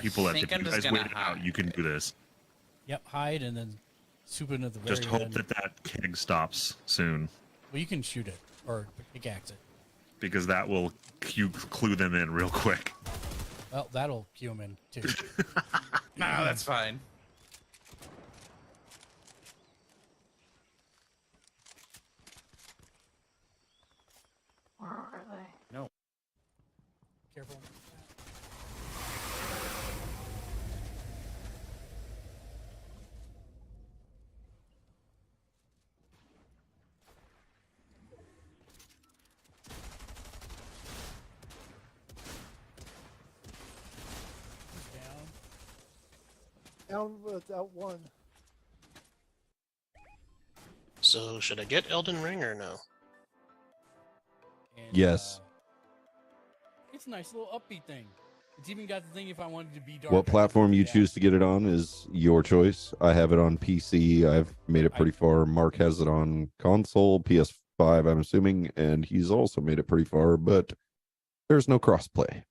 People left. think If I'm you just guys gonna wait it out, you can do this. Yep, hide and then soup in at the very Just hope end. that keg stops soon, Well, you can shoot it or pickaxe it. because that will clue them in real quick. Well, that'll cue him in too. No, that's fine. Where are they? No. Careful. Down without one. So should I get Elden Ring or no? And, Yes. It's a nice little upbeat thing. It's even got the thing if I wanted to be dark. What platform you choose to get it on is your choice. I have it on PC. I've made it pretty far. Mark has it on console, PS5, I'm assuming, and he's also made it pretty far, but there's no crossplay.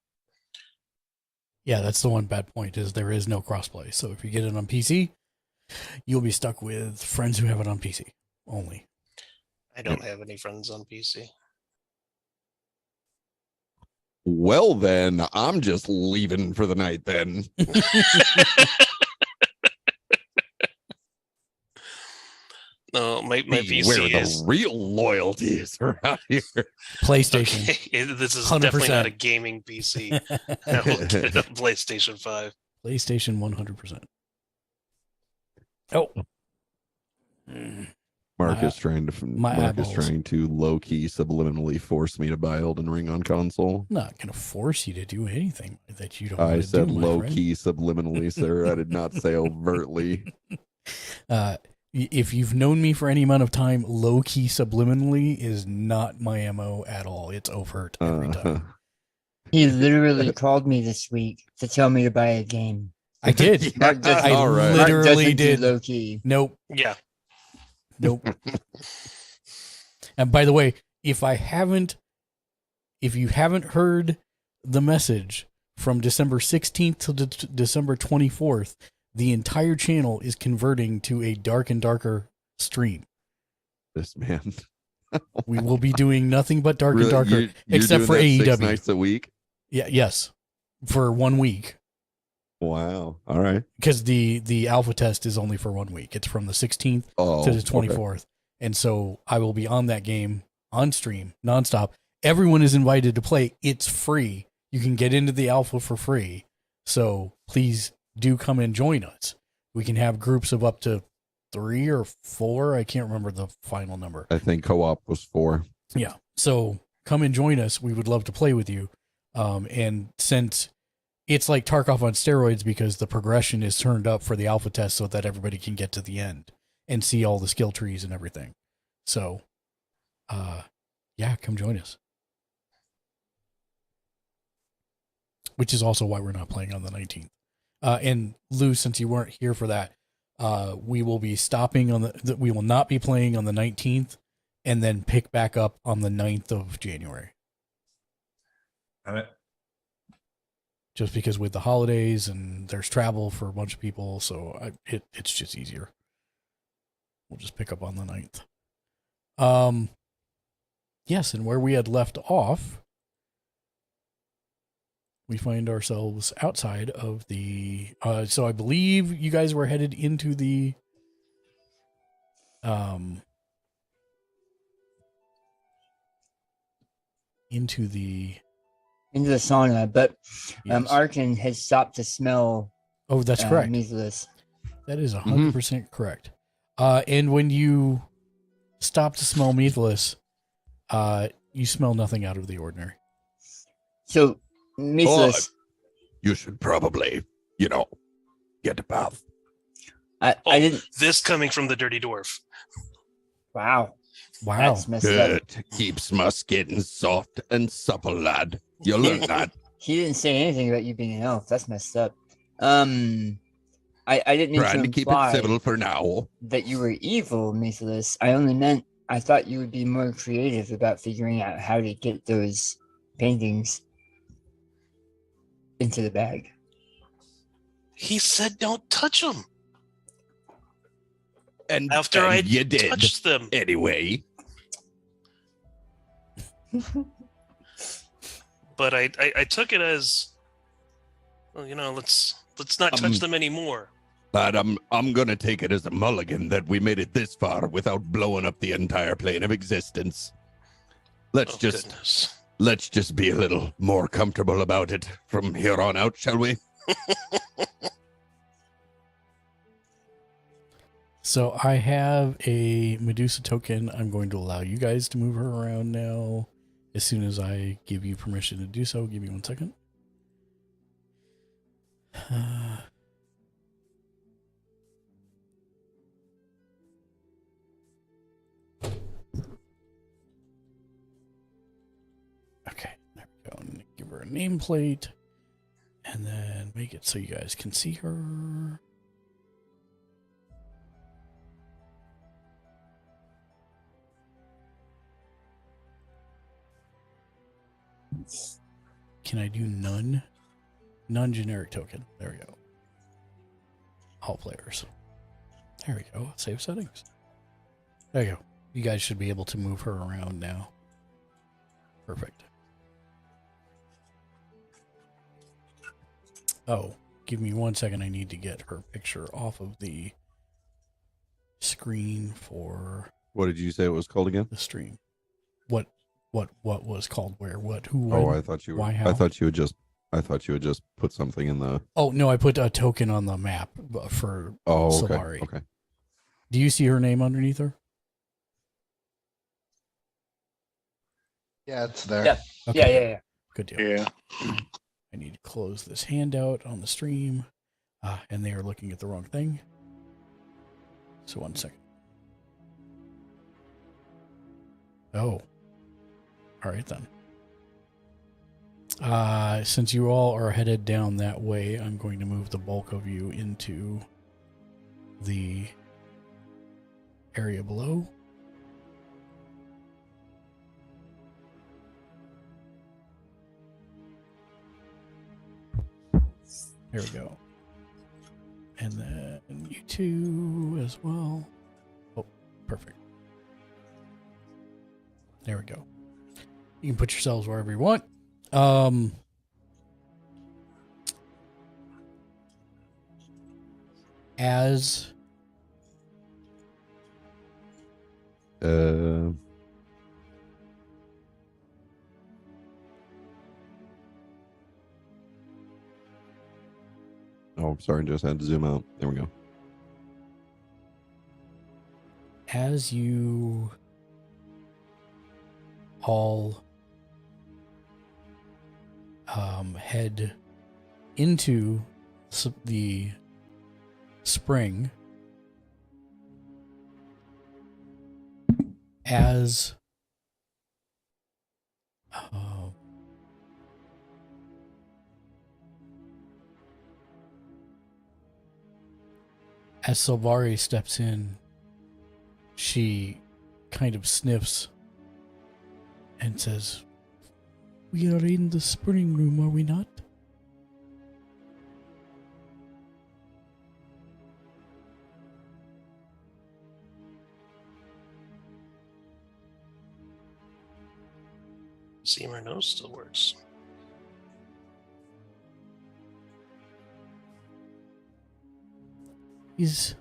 Yeah, that's the one bad point is there is no crossplay. So if you get it on PC, you'll be stuck with friends who have it on PC only. I don't have any friends on PC. Well, then, I'm just leaving for the night then. No, my Where PC the is real loyalty is around here. PlayStation. Okay, this is 100%. definitely not a gaming PC. I will get a PlayStation 5. PlayStation 100%. Oh. Mark My- is trying to my Mark is eyeballs. trying to low key subliminally force me to buy Elden Ring on console. I'm not going to force you to do anything that you don't I want to said do, my low friend. key subliminally, sir. I did not say overtly. If you've known me for any amount of time, low key subliminally is not my MO at all. It's overt every time. He literally called me this week to tell me to buy a game. I did. Mark doesn't- I All right. Mark literally doesn't do did. low key. Nope. Yeah. Nope. And by the way, if you haven't heard the message from December 16th to December 24th, the entire channel is converting to a dark and darker stream. This man. We will be doing nothing but dark Really? and darker, You're except doing for that 6 AEW. nights a week? Yeah, yes, for 1 week. Wow. All right. Because the alpha test is only for 1 week. It's from the 16th to the 24th. And so I will be on that game on stream nonstop. Everyone is invited to play. It's free. You can get into the alpha for free. So please do come and join us. We can have groups of up to 3 or 4. I can't remember the final number. I think co-op was 4. Yeah. So come and join us. We would love to play with you. And since it's like Tarkov on steroids, because the progression is turned up for the alpha test so that everybody can get to the end and see all the skill trees and everything. So, yeah, come join us. Which is also why we're not playing on the 19th. And Lou, since you weren't here for that, we will be stopping on we will not be playing on the 19th and then pick back up on the 9th of January. All right. Just because with the holidays and there's travel for a bunch of people, so it's just easier. We'll just pick up on the 9th. Yes, and where we had left off, we find ourselves outside of the... so I believe you guys were headed into the... into the sauna, but Arkin has stopped to smell. Oh, that's correct. Measless. That is 100% correct. And when you stop to smell meatless, you smell nothing out of the ordinary. So, meatless. You should probably, get a bath. I didn't. This coming from the dirty dwarf. Wow. That's messed Good. up. Keeps my skin soft and supple, lad. You'll learn that. He didn't say anything about you being an elf. That's messed up. I didn't mean Trying to keep it civil for now. That you were evil, Measless. I only meant I thought you would be more creative about figuring out how to get those paintings into the bag. He said don't touch them. And after I you did touched them. Anyway. But I took it as, well, let's not touch them anymore. But I'm gonna take it as a mulligan that we made it this far without blowing up the entire plane of existence. Let's just be a little more comfortable about it from here on out, shall we? So I have a Medusa token. I'm going to allow you guys to move her around now. As soon as I give you permission to do so, give me 1 second. Okay, there we go. And give her a nameplate. And then make it so you guys can see her. Can I do none? Non-generic token. There we go. All players. There we go. Save settings. There you go. You guys should be able to move her around now. Perfect. Oh, give me 1 second. I need to get her picture off of the screen for... What did you say it was called again? The stream. What was called where? What? Who? Oh, when, I thought you. Why? How? I thought you would just put something in the. Oh no! I put a token on the map for Solari. Okay. Do you see her name underneath her? Yeah, it's there. Yeah. Okay. Yeah. Good deal. Yeah. I need to close this handout on the stream, and they are looking at the wrong thing. So 1 second. Oh. All right then. Since you all are headed down that way, I'm going to move the bulk of you into the area below. There we go. And then you two as well. Oh, perfect. There we go. You can put yourselves wherever you want. As Oh, sorry, just had to zoom out. There we go. As you all head into the spring as Silvari steps in. She kind of sniffs and says, "We are in the spring room, are we not?" Seymour knows still works. Is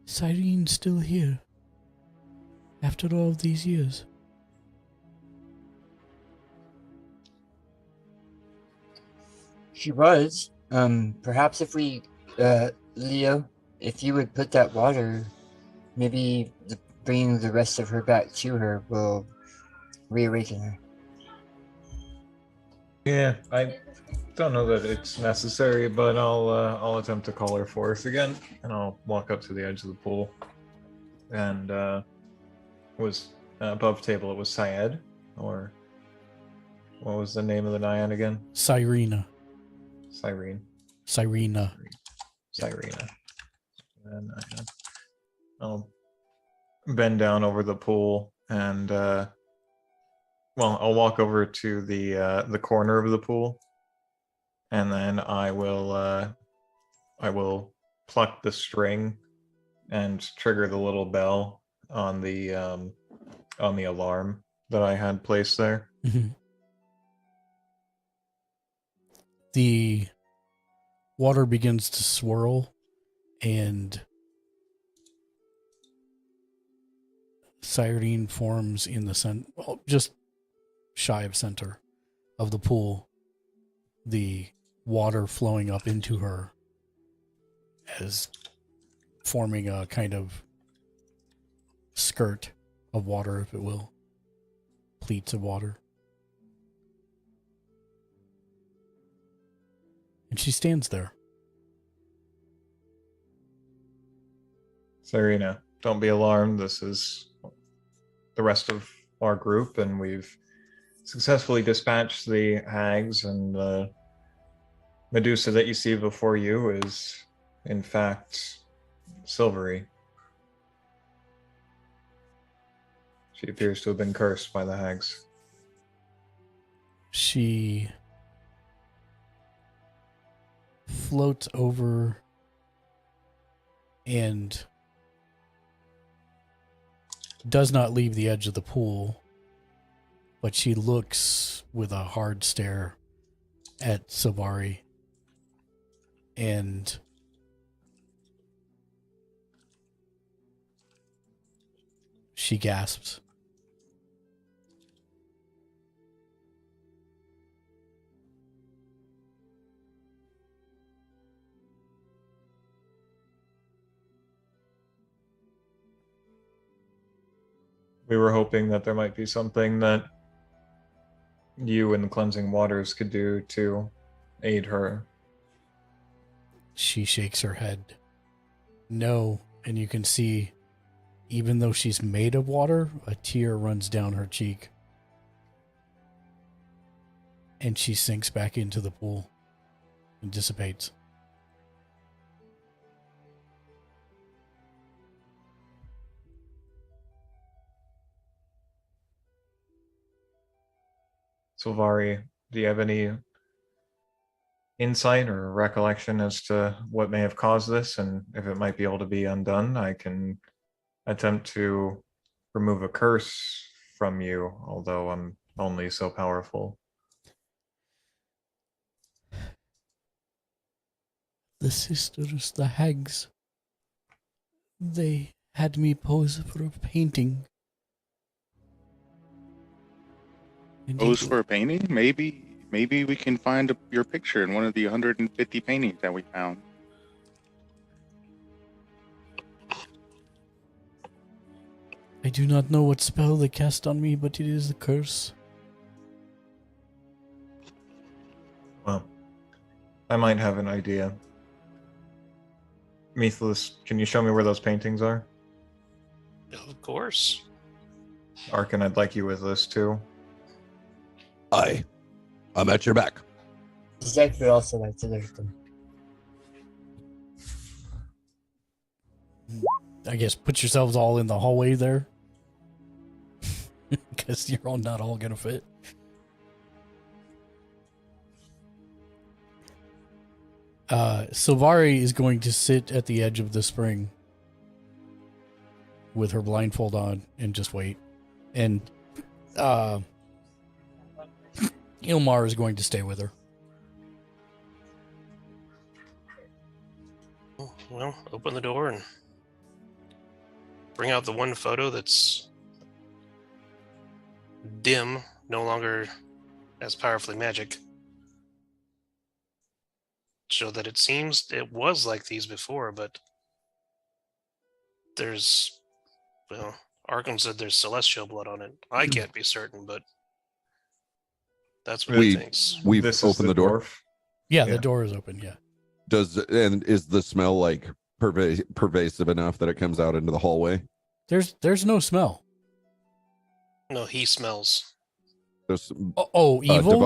Cyrene still here after all these years? She was. Perhaps if we, Leo, if you would put that water, maybe bringing the rest of her back to her will reawaken her. Yeah, I don't know that it's necessary, but I'll attempt to call her forth again, and I'll walk up to the edge of the pool. And it was above table. It was Syed, or what was the name of the Nyan again? Cyrena. Cyrene. Cyrena. Cyrena. And I'll bend down over the pool and I'll walk over to the corner of the pool, and then I will pluck the string and trigger the little bell on the alarm that I had placed there. Mm-hmm. The water begins to swirl, and Cyrene forms in the center, just shy of center of the pool, the water flowing up into her as forming a kind of skirt of water, if it will. Pleats of water. And she stands there. Serena, don't be alarmed. This is the rest of our group, and we've successfully dispatched the hags, and the Medusa that you see before you is, in fact, Silvery. She appears to have been cursed by the hags. She floats over and does not leave the edge of the pool, but she looks with a hard stare at Silvari, and she gasps. We were hoping that there might be something that you and the cleansing waters could do to aid her. She shakes her head. No, and you can see, even though she's made of water, a tear runs down her cheek. And she sinks back into the pool and dissipates. Silvari, do you have any insight or recollection as to what may have caused this, and if it might be able to be undone? I can attempt to remove a curse from you, although I'm only so powerful. The sisters, the hags, they had me pose for a painting. Pose for a painting? Maybe we can find your picture in one of the 150 paintings that we found. I do not know what spell they cast on me, but it is a curse. I might have an idea. Meathless, can you show me where those paintings are? Of course. Arkin, I'd like you with this too. I'm at your back. Zach would also like to look at them. I guess put yourselves all in the hallway there. Because you're all not all gonna fit. Silvari is going to sit at the edge of the spring with her blindfold on and just wait. And Ilmar is going to stay with her. Well, open the door and bring out the one photo that's dim, no longer as powerfully magic. Show that it seems it was like these before, but there's, well, Arkham said there's celestial blood on it. I can't be certain, but that's what he thinks. We've This is opened the door. Yeah, the door is open, yeah. Is the smell like pervasive enough that it comes out into the hallway? There's no smell. No, he smells. There's, evil?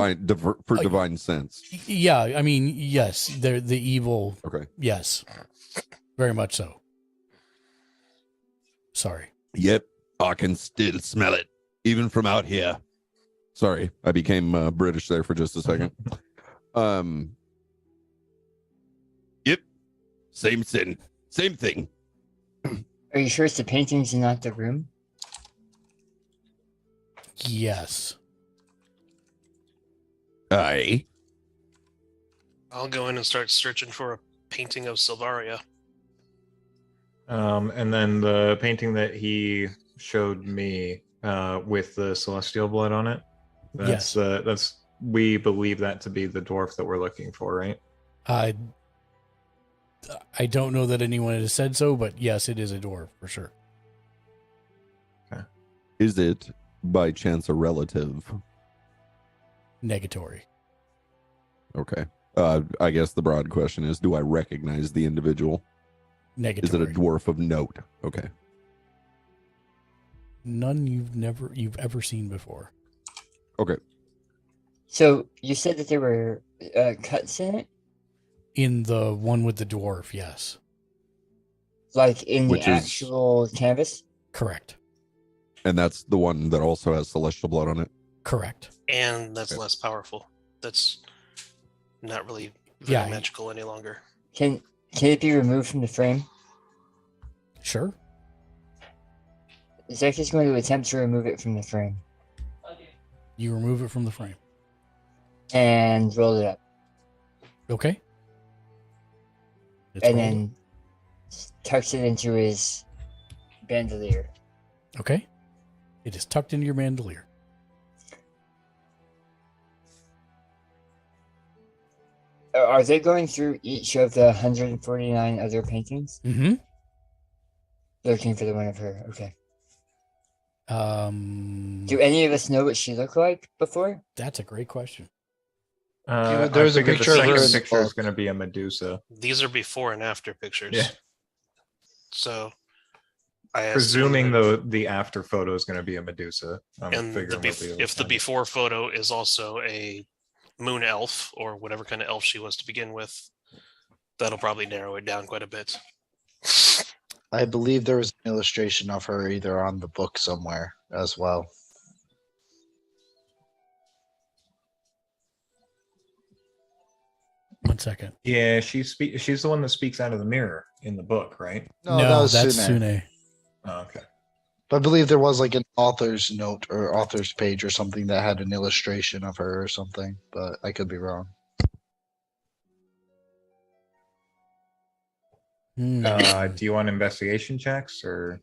Divine sense. Yeah, I mean, yes, the evil. Okay. Yes, very much so. Sorry. Yep, I can still smell it, even from out here. Sorry, I became British there for just a second. Yep, same thing. Are you sure it's the paintings and not the room? Yes. Aye. I'll go in and start searching for a painting of Silvaria. And then the painting that he showed me with the celestial blood on it. That's we believe that to be the dwarf that we're looking for, right? I don't know that anyone has said so, but yes, it is a dwarf for sure. Okay. Is it by chance a relative? Negatory. Okay. I guess the broad question is, do I recognize the individual? Negatory. Is it a dwarf of note? Okay. None you've ever seen before. Okay. So you said that there were cuts in it? In the one with the dwarf, yes. Like in the actual canvas? Correct. And that's the one that also has celestial blood on it? Correct. And that's less powerful. That's not really very magical any longer. Can it be removed from the frame? Sure. Zach is going to attempt to remove it from the frame. You remove it from the frame. And roll it up. Okay. And then tucks it into his bandolier. Okay. It is tucked into your bandolier. Are they going through each of the 149 other paintings? Mm-hmm. Looking for the one of her. Okay. Do any of us know what she looked like before? That's a great question. There's a picture of her. The picture is going to be a Medusa. These are before and after pictures. Yeah. So, I presuming assume the after photo is going to be a Medusa. and if the before photo is also a moon elf or whatever kind of elf she was to begin with, that'll probably narrow it down quite a bit. I believe there was an illustration of her either on the book somewhere as well. One second. Yeah, she's the one that speaks out of the mirror in the book, right? No, that was that's Sune. Sune. Oh, okay. But I believe there was like an author's note or author's page or something that had an illustration of her or something, but I could be wrong. Do you want investigation checks or?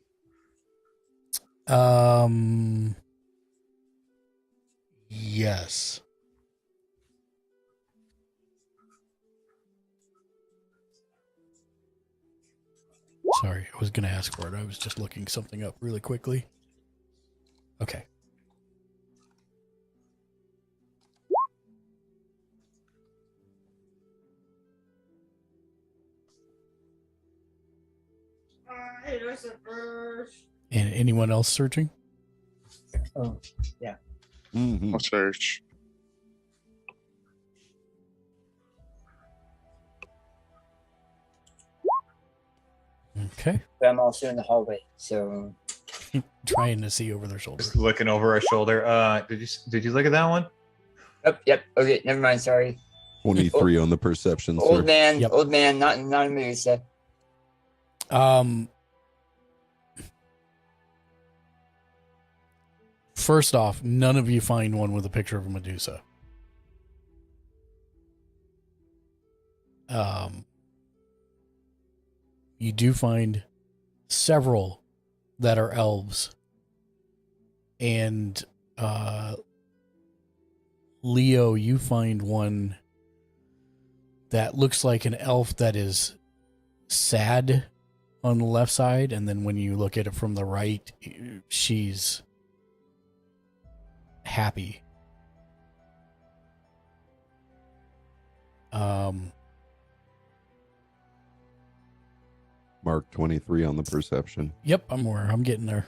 Yes. Sorry, I was going to ask for it. I was just looking something up really quickly. Okay. And anyone else searching? Oh, yeah. I'll search. Okay. But I'm also in the hallway, so Trying to see over their shoulder. Just looking over our shoulder. Did you look at that one? Yep. Okay, never mind. Sorry. 23 on the perception, sir. Old man, not a Medusa. First off, none of you find one with a picture of a Medusa. You do find several that are elves. And Leo, you find one that looks like an elf that is sad on the left side, and then when you look at it from the right, she's happy. Mark 23 on the perception. Yep, I'm getting there.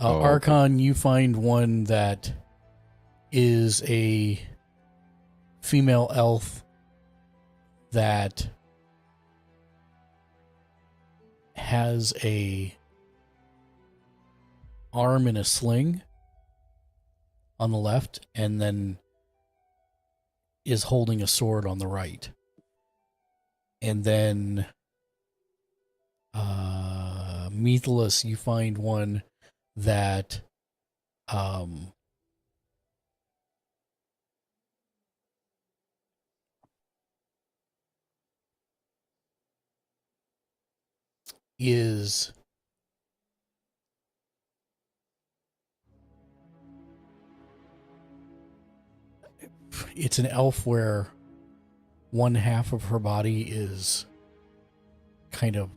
Oh, Archon, you find one that is a female elf that has a arm in a sling on the left, and then is holding a sword on the right. And then Methelus, you find one that is it's an elf where one half of her body is kind of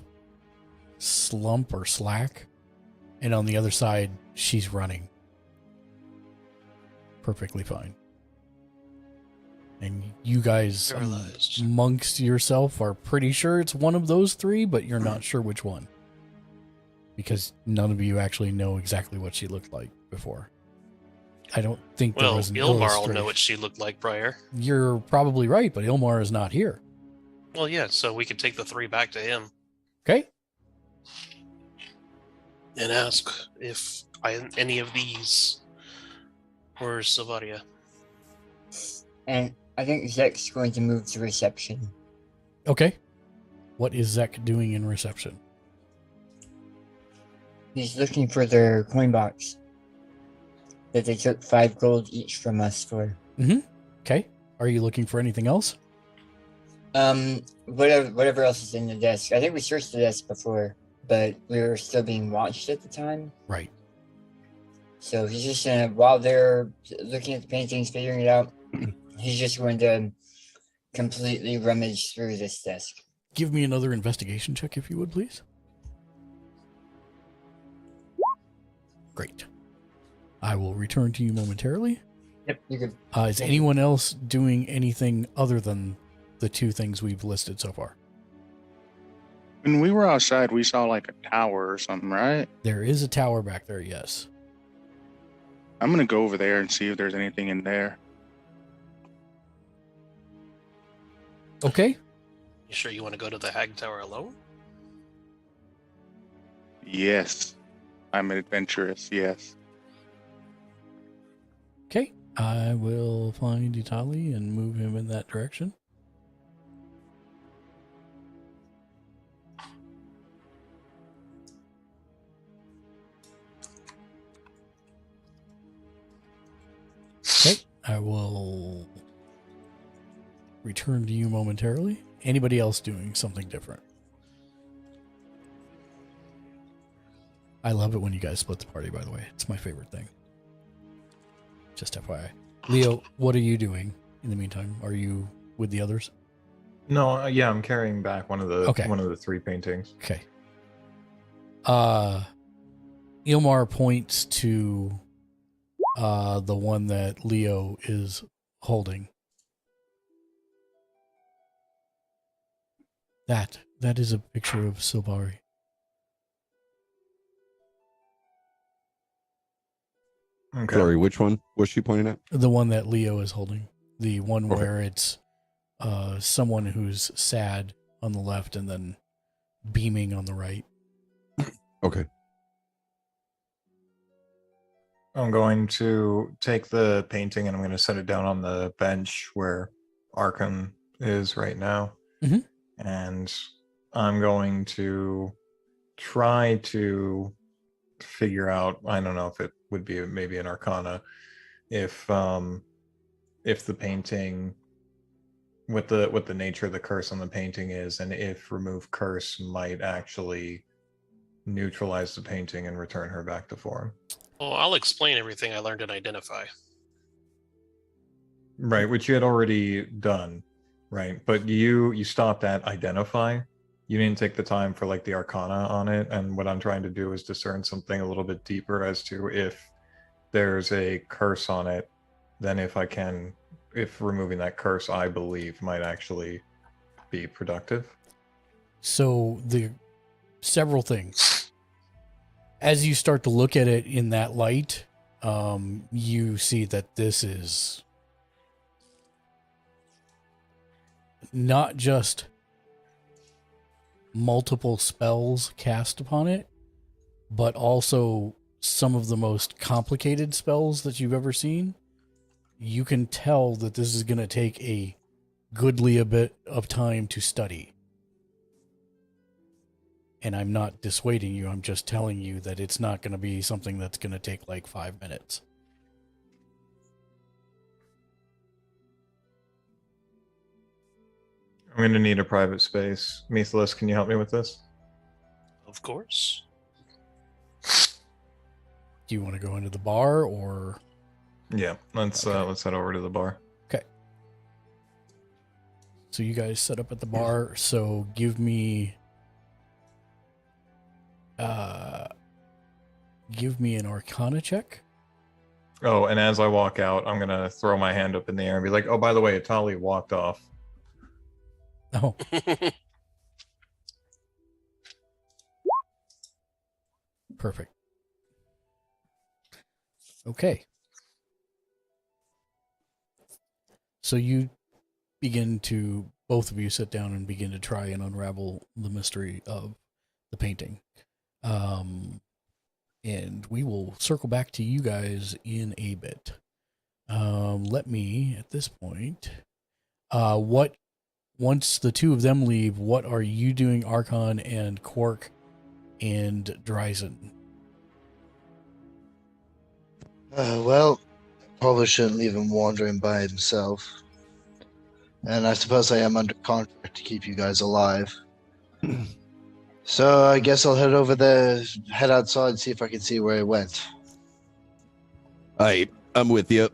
slump or slack, and on the other side she's running perfectly fine. And you guys amongst yourself are pretty sure it's one of those three, but you're not sure which one, because none of you actually know exactly what she looked like before. I don't think there was an Ilmar will illustration. know what she looked like prior. You're probably right, but Ilmar is not here. Well, yeah, so we could take the three back to him. Okay. And ask if any of these were Silvaria. And I think Zek's going to move to reception. Okay. What is Zek doing in reception? He's looking for their coin box that they took 5 gold each from us for. Mm-hmm. Okay. Are you looking for anything else? Whatever else is in the desk. I think we searched the desk before, but we were still being watched at the time. Right. So he's just gonna, while they're looking at the paintings, figuring it out, he's just going to completely rummage through this desk. Give me another investigation check, if you would, please. Great. I will return to you momentarily. Yep, you're good. Is anyone else doing anything other than the two things we've listed so far? When we were outside, we saw like a tower or something, right? There is a tower back there, yes. I'm gonna go over there and see if there's anything in there. Okay. You sure you want to go to the Hag Tower alone? Yes. I'm adventurous, yes. Okay. I will find Itali and move him in that direction. Okay. I will return to you momentarily. Anybody else doing something different? I love it when you guys split the party, by the way. It's my favorite thing. Just FYI. Leo, what are you doing in the meantime? Are you with the others? No, yeah, I'm carrying back one of the 3 paintings. Okay. Ilmar points to the one that Leo is holding. That is a picture of Silvari. Okay. Sorry, which one was she pointing at? The one that Leo is holding. The one where it's someone who's sad on the left and then beaming on the right. Okay. I'm going to take the painting and I'm going to set it down on the bench where Arkham is right now. Mhm. And I'm going to try to figure out, I don't know if it would be maybe an Arcana, if the painting, what the nature of the curse on the painting is, and if remove curse might actually neutralize the painting and return her back to form. Well, I'll explain everything I learned in Identify. Right, which you had already done, right? But you stopped at Identify. You didn't take the time for like the Arcana on it, and what I'm trying to do is discern something a little bit deeper as to if there's a curse on it, then if removing that curse, I believe, might actually be productive. So the several things. As you start to look at it in that light, you see that this is not just multiple spells cast upon it, but also some of the most complicated spells that you've ever seen. You can tell that this is going to take a goodly a bit of time to study. And I'm not dissuading you, I'm just telling you that it's not going to be something that's going to take like 5 minutes. I'm going to need a private space. Methlus, can you help me with this? Of course. Do you want to go into the bar or? Yeah, let's head over to the bar. Okay. So you guys set up at the bar. So give me an Arcana check. Oh, and as I walk out, I'm gonna throw my hand up in the air and be like, "Oh, by the way, Atali walked off." Oh. Perfect. Okay. So you both of you sit down and begin to try and unravel the mystery of the painting. And we will circle back to you guys in a bit. Let me, at this point, once the two of them leave, what are you doing, Archon and Quark and Dryzen? Well, probably shouldn't leave him wandering by himself. And I suppose I am under contract to keep you guys alive. So I guess I'll head over there, head outside, and see if I can see where he went. I'm with you.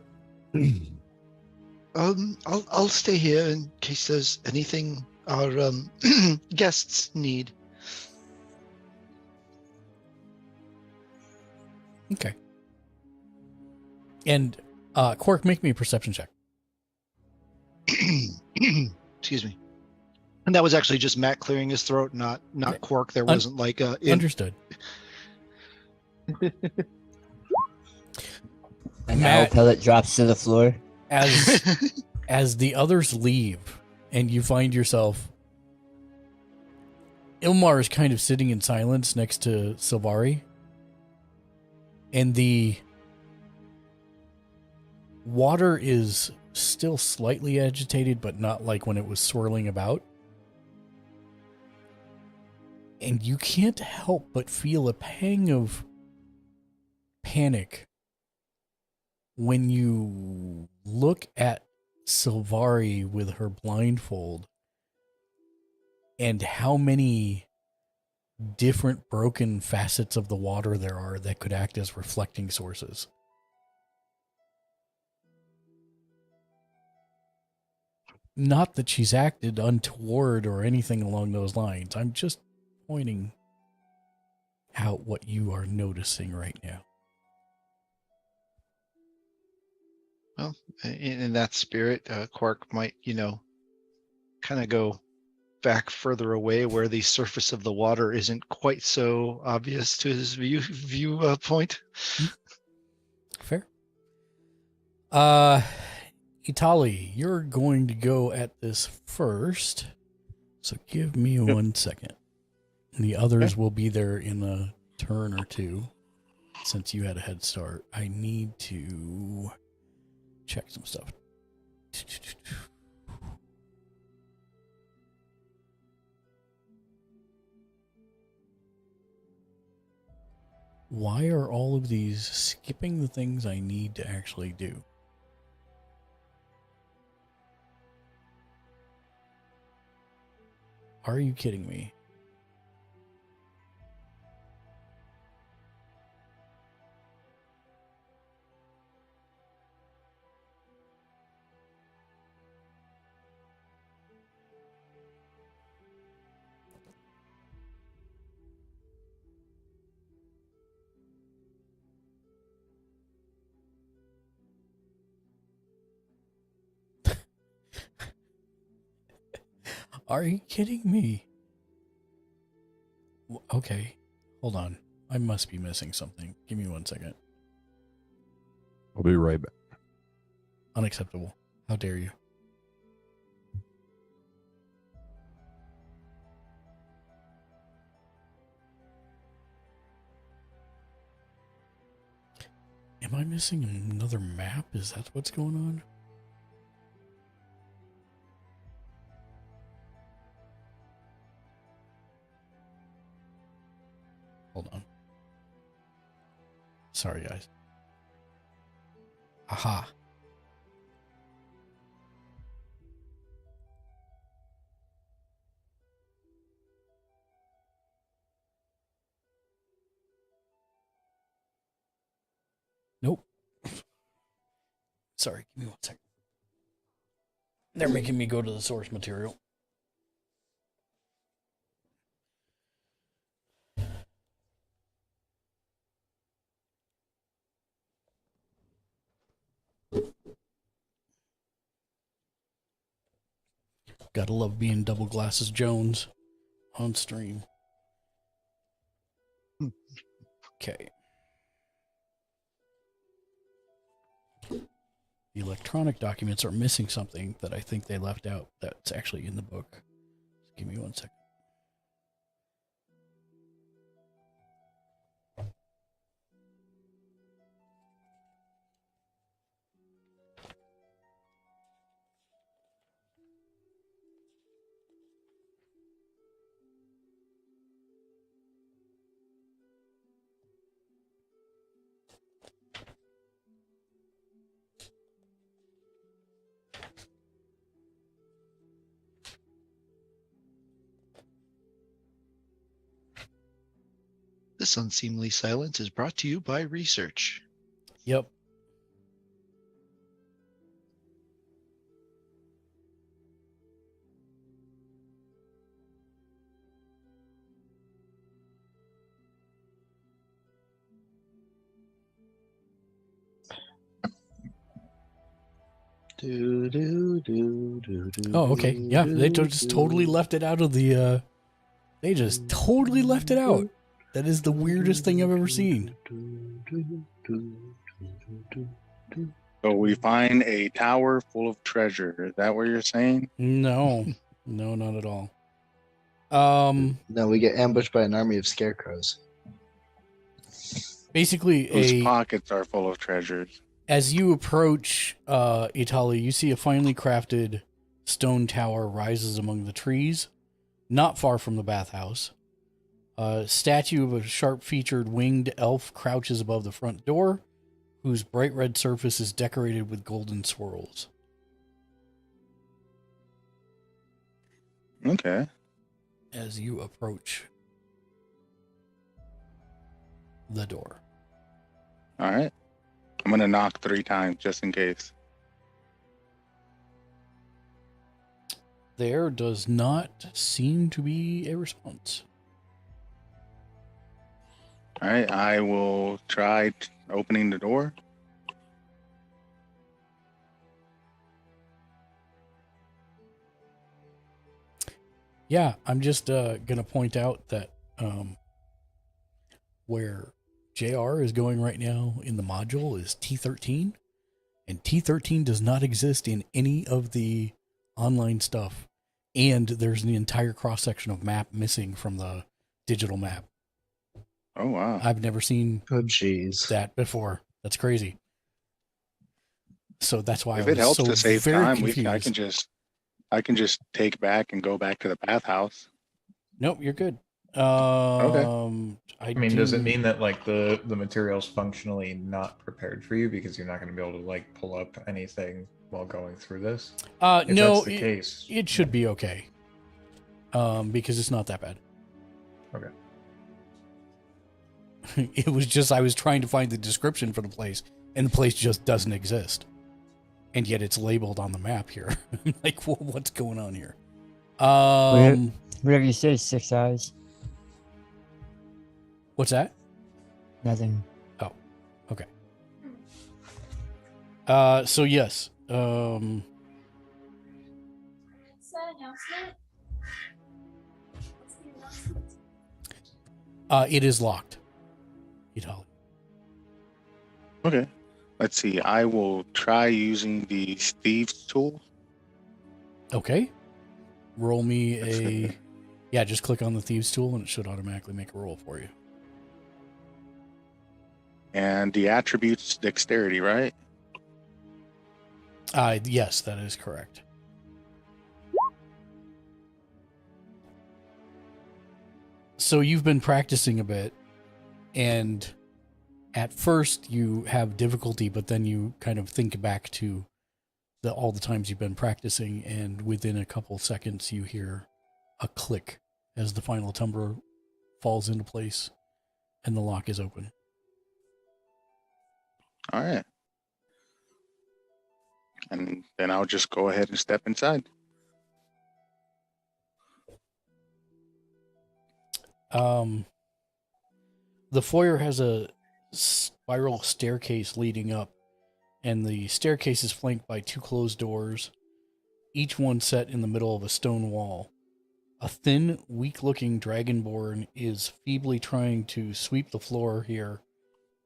I'll stay here in case there's anything our guests need. Okay. And Quark, make me a perception check. Excuse me. And that was actually just Matt clearing his throat, not Okay. Quark. There wasn't like a Understood. An Matt- owl pellet drops to the floor. As the others leave and you find yourself, Ilmar is kind of sitting in silence next to Silvari, and the water is still slightly agitated, but not like when it was swirling about. And you can't help but feel a pang of panic when you look at Silvari with her blindfold and how many different broken facets of the water there are that could act as reflecting sources. Not that she's acted untoward or anything along those lines. I'm just pointing out what you are noticing right now. Well, in that spirit, Quark might, kind of go back further away where the surface of the water isn't quite so obvious to his viewpoint. Fair. Itali, you're going to go at this first. So give me 1 second. The others will be there in a turn or two. Since you had a head start, I need to check some stuff. Why are all of these skipping the things I need to actually do? Are you kidding me? Are you kidding me? Okay, hold on. I must be missing something. Give me 1 second. I'll be right back. Unacceptable. How dare you? Am I missing another map? Is that what's going on? Hold on. Sorry, guys. Aha. Nope. Sorry, give me 1 second. They're making me go to the source material. Gotta love being Double Glasses Jones on stream. Okay. The electronic documents are missing something that I think they left out that's actually in the book. Just give me 1 second. This unseemly silence is brought to you by research. Yep. Oh, okay. Yeah, they just totally left it out of the, they just totally left it out. That is the weirdest thing I've ever seen. So we find a tower full of treasure. Is that what you're saying? No. No, not at all. No, we get ambushed by an army of scarecrows. Basically, Whose pockets are full of treasures. as you approach Italy, you see a finely crafted stone tower rises among the trees, not far from the bathhouse. A statue of a sharp-featured winged elf crouches above the front door, whose bright red surface is decorated with golden swirls. Okay. As you approach the door. All right. I'm going to knock 3 times just in case. There does not seem to be a response. All right. I will try opening the door. Yeah, I'm just going to point out that where JR is going right now in the module is T13. And T13 does not exist in any of the online stuff. And there's an entire cross-section of map missing from the digital map. Oh, wow. I've never seen jeez. that before. That's crazy. So that's why If I it was helps so to save very time, confused. I can just take back and go back to the bathhouse. Nope, you're good. I mean, does it mean that like the material's functionally not prepared for you because you're not going to be able to like pull up anything while going through this? If No, that's the case, it should be okay. Because it's not that bad. Okay. It was just I was trying to find the description for the place, and the place just doesn't exist. And yet it's labeled on the map here. I'm like, well, what's going on here? Whatever you say, 6 eyes. What's that? Nothing. Oh, okay. So yes. It is locked. Okay. Let's see. I will try using the Thieves tool. Okay. Roll me a... Yeah, just click on the Thieves tool and it should automatically make a roll for you. And the attribute's dexterity, right? Yes, that is correct. So you've been practicing a bit, and at first you have difficulty, but then you kind of think back to all the times you've been practicing, and within a couple seconds you hear a click as the final tumbler falls into place and the lock is open. All right. And then I'll just go ahead and step inside. The foyer has a spiral staircase leading up, and the staircase is flanked by 2 closed doors, each one set in the middle of a stone wall. A thin, weak-looking dragonborn is feebly trying to sweep the floor here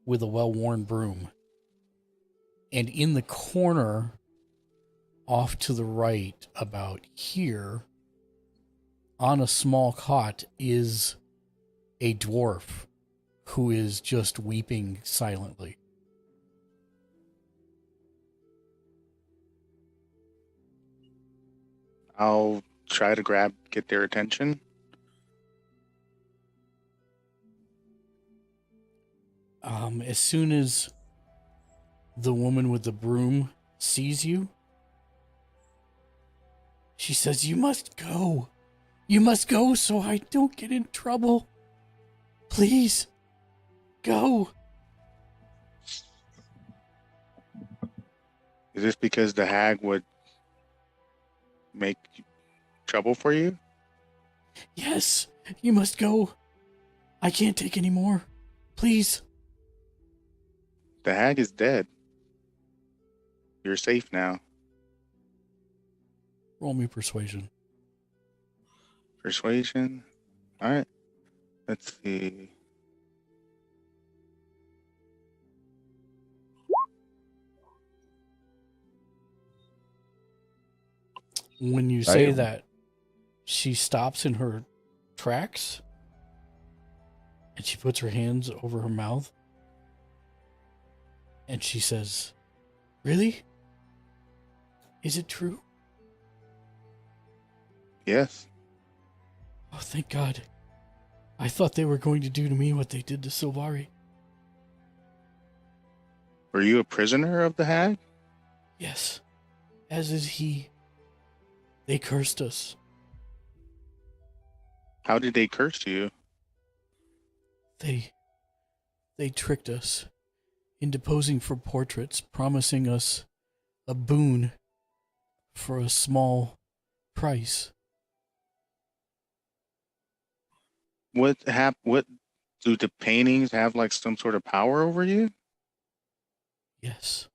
with a well-worn broom. And in the corner, off to the right, about here, on a small cot, is a dwarf who is just weeping silently. I'll try to get their attention. As soon as the woman with the broom sees you, she says, "You must go. You must go so I don't get in trouble. Please, go." Is this because the hag would make trouble for you? Yes, you must go. I can't take any more. Please. The hag is dead. You're safe now. Roll me persuasion. Persuasion. All right. Let's see. When you say that, she stops in her tracks and she puts her hands over her mouth and she says, "Really? Is it true?" Yes. Oh, thank God. I thought they were going to do to me what they did to Silvari. Were you a prisoner of the hag? Yes, as is he. They cursed us. How did they curse you? They tricked us into posing for portraits, promising us a boon for a small price. What do the paintings have like some sort of power over you? Yes.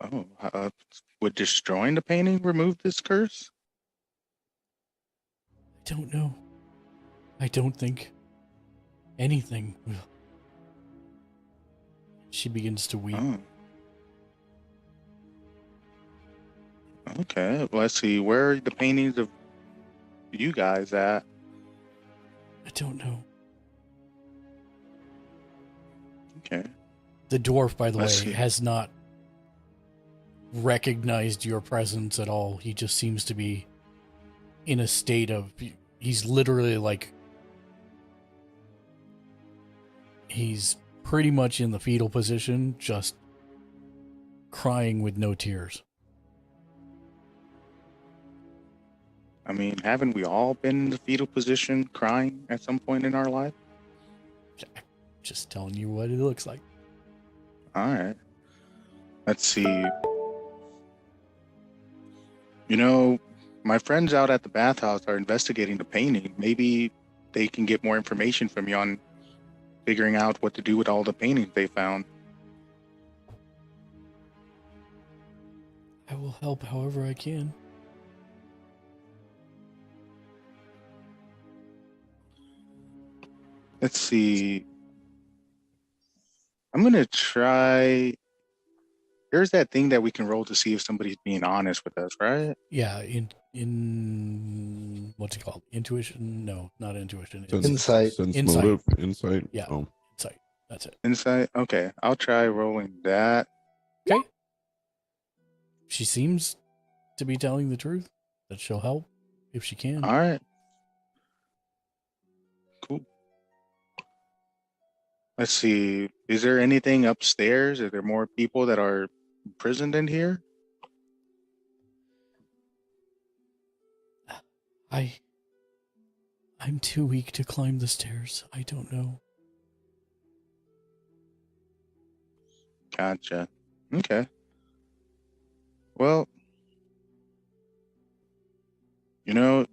Oh, would destroying the painting remove this curse? I don't know. I don't think anything will. she begins to weep. Oh. Okay. Let's see. Where are the paintings of you guys at? I don't know. Okay. The dwarf, by the way, Let's see. has not recognized your presence at all. He just seems to be in a state of, he's literally like, he's pretty much in the fetal position, just crying with no tears. I mean, haven't we all been in the fetal position crying at some point in our life? Just telling you what it looks like. All right. Let's see. You know, my friends out at the bathhouse are investigating the painting. Maybe they can get more information from you on figuring out what to do with all the paintings they found. I will help however I can. Let's see. I'm going to try. There's that thing that we can roll to see if somebody's being honest with us, right? Yeah, in what's it called? Intuition? No, not intuition. Sense- Insight. sense Insight. motive, insight. Yeah. Oh. Insight. That's it. Insight. Okay. I'll try rolling that. Okay. She seems to be telling the truth. That she'll help if she can. All right. Cool. Let's see. Is there anything upstairs? Are there more people that are imprisoned in here? I'm too weak to climb the stairs. I don't know. Gotcha. Okay. Well, you know,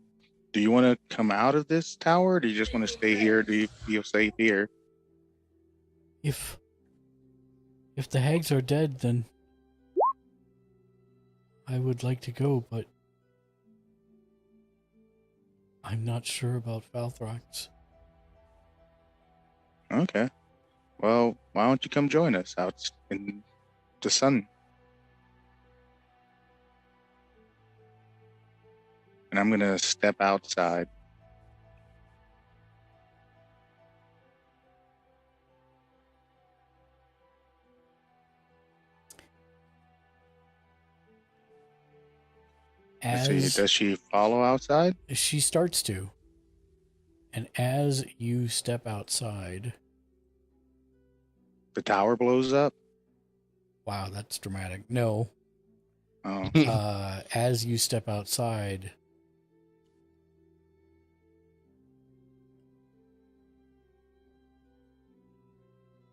do you want to come out of this tower? Or do you just want to stay here? Do you feel safe here? If the hags are dead, then I would like to go, but I'm not sure about Falthrax. Okay. Well, why don't you come join us out in the sun? And I'm going to step outside. Let's see, does she follow outside? She starts to. And as you step outside... The tower blows up? Wow, that's dramatic. No. Oh. As you step outside...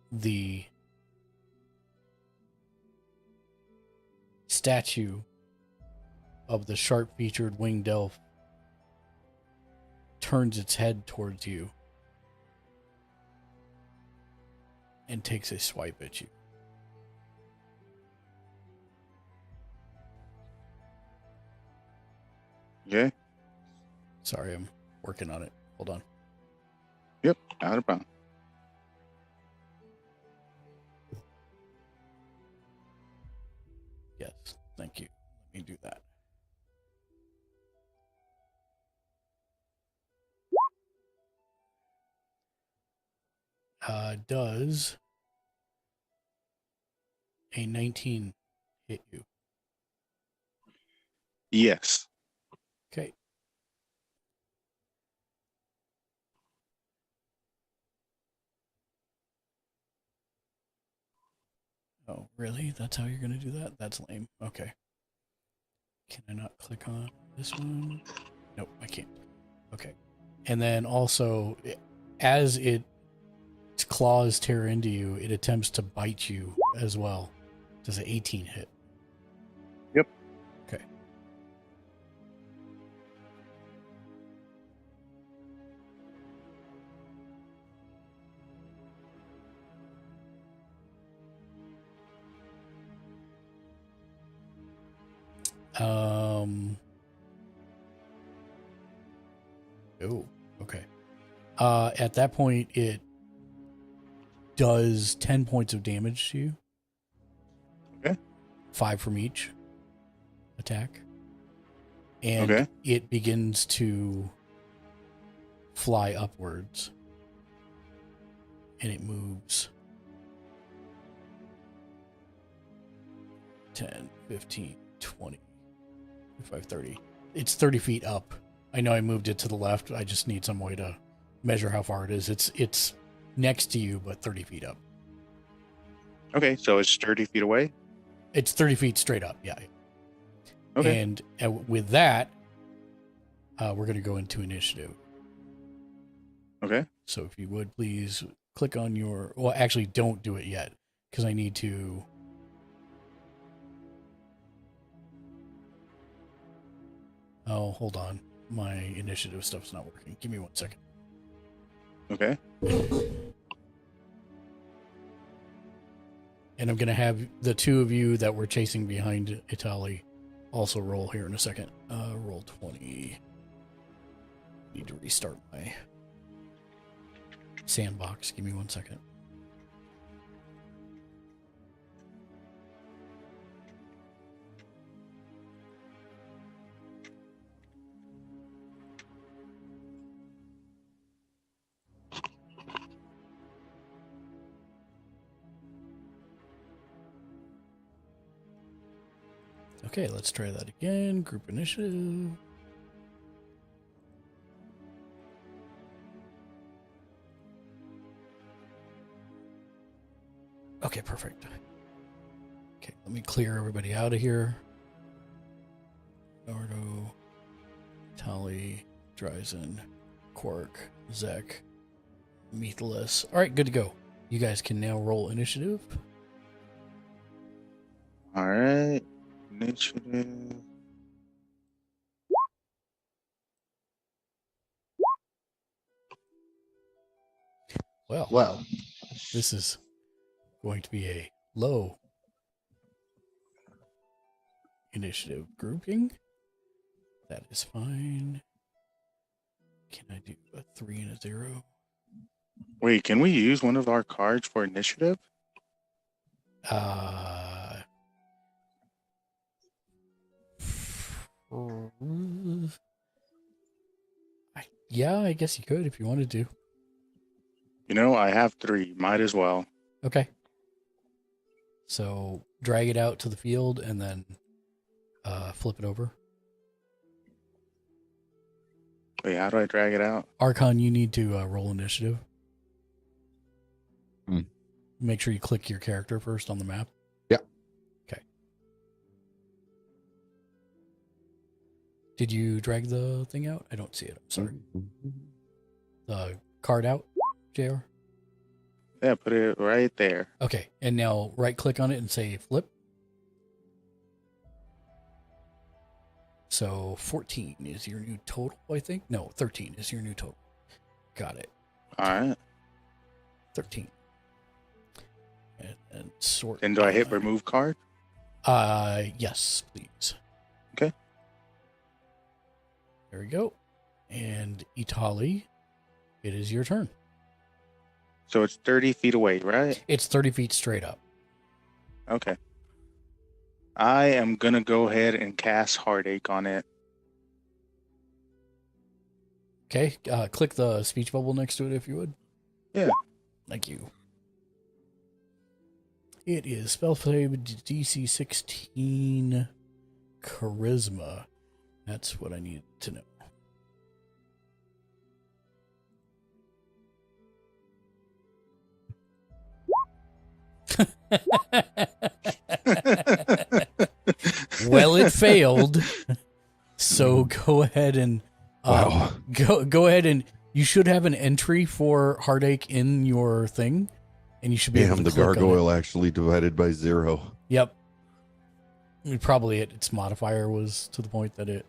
the statue of the sharp-featured winged elf turns its head towards you and takes a swipe at you. Okay. Sorry, I'm working on it. Hold on. Yep, not a problem. Yes, thank you. Let me do that. Does a 19 hit you? Yes. Okay. Oh, really? That's how you're going to do that? That's lame. Okay. Can I not click on this one? Nope, I can't. Okay. And then also, as its claws tear into you, it attempts to bite you as well. Does an 18 hit? Yep. Okay. Oh, okay. At that point, it does 10 points of damage to you. Okay. 5 from each attack. And Okay. it begins to fly upwards. And it moves 10, 15, 20, 25, 30. It's 30 feet up. I know I moved it to the left. I just need some way to measure how far it is. It's next to you, but 30 feet up. Okay, so it's 30 feet away? It's 30 feet straight up, yeah. Okay. And with that, we're going to go into initiative. Okay. So if you would please click on your... Well, actually, don't do it yet, because I need to... Oh, hold on. My initiative stuff's not working. Give me 1 second. Okay. And I'm going to have the two of you that were chasing behind Itali also roll here in a second. Roll 20. Need to restart my sandbox. Give me 1 second. Okay, let's try that again. Group initiative. Okay, perfect. Okay, let me clear everybody out of here. Nardo, Tali, Dryzen, Quark, Zek, Meathless. All right, good to go. You guys can now roll initiative. All right. Initiative. Well, this is going to be a low initiative grouping. That is fine. Can I do a 3 and a 0? Wait, can we use one of our cards for initiative? Yeah, I guess you could if you wanted to. You know, I have 3. Might as well. Okay. So drag it out to the field and then flip it over. Wait, how do I drag it out? Archon, you need to roll initiative. Make sure you click your character first on the map. Yeah. Okay. Did you drag the thing out? I don't see it. I'm sorry. The card out, JR? Yeah, put it right there. Okay. And now right click on it and say flip. So 14 is your new total, I think. No, 13 is your new total. Got it. All right. 13. And sort. And do I hit remove card? Yes, please. Okay. There we go. And Itali, it is your turn. So it's 30 feet away, right? It's 30 feet straight up. Okay. I am going to go ahead and cast Heartache on it. Okay. Click the speech bubble next to it if you would. Yeah. Thank you. It is spell save DC 16 charisma. That's what I need to know. Well, it failed. So go ahead and go ahead and you should have an entry for Heartache in your thing, and you should be able to the click on it. gargoyle actually divided by 0. Yep. Probably its modifier was to the point that it.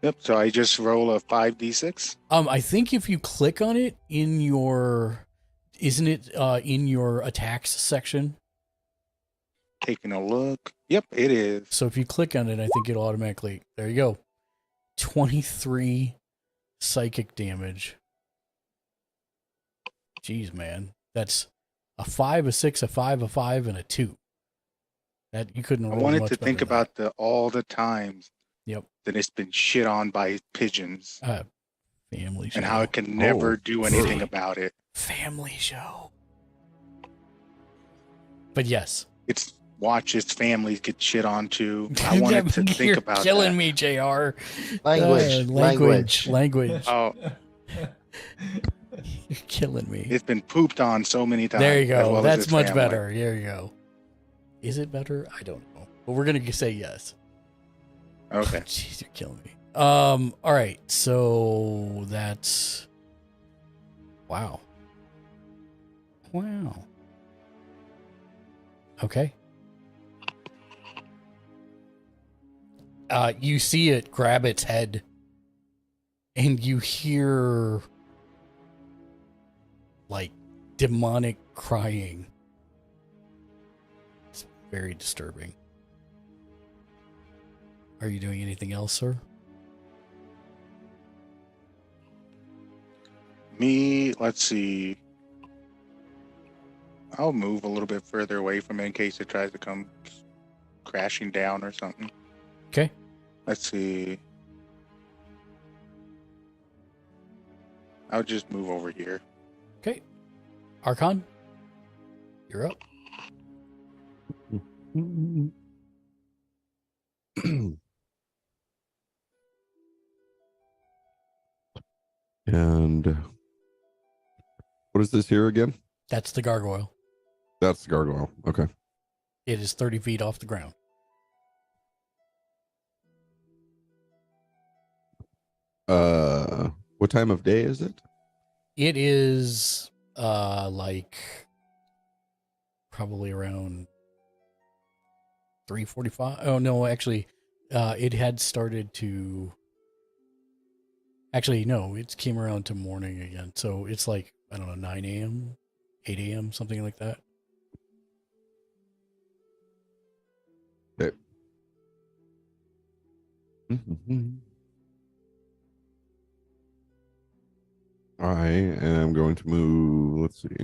Yep. So I just roll a 5d6. I think if you click on it in your, isn't it in your attacks section? Taking a look. Yep, it is. So if you click on it, I think it'll automatically. There you go. 23 psychic damage. Jeez, man. That's a 5, a 6, a 5, a 5, and a 2. That you couldn't I roll wanted much to better think than about all the times Yep. that it's been shit on by pigeons Family show. and how it can never do anything about it. Family show. But yes. It's watch its families get shit on too. I wanted to think about that. You're killing me, JR. Language. Language. Oh, You're killing me. it's been pooped on so many times. There you as go. well as That's its much family. better. There you go. Is it better? I don't know. But we're going to say yes. Okay. Jeez, you're killing me. All right. So that's wow. Okay. You see it grab its head and you hear like demonic crying. It's very disturbing. Are you doing anything else, sir? Me, let's see. I'll move a little bit further away from it in case it tries to come crashing down or something. Okay. Let's see. I'll just move over here. Okay. Archon, you're up. And what is this here again? That's the gargoyle. That's the gargoyle. Okay. It is 30 feet off the ground. What time of day is it? It is like probably around 3:45. Oh no, actually it had started to actually no, it came around to morning again. So it's like, I don't know, 9 a.m., 8 a.m., something like that. Okay. I am going to move. Let's see.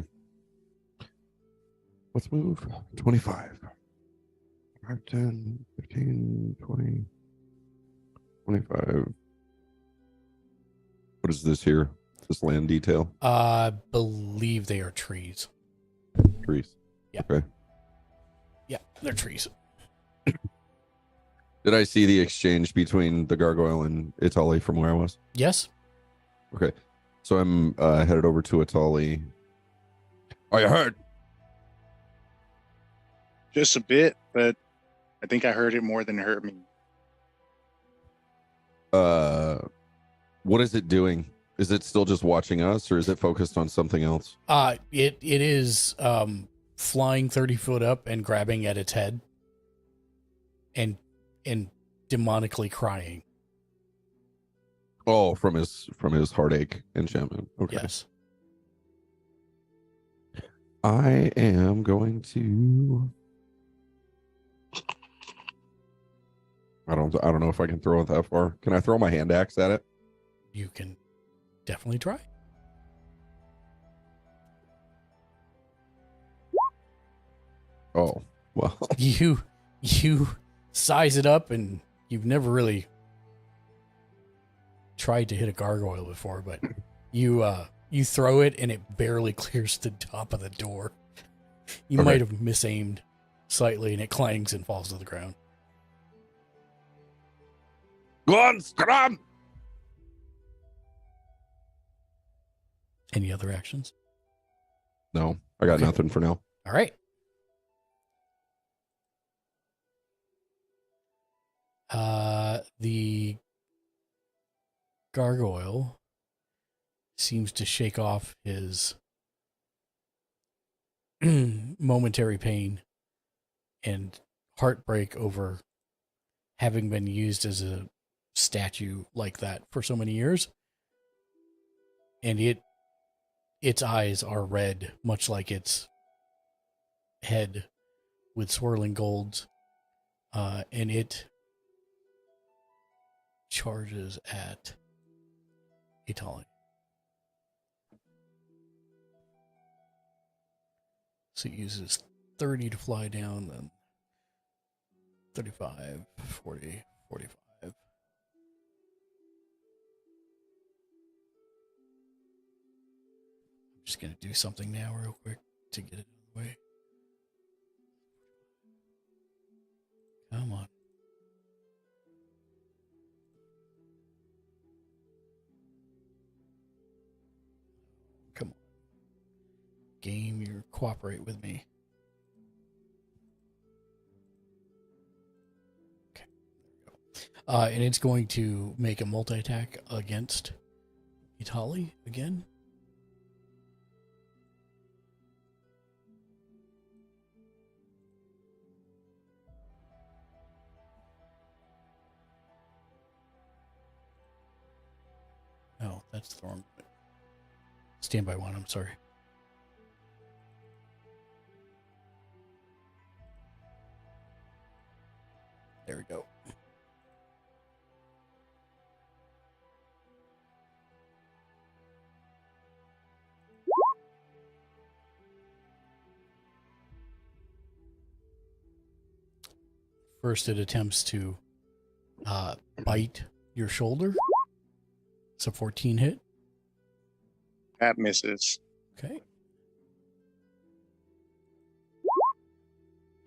Let's move 25. 5, 10, 15, 20, 25. What is this here? This land detail? I believe they are trees. Trees. Yeah. Okay. Yeah, they're trees. Did I see the exchange between the gargoyle and Italy from where I was? Yes. Okay. So I'm headed over to Italy. Are you hurt? Just a bit, but I think I heard it more than it hurt me. What is it doing? Is it still just watching us, or is it focused on something else? It is flying 30 foot up and grabbing at its head and demonically crying. Oh, from his heartache enchantment. Okay. Yes. I am going to. I don't know if I can throw it that far. Can I throw my hand axe at it? You can definitely try. Oh, well. You size it up, and you've never really tried to hit a gargoyle before, but you throw it and it barely clears the top of the door. You might have misaimed slightly, and it clangs and falls to the ground. Go on, scram! Any other actions? No, I got nothing for now. All right. The gargoyle seems to shake off his momentary pain and heartbreak over having been used as a statue like that for so many years. And its eyes are red, much like its head with swirling golds. And it charges at Italy. So it uses 30 to fly down, then 35, 40, 45. I'm just going to do something now real quick to get it out of the way. Come on. Come on. Game, you cooperate with me. Okay. There we go. And it's going to make a multi-attack against Itali again. Oh, that's the wrong. Standby one, I'm sorry. There we go. First, it attempts to bite your shoulder. It's a 14 hit. That misses. Okay.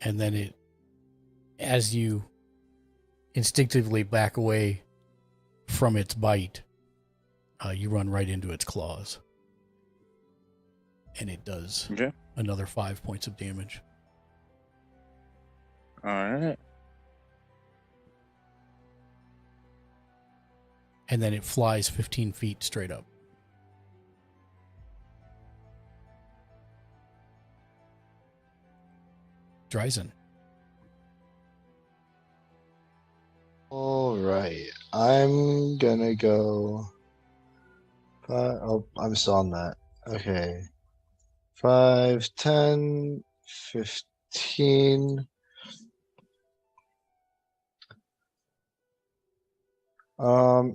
And then it, as you instinctively back away from its bite, you run right into its claws. And it does another 5 points of damage. All right. And then it flies 15 feet straight up. Dryzen. All right. I'm gonna go. Oh, I'm still on that. Okay. 5, 10, 15.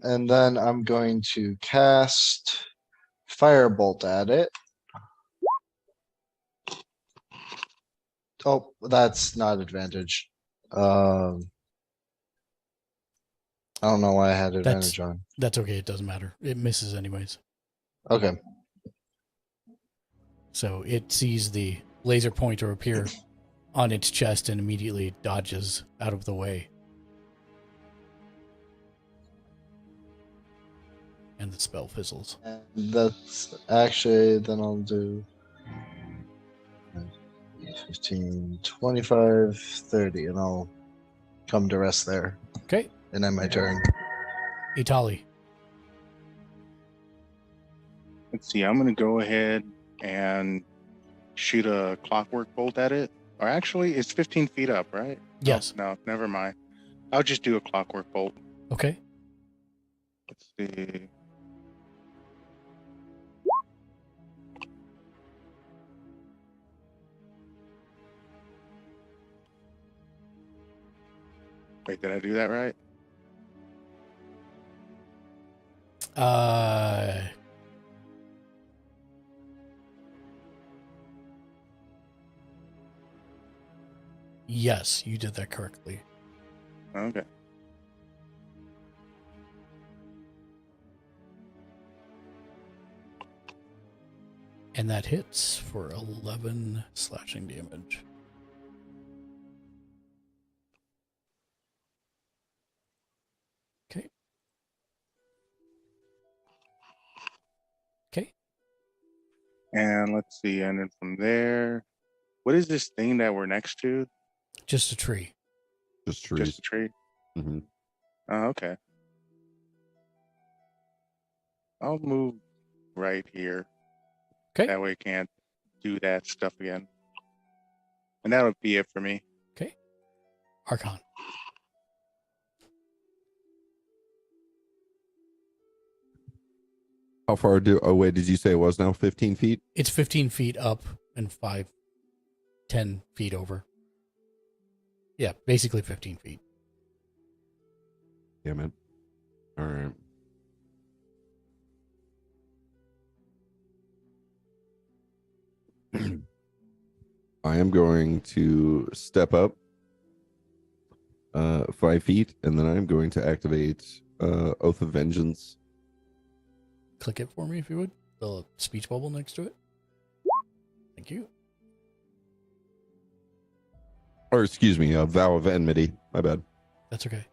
And then I'm going to cast Firebolt at it. Oh, that's not advantage. I don't know why I had advantage on. That's okay. It doesn't matter. It misses anyways. Okay. So it sees the laser pointer appear on its chest and immediately dodges out of the way. And the spell fizzles. And that's actually, then I'll do 15, 25, 30, and I'll come to rest there. Okay. And then my turn. Itali. Let's see. I'm going to go ahead and shoot a clockwork bolt at it. Or actually, it's 15 feet up, right? Yes. Oh, no, never mind. I'll just do a clockwork bolt. Okay. Let's see. Wait, did I do that right? Yes, you did that correctly. Okay. And that hits for 11 slashing damage. Okay. Okay. And let's see. And then from there, what is this thing that we're next to? Just a tree. Just trees. Just a tree? Mm-hmm. Oh, okay. I'll move right here. Okay. That way I can't do that stuff again. And that would be it for me. Okay. Archon. How far wait, did you say it was now 15 feet? It's 15 feet up and 10 feet over. Yeah, basically 15 feet. Damn it. All right. I am going to step up 5 feet, and then I'm going to activate Oath of Vengeance. Click it for me if you would. The speech bubble next to it. Thank you. Or excuse me, a Vow of Enmity. My bad. That's okay.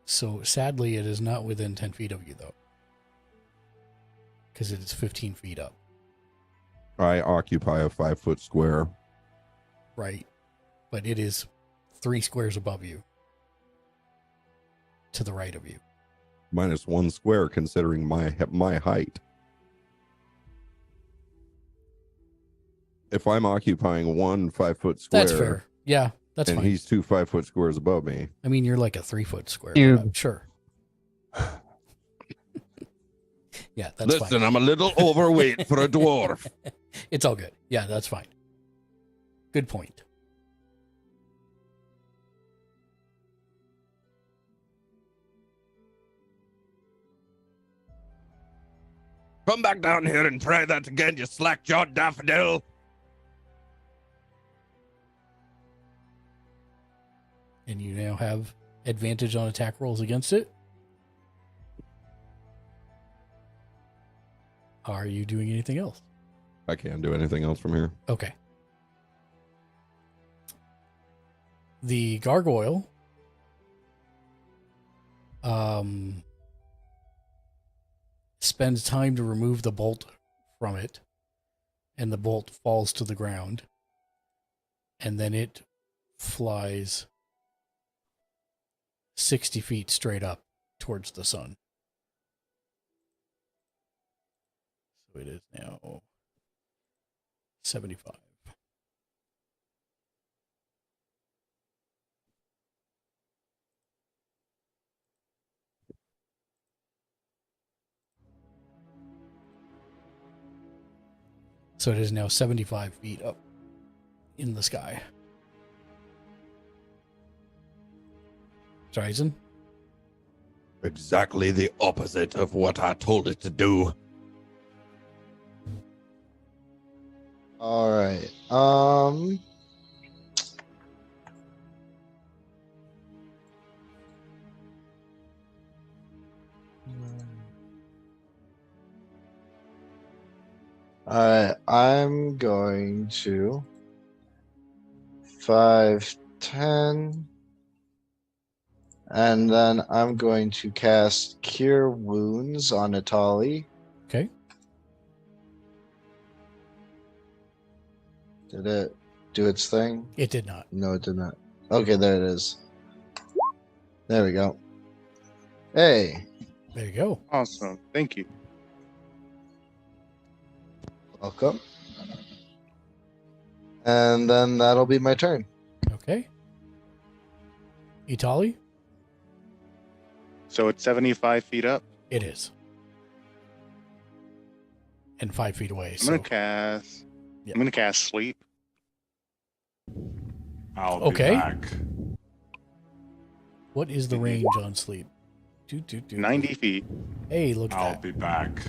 So sadly, it is not within 10 feet of you, though. Because it is 15 feet up. I occupy a 5-foot square. Right. But it is 3 squares above you. To the right of you. Minus 1 square considering my height. If I'm occupying one 5-foot square. That's fair. Yeah, that's and fine. he's 2 5-foot squares above me. I mean, you're like a 3-foot square. Sure. Yeah, that's fine. Listen, I'm a little overweight for a dwarf. It's all good. Yeah, that's fine. Good point. Come back down here and try that again, you slack-jawed daffodil. And you now have advantage on attack rolls against it. Are you doing anything else? I can't do anything else from here. Okay. The gargoyle spends time to remove the bolt from it, and the bolt falls to the ground, and then it flies 60 feet straight up towards the sun. So it is now 75. So it is now 75 feet up in the sky. Ryzen? Exactly the opposite of what I told it to do. All right. All right. I'm going to 5, 10, and then I'm going to cast Cure Wounds on Atali. Okay. Did it do its thing? It did not. No, it did not. Okay, there it is. There we go. Hey. There you go. Awesome. Thank you. Welcome. And then that'll be my turn. Okay. Itali? So it's 75 feet up. It is. And 5 feet away. I'm gonna cast. Yeah. I'm gonna cast sleep. I'll Okay. be back. What is the range on sleep? 90 feet. Hey, look at I'll that. be back.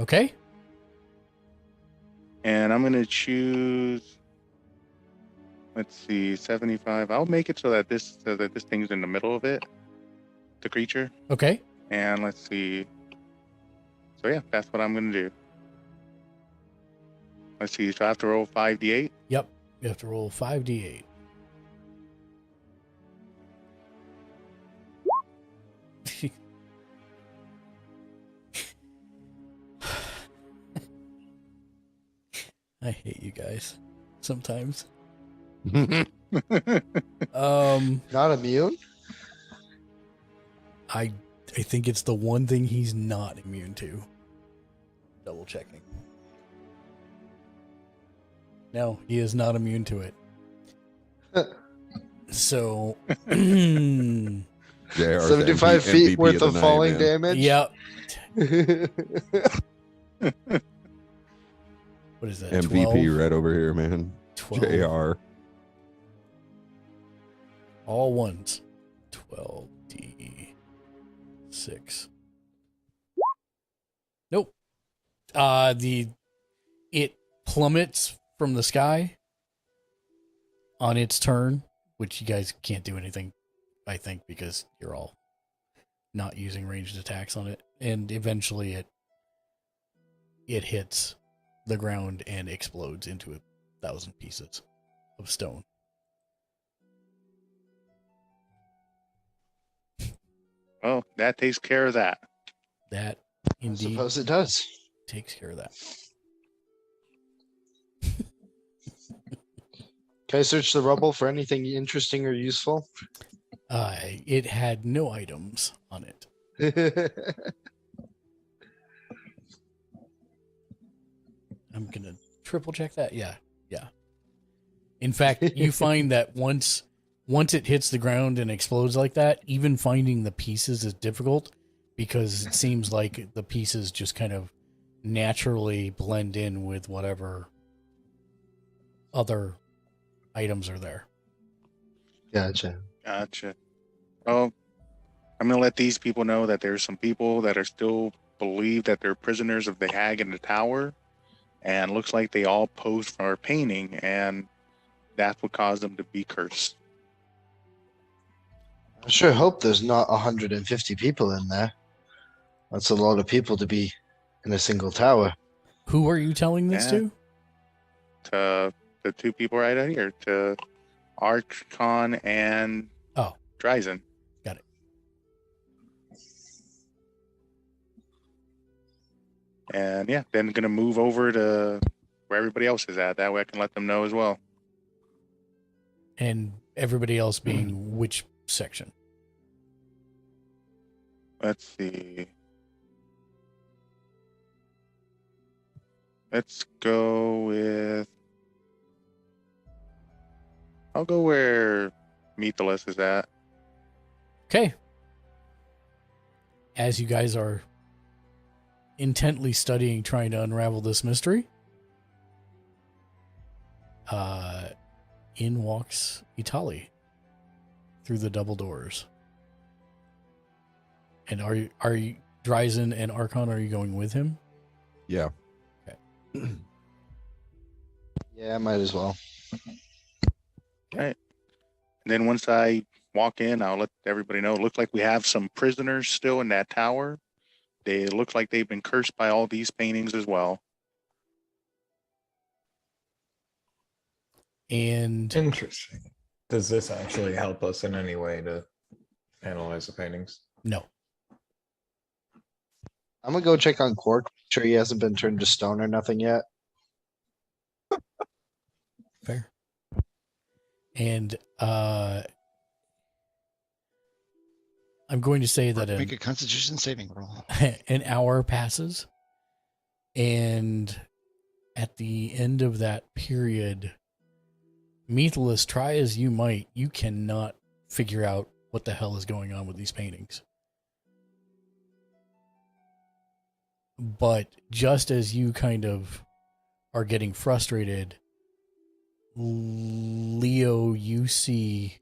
Okay. And I'm gonna choose. Let's see, 75. I'll make it so that this thing's in the middle of it, the creature. Okay. And let's see. So yeah, that's what I'm gonna do. Let's see. So I have to roll 5d8. Yep. You have to roll 5d8. I hate you guys sometimes. Not immune? I think it's the one thing he's not immune to. Double checking. No, he is not immune to it. So, JR 's 75 feet MVP worth the of night, falling man. damage? Yep. What is that? MVP 12? right over here, man. 12. JR. All ones. 12d6. Nope. It plummets from the sky on its turn, which you guys can't do anything, I think, because you're all not using ranged attacks on it. And eventually it hits the ground and explodes into 1,000 pieces of stone. Well, that takes care of that. That indeed. I suppose it does. Takes care of that. Can I search the rubble for anything interesting or useful? It had no items on it. I'm gonna triple check that. Yeah. In fact, you find that once it hits the ground and explodes like that, even finding the pieces is difficult because it seems like the pieces just kind of naturally blend in with whatever other items are there. Gotcha. Well, I'm going to let these people know that there's some people that are still believe that they're prisoners of the hag in the tower, and looks like they all posed for our painting, and that's what caused them to be cursed. I sure hope there's not 150 people in there. That's a lot of people to be in a single tower. Who are you telling this to? To the two people right out here, to Archon and Dryzen. Got it. And yeah, then gonna move over to where everybody else is at. That way I can let them know as well. And everybody else being which section? Let's see. Let's go with... I'll go where Meathless is at. Okay. As you guys are intently studying, trying to unravel this mystery, in walks Itali through the double doors. And are you Dryzen and Archon, are you going with him? Yeah. Okay. Yeah, might as well. All right. And then once I walk in, I'll let everybody know. It looks like we have some prisoners still in that tower. They look like they've been cursed by all these paintings as well. And interesting. Does this actually help us in any way to analyze the paintings? No. I'm gonna go check on Quark. Sure he hasn't been turned to stone or nothing yet. Fair. And I'm going to say that Make a Constitution saving roll. an hour passes, and at the end of that period, Meathless, try as you might, you cannot figure out what the hell is going on with these paintings. But just as you kind of are getting frustrated, Leo, you see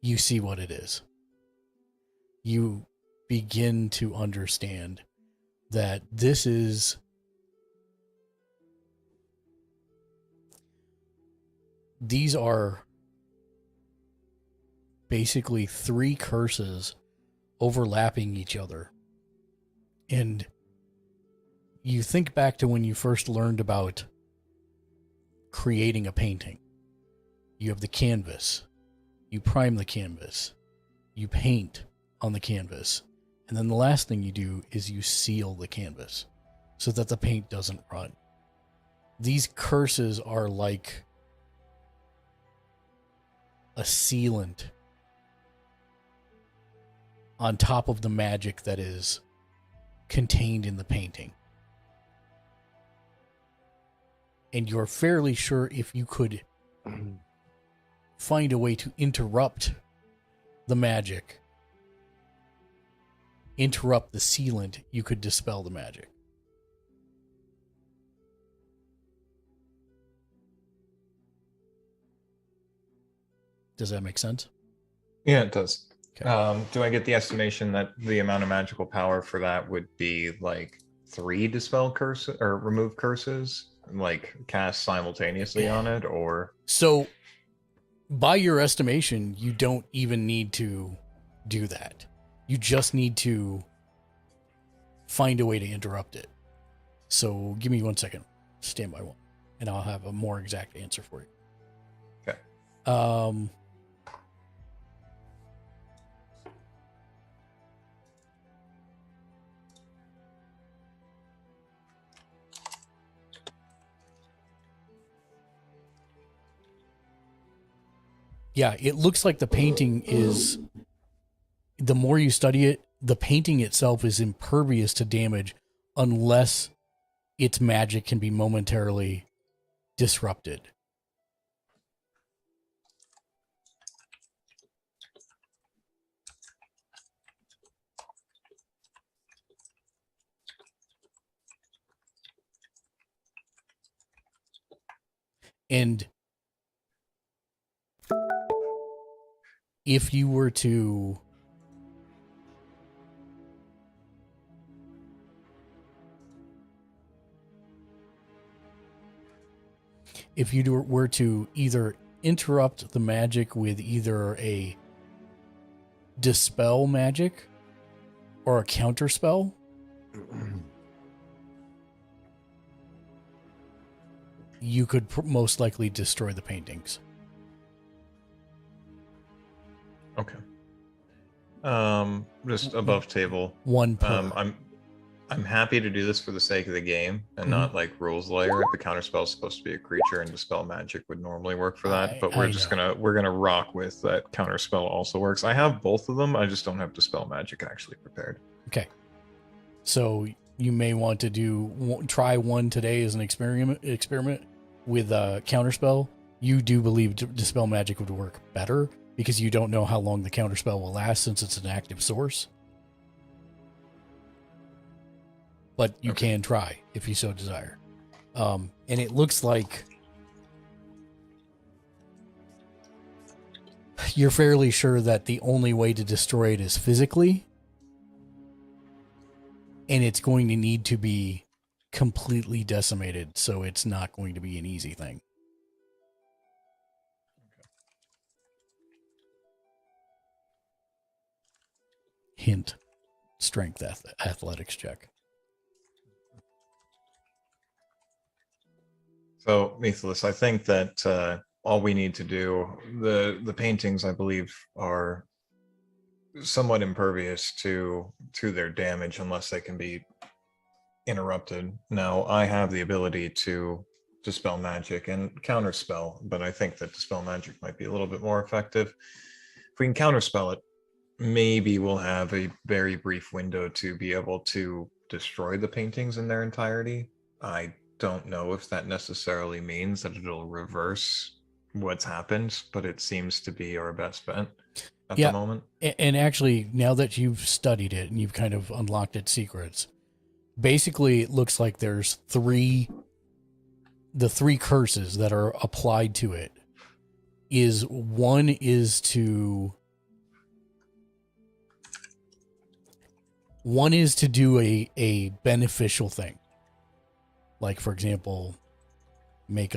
what it is. You begin to understand that these are basically 3 curses overlapping each other. And you think back to when you first learned about creating a painting. You have the canvas. You prime the canvas. You paint on the canvas. And then the last thing you do is you seal the canvas so that the paint doesn't run. These curses are like a sealant on top of the magic that is contained in the painting. And you're fairly sure if you could find a way to interrupt the magic, interrupt the sealant, you could dispel the magic. Does that make sense? Yeah, it does. Okay. Do I get the estimation that the amount of magical power for that would be like 3 dispel curses or remove curses? like cast simultaneously on it, or So, by your estimation, you don't even need to do that. You just need to find a way to interrupt it. So, give me 1 second. Stand by one, and I'll have a more exact answer for you. Okay. Yeah, it looks like the painting is, the more you study it, the painting itself is impervious to damage unless its magic can be momentarily disrupted. And if you were to were to either interrupt the magic with either a dispel magic or a counter spell, you could most likely destroy the paintings. Okay. Just above table. One per. I'm happy to do this for the sake of the game and not like rules layer. The counterspell is supposed to be a creature, and dispel magic would normally work for that. But we're gonna rock with that counterspell also works. I have both of them. I just don't have dispel magic actually prepared. Okay. So you may want to try one today as an experiment with a counterspell. You do believe dispel magic would work better because you don't know how long the counterspell will last since it's an active source. But you can try if you so desire. And it looks like you're fairly sure that the only way to destroy it is physically. And it's going to need to be completely decimated, so it's not going to be an easy thing. Hint, strength athletics check. So, Mythilus, I think that all we need to do, the paintings, I believe, are somewhat impervious to their damage unless they can be interrupted. Now, I have the ability to dispel magic and counterspell, but I think that dispel magic might be a little bit more effective. If we can counterspell it, maybe we'll have a very brief window to be able to destroy the paintings in their entirety. I don't know if that necessarily means that it'll reverse what's happened, but it seems to be our best bet at the moment. And actually, now that you've studied it and you've kind of unlocked its secrets, basically it looks like there's the three curses that are applied to it is one is to do a beneficial thing. Like, for example, make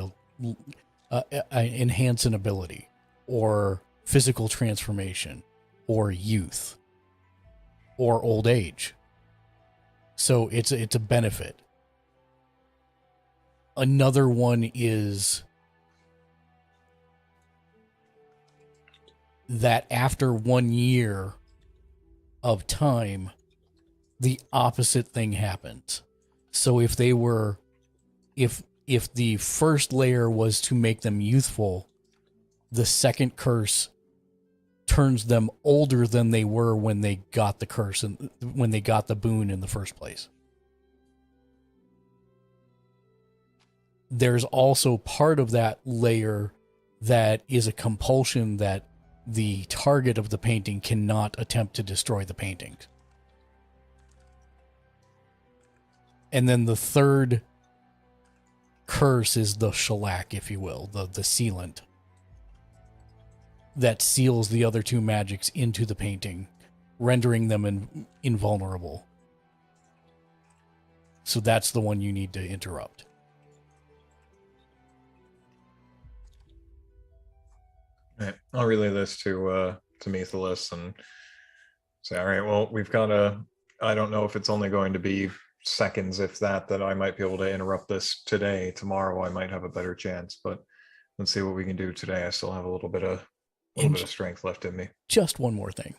enhance an ability, or physical transformation, or youth, or old age. So it's a benefit. Another one is that after 1 year of time, the opposite thing happens. So if the first layer was to make them youthful, the second curse turns them older than they were when they got the curse and when they got the boon in the first place. There's also part of that layer that is a compulsion that the target of the painting cannot attempt to destroy the painting. And then the third curse is the shellac, if you will, the sealant that seals the other two magics into the painting, rendering them invulnerable. So that's the one you need to interrupt. Right. I'll relay this to Methalis and say, all right, well, we've got I don't know if it's only going to be seconds, if that I might be able to interrupt this today. Tomorrow I might have a better chance, but let's see what we can do today. I still have a little bit of strength left in me. Just one more thing.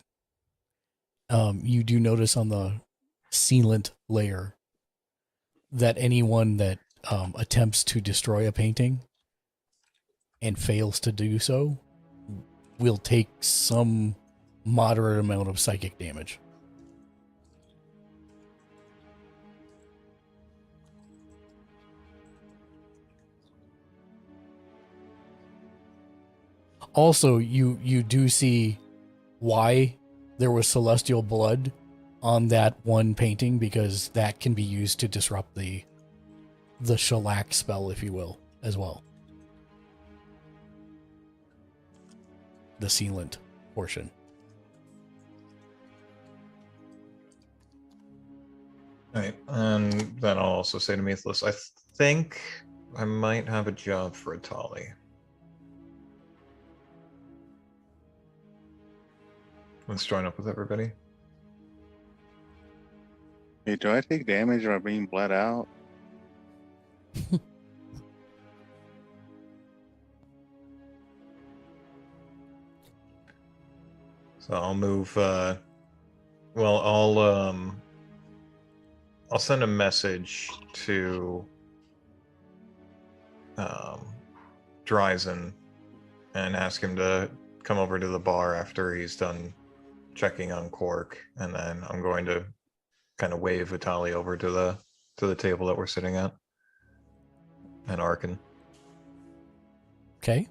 You do notice on the sealant layer that anyone that attempts to destroy a painting and fails to do so will take some moderate amount of psychic damage. Also, you do see why there was celestial blood on that one painting, because that can be used to disrupt the shellac spell, if you will, as well. The sealant portion. Right, and then I'll also say to Methalis, I think I might have a job for Atali. Let's join up with everybody. Hey, do I take damage by being bled out? So I'll move. Well, I'll send a message to Dryzen and ask him to come over to the bar after he's done checking on Quark, and then I'm going to kind of wave Vitali over to the table that we're sitting at, and Arkin. Okay.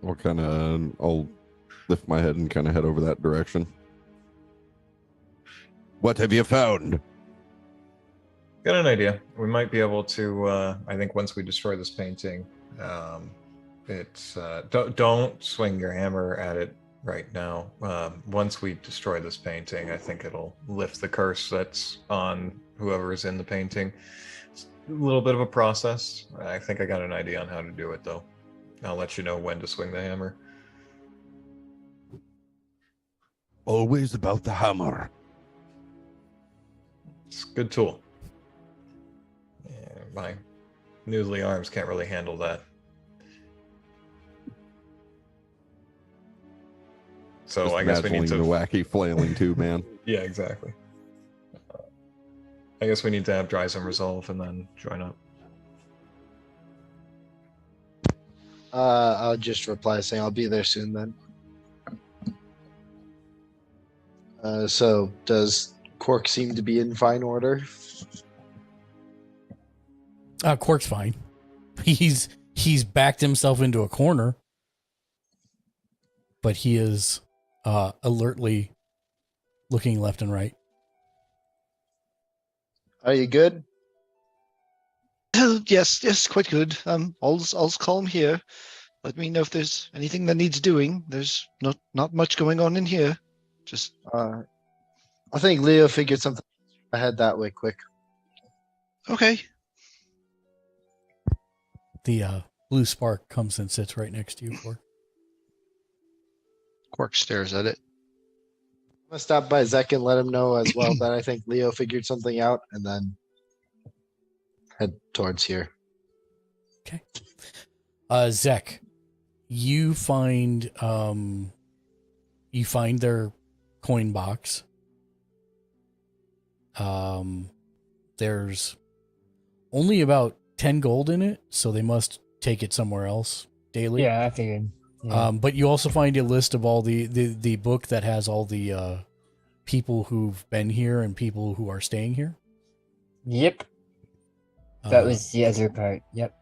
I'll lift my head and kind of head over that direction. What have you found? Got an idea. We might be able to, I think once we destroy this painting, don't swing your hammer at it right now. Once we destroy this painting, I think it'll lift the curse that's on whoever is in the painting. It's a little bit of a process. I think I got an idea on how to do it, though. I'll let you know when to swing the hammer. Always about the hammer. It's a good tool. Yeah, my noodly arms can't really handle that. So Just I guess we need to the wacky flailing too, man. Yeah, exactly. I guess we need to have Dryzen resolve and then join up. I'll just reply saying I'll be there soon then. So does Quark seem to be in fine order? Quark's fine. He's backed himself into a corner, but he is alertly looking left and right. Are you good? Yes, quite good. I'll calm here. Let me know if there's anything that needs doing. There's not much going on in here. Just I think Leo figured something ahead that way quick. Okay. The blue spark comes and sits right next to you, Quark. Quark stares at it. I'm gonna stop by Zek and let him know as well that I think Leo figured something out, and then head towards here. Okay. Zek, you find their coin box. There's only about 10 gold in it, so they must take it somewhere else daily. Yeah, I figured. Yeah. But you also find a list of all the book that has all the people who've been here and people who are staying here. Yep. That was the other part. Yep.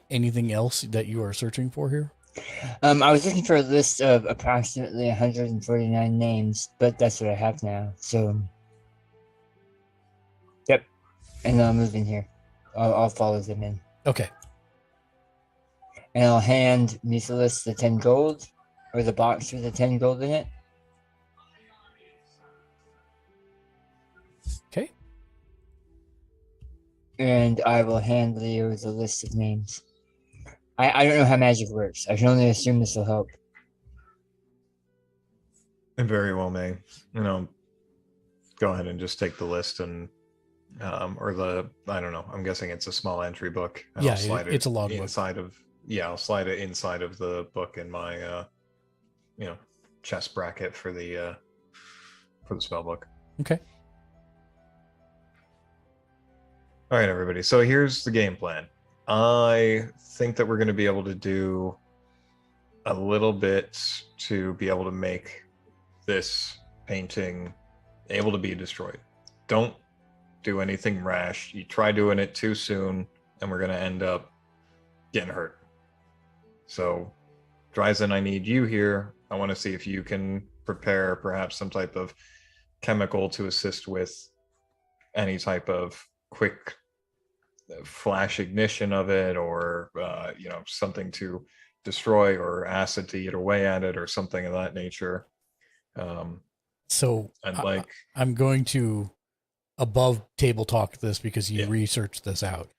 Anything else that you are searching for here? I was looking for a list of approximately 149 names, but that's what I have now. So, yep. And I'll move in here. I'll follow them in. Okay. And I'll hand Methalis the 10 gold, or the box with the 10 gold in it. Okay. And I will hand Leo the list of names. I don't know how magic works. I can only assume this will help. It very well may. Go ahead and just take the list and or the I don't know. I'm guessing it's a small entry book. And Yeah, I'll slide it's a log book. inside of I'll slide it inside of the book in my chest bracket for the spell book. Okay. All right, everybody. So here's the game plan. I think that we're going to be able to do a little bit to be able to make this painting able to be destroyed. Don't do anything rash. You try doing it too soon, and we're going to end up getting hurt. So, Dryzen, I need you here. I want to see if you can prepare perhaps some type of chemical to assist with any type of quick flash ignition of it, or something to destroy, or acid to eat away at it, or something of that nature. So I'd I'm going to above table talk this because you researched this out.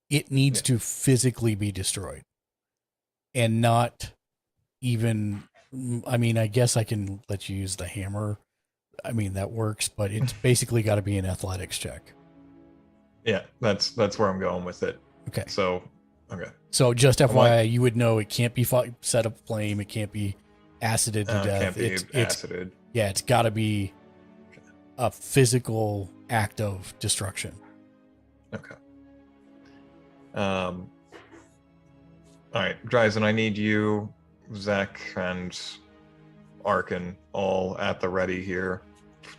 It needs to physically be destroyed, and not even. I mean, I guess I can let you use the hammer. I mean, that works, but it's basically got to be an athletics check. Yeah, that's where I'm going with it. Okay. So, okay. So just FYI, you would know it can't be set up flame. It can't be acided to death. Can't be acided. Yeah, it's got to be a physical act of destruction. Okay. All right, Dryzen, I need you, Zach, and Arkin all at the ready here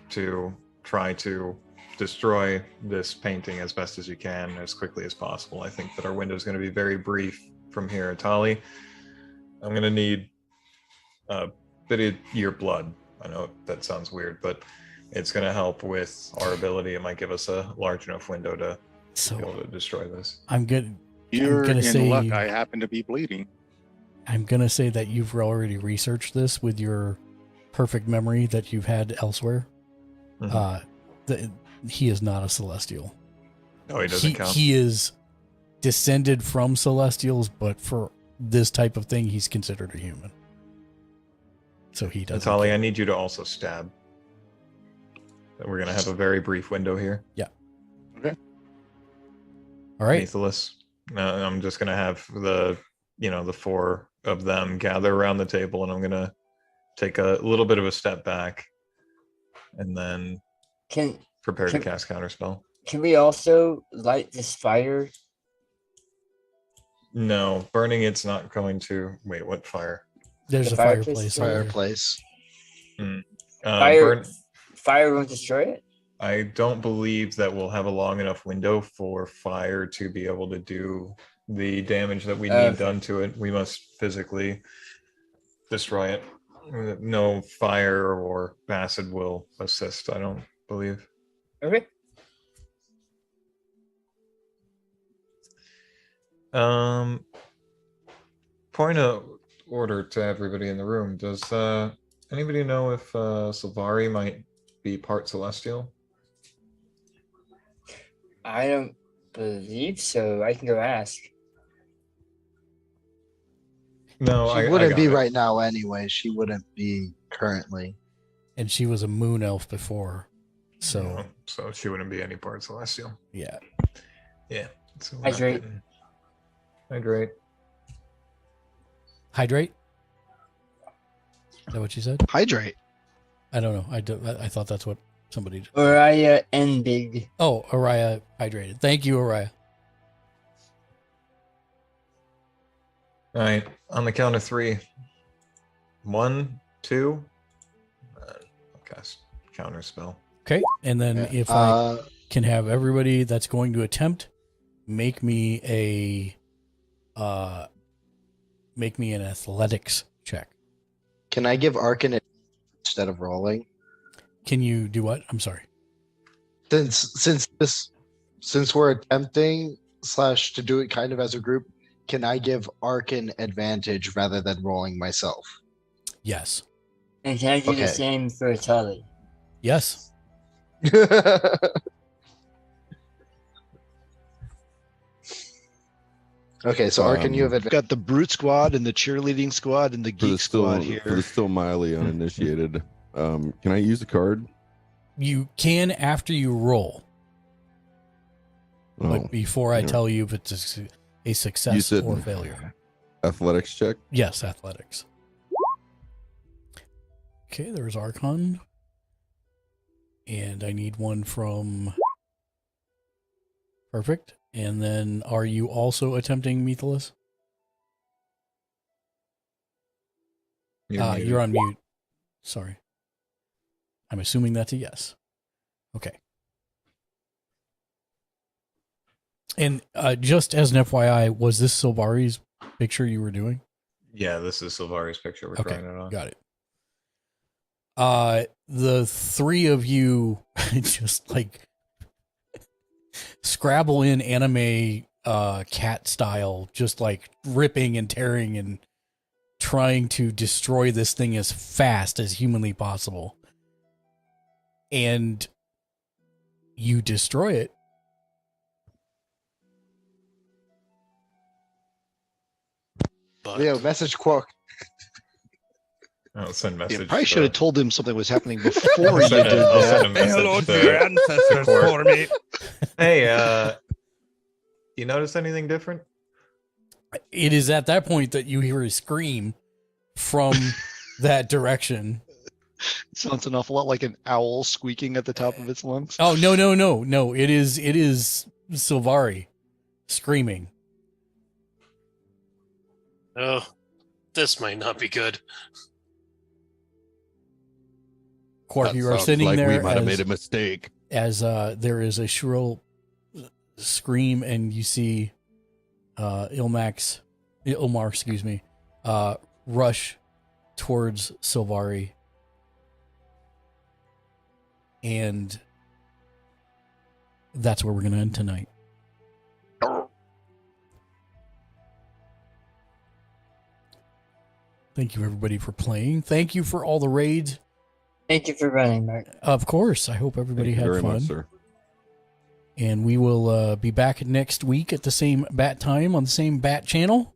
to try to destroy this painting as best as you can, as quickly as possible. I think that our window is going to be very brief from here. Tali, I'm going to need a bit of your blood. I know that sounds weird, but it's going to help with our ability. It might give us a large enough window to be able to destroy this. I'm good. You're in luck. I happen to be bleeding. I'm going to say that you've already researched this with your perfect memory that you've had elsewhere. He is not a celestial. No, he doesn't count. He is descended from celestials, but for this type of thing, he's considered a human. So he doesn't. Natalie, I need you to also stab. We're going to have a very brief window here. Yeah. Okay. All right. Nathalis. I'm just going to have the four of them gather around the table, and I'm going to take a little bit of a step back and then prepare to cast counterspell. Can we also light this fire? No, burning it's not going to. Wait, what fire? There's a fireplace. Fireplace. Fire won't destroy it? I don't believe that we'll have a long enough window for fire to be able to do the damage that we need done to it. We must physically destroy it. No fire or acid will assist, I don't believe. Okay. Point of order to everybody in the room. Does anybody know if Sylvari might be part celestial? I don't believe so. I can go ask. No, she wouldn't be right now anyway. She wouldn't be currently. And she was a moon elf before. So no, so she wouldn't be any part celestial. Yeah. Yeah. So Hydrate. Hydrate. Hydrate? Is that what you said? Hydrate. I don't know. I thought that's what somebody did. Araya and Big. Oh, Araya hydrated. Thank you, Araya. All right. On the count of 3. 1, 2. I'll cast counter spell. Okay. And then if I can have everybody that's going to attempt, make me an athletics check. Can I give Arkin instead of rolling? Can you do what? I'm sorry. Since we're attempting / to do it kind of as a group, can I give Arkin advantage rather than rolling myself? Yes. And can I do the same for Tully? Yes. Okay, so Arkin, you have advantage. Got the brute squad and the cheerleading squad and the geek squad here. For the still mildly uninitiated, can I use a card? You can after you roll. But before I tell you if it's a success or failure. Athletics check? Yes, athletics. Okay, there's Archon. And I need one from... Perfect. And then are you also attempting Mythilus? You're on mute. Sorry. I'm assuming that's a yes. Okay. And just as an FYI, was this Silvari's picture you were doing? Yeah, this is Silvari's picture we're drawing it on. Got it. The three of you just like Scrabble in anime cat style, just like ripping and tearing and trying to destroy this thing as fast as humanly possible. And you destroy it. Leo, message Quark. I'll send message. You probably should have told him something was happening before you did that. Hello to your ancestors for me. Hey, you notice anything different? It is at that point that you hear a scream from that direction. It sounds an awful lot like an owl squeaking at the top of its lungs. Oh, no. It is Silvari screaming. Oh, this might not be good. Quark, That you are sounds sitting like there. we might have made a mistake. As there is a shrill scream, and you see Ilmar, rush towards Silvari. And that's where we're going to end tonight. Thank you, everybody, for playing. Thank you for all the raids. Thank you for running, Mark. Of course. I hope everybody Thank you had very fun. much, sir. And we will be back next week at the same bat time on the same bat channel.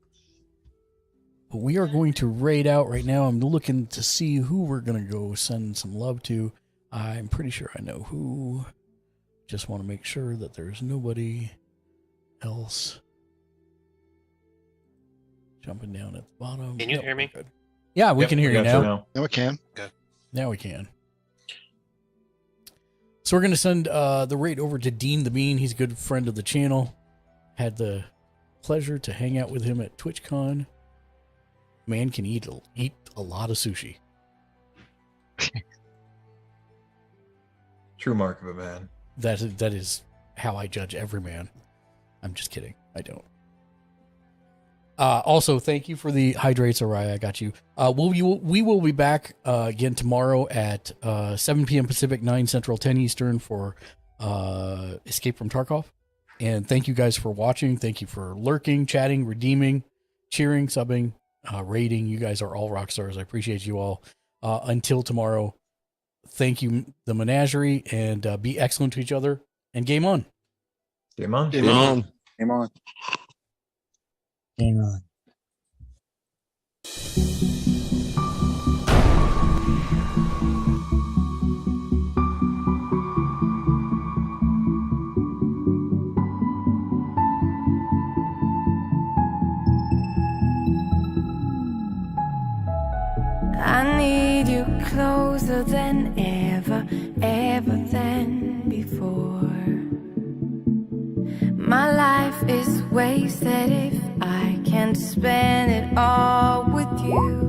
But we are going to raid out right now. I'm looking to see who we're going to go send some love to. I'm pretty sure I know who. Just want to make sure that there's nobody else jumping down at the bottom. Can you hear me? Good. Yeah, we can hear you now. No, we can. Okay. Now we can. So we're going to send the raid over to Dean the Bean. He's a good friend of the channel. Had the pleasure to hang out with him at TwitchCon. Man can eat a lot of sushi. True mark of a man. That is how I judge every man. I'm just kidding. I don't. Also, thank you for the hydrates, Araya. I got you. We will be back again tomorrow at 7 p.m. Pacific, 9 Central, 10 Eastern for Escape from Tarkov. And thank you guys for watching. Thank you for lurking, chatting, redeeming, cheering, subbing, rating. You guys are all rock stars. I appreciate you all. Until tomorrow, thank you, the Menagerie, and be excellent to each other. And game on. Game on. Game on. Game on. Game on. I need you closer than ever than before. My life is wasted if I can't spend it all with you.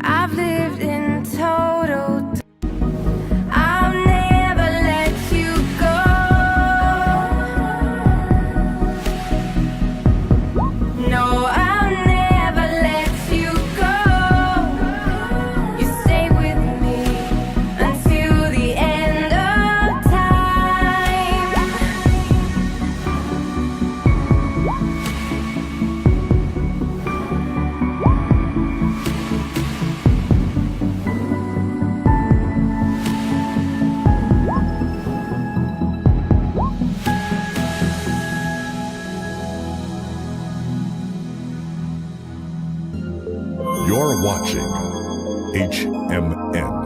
I've lived in total. I'll never let you go. No, I'll never let you go. You stay with me until the end of time. You're watching HMN.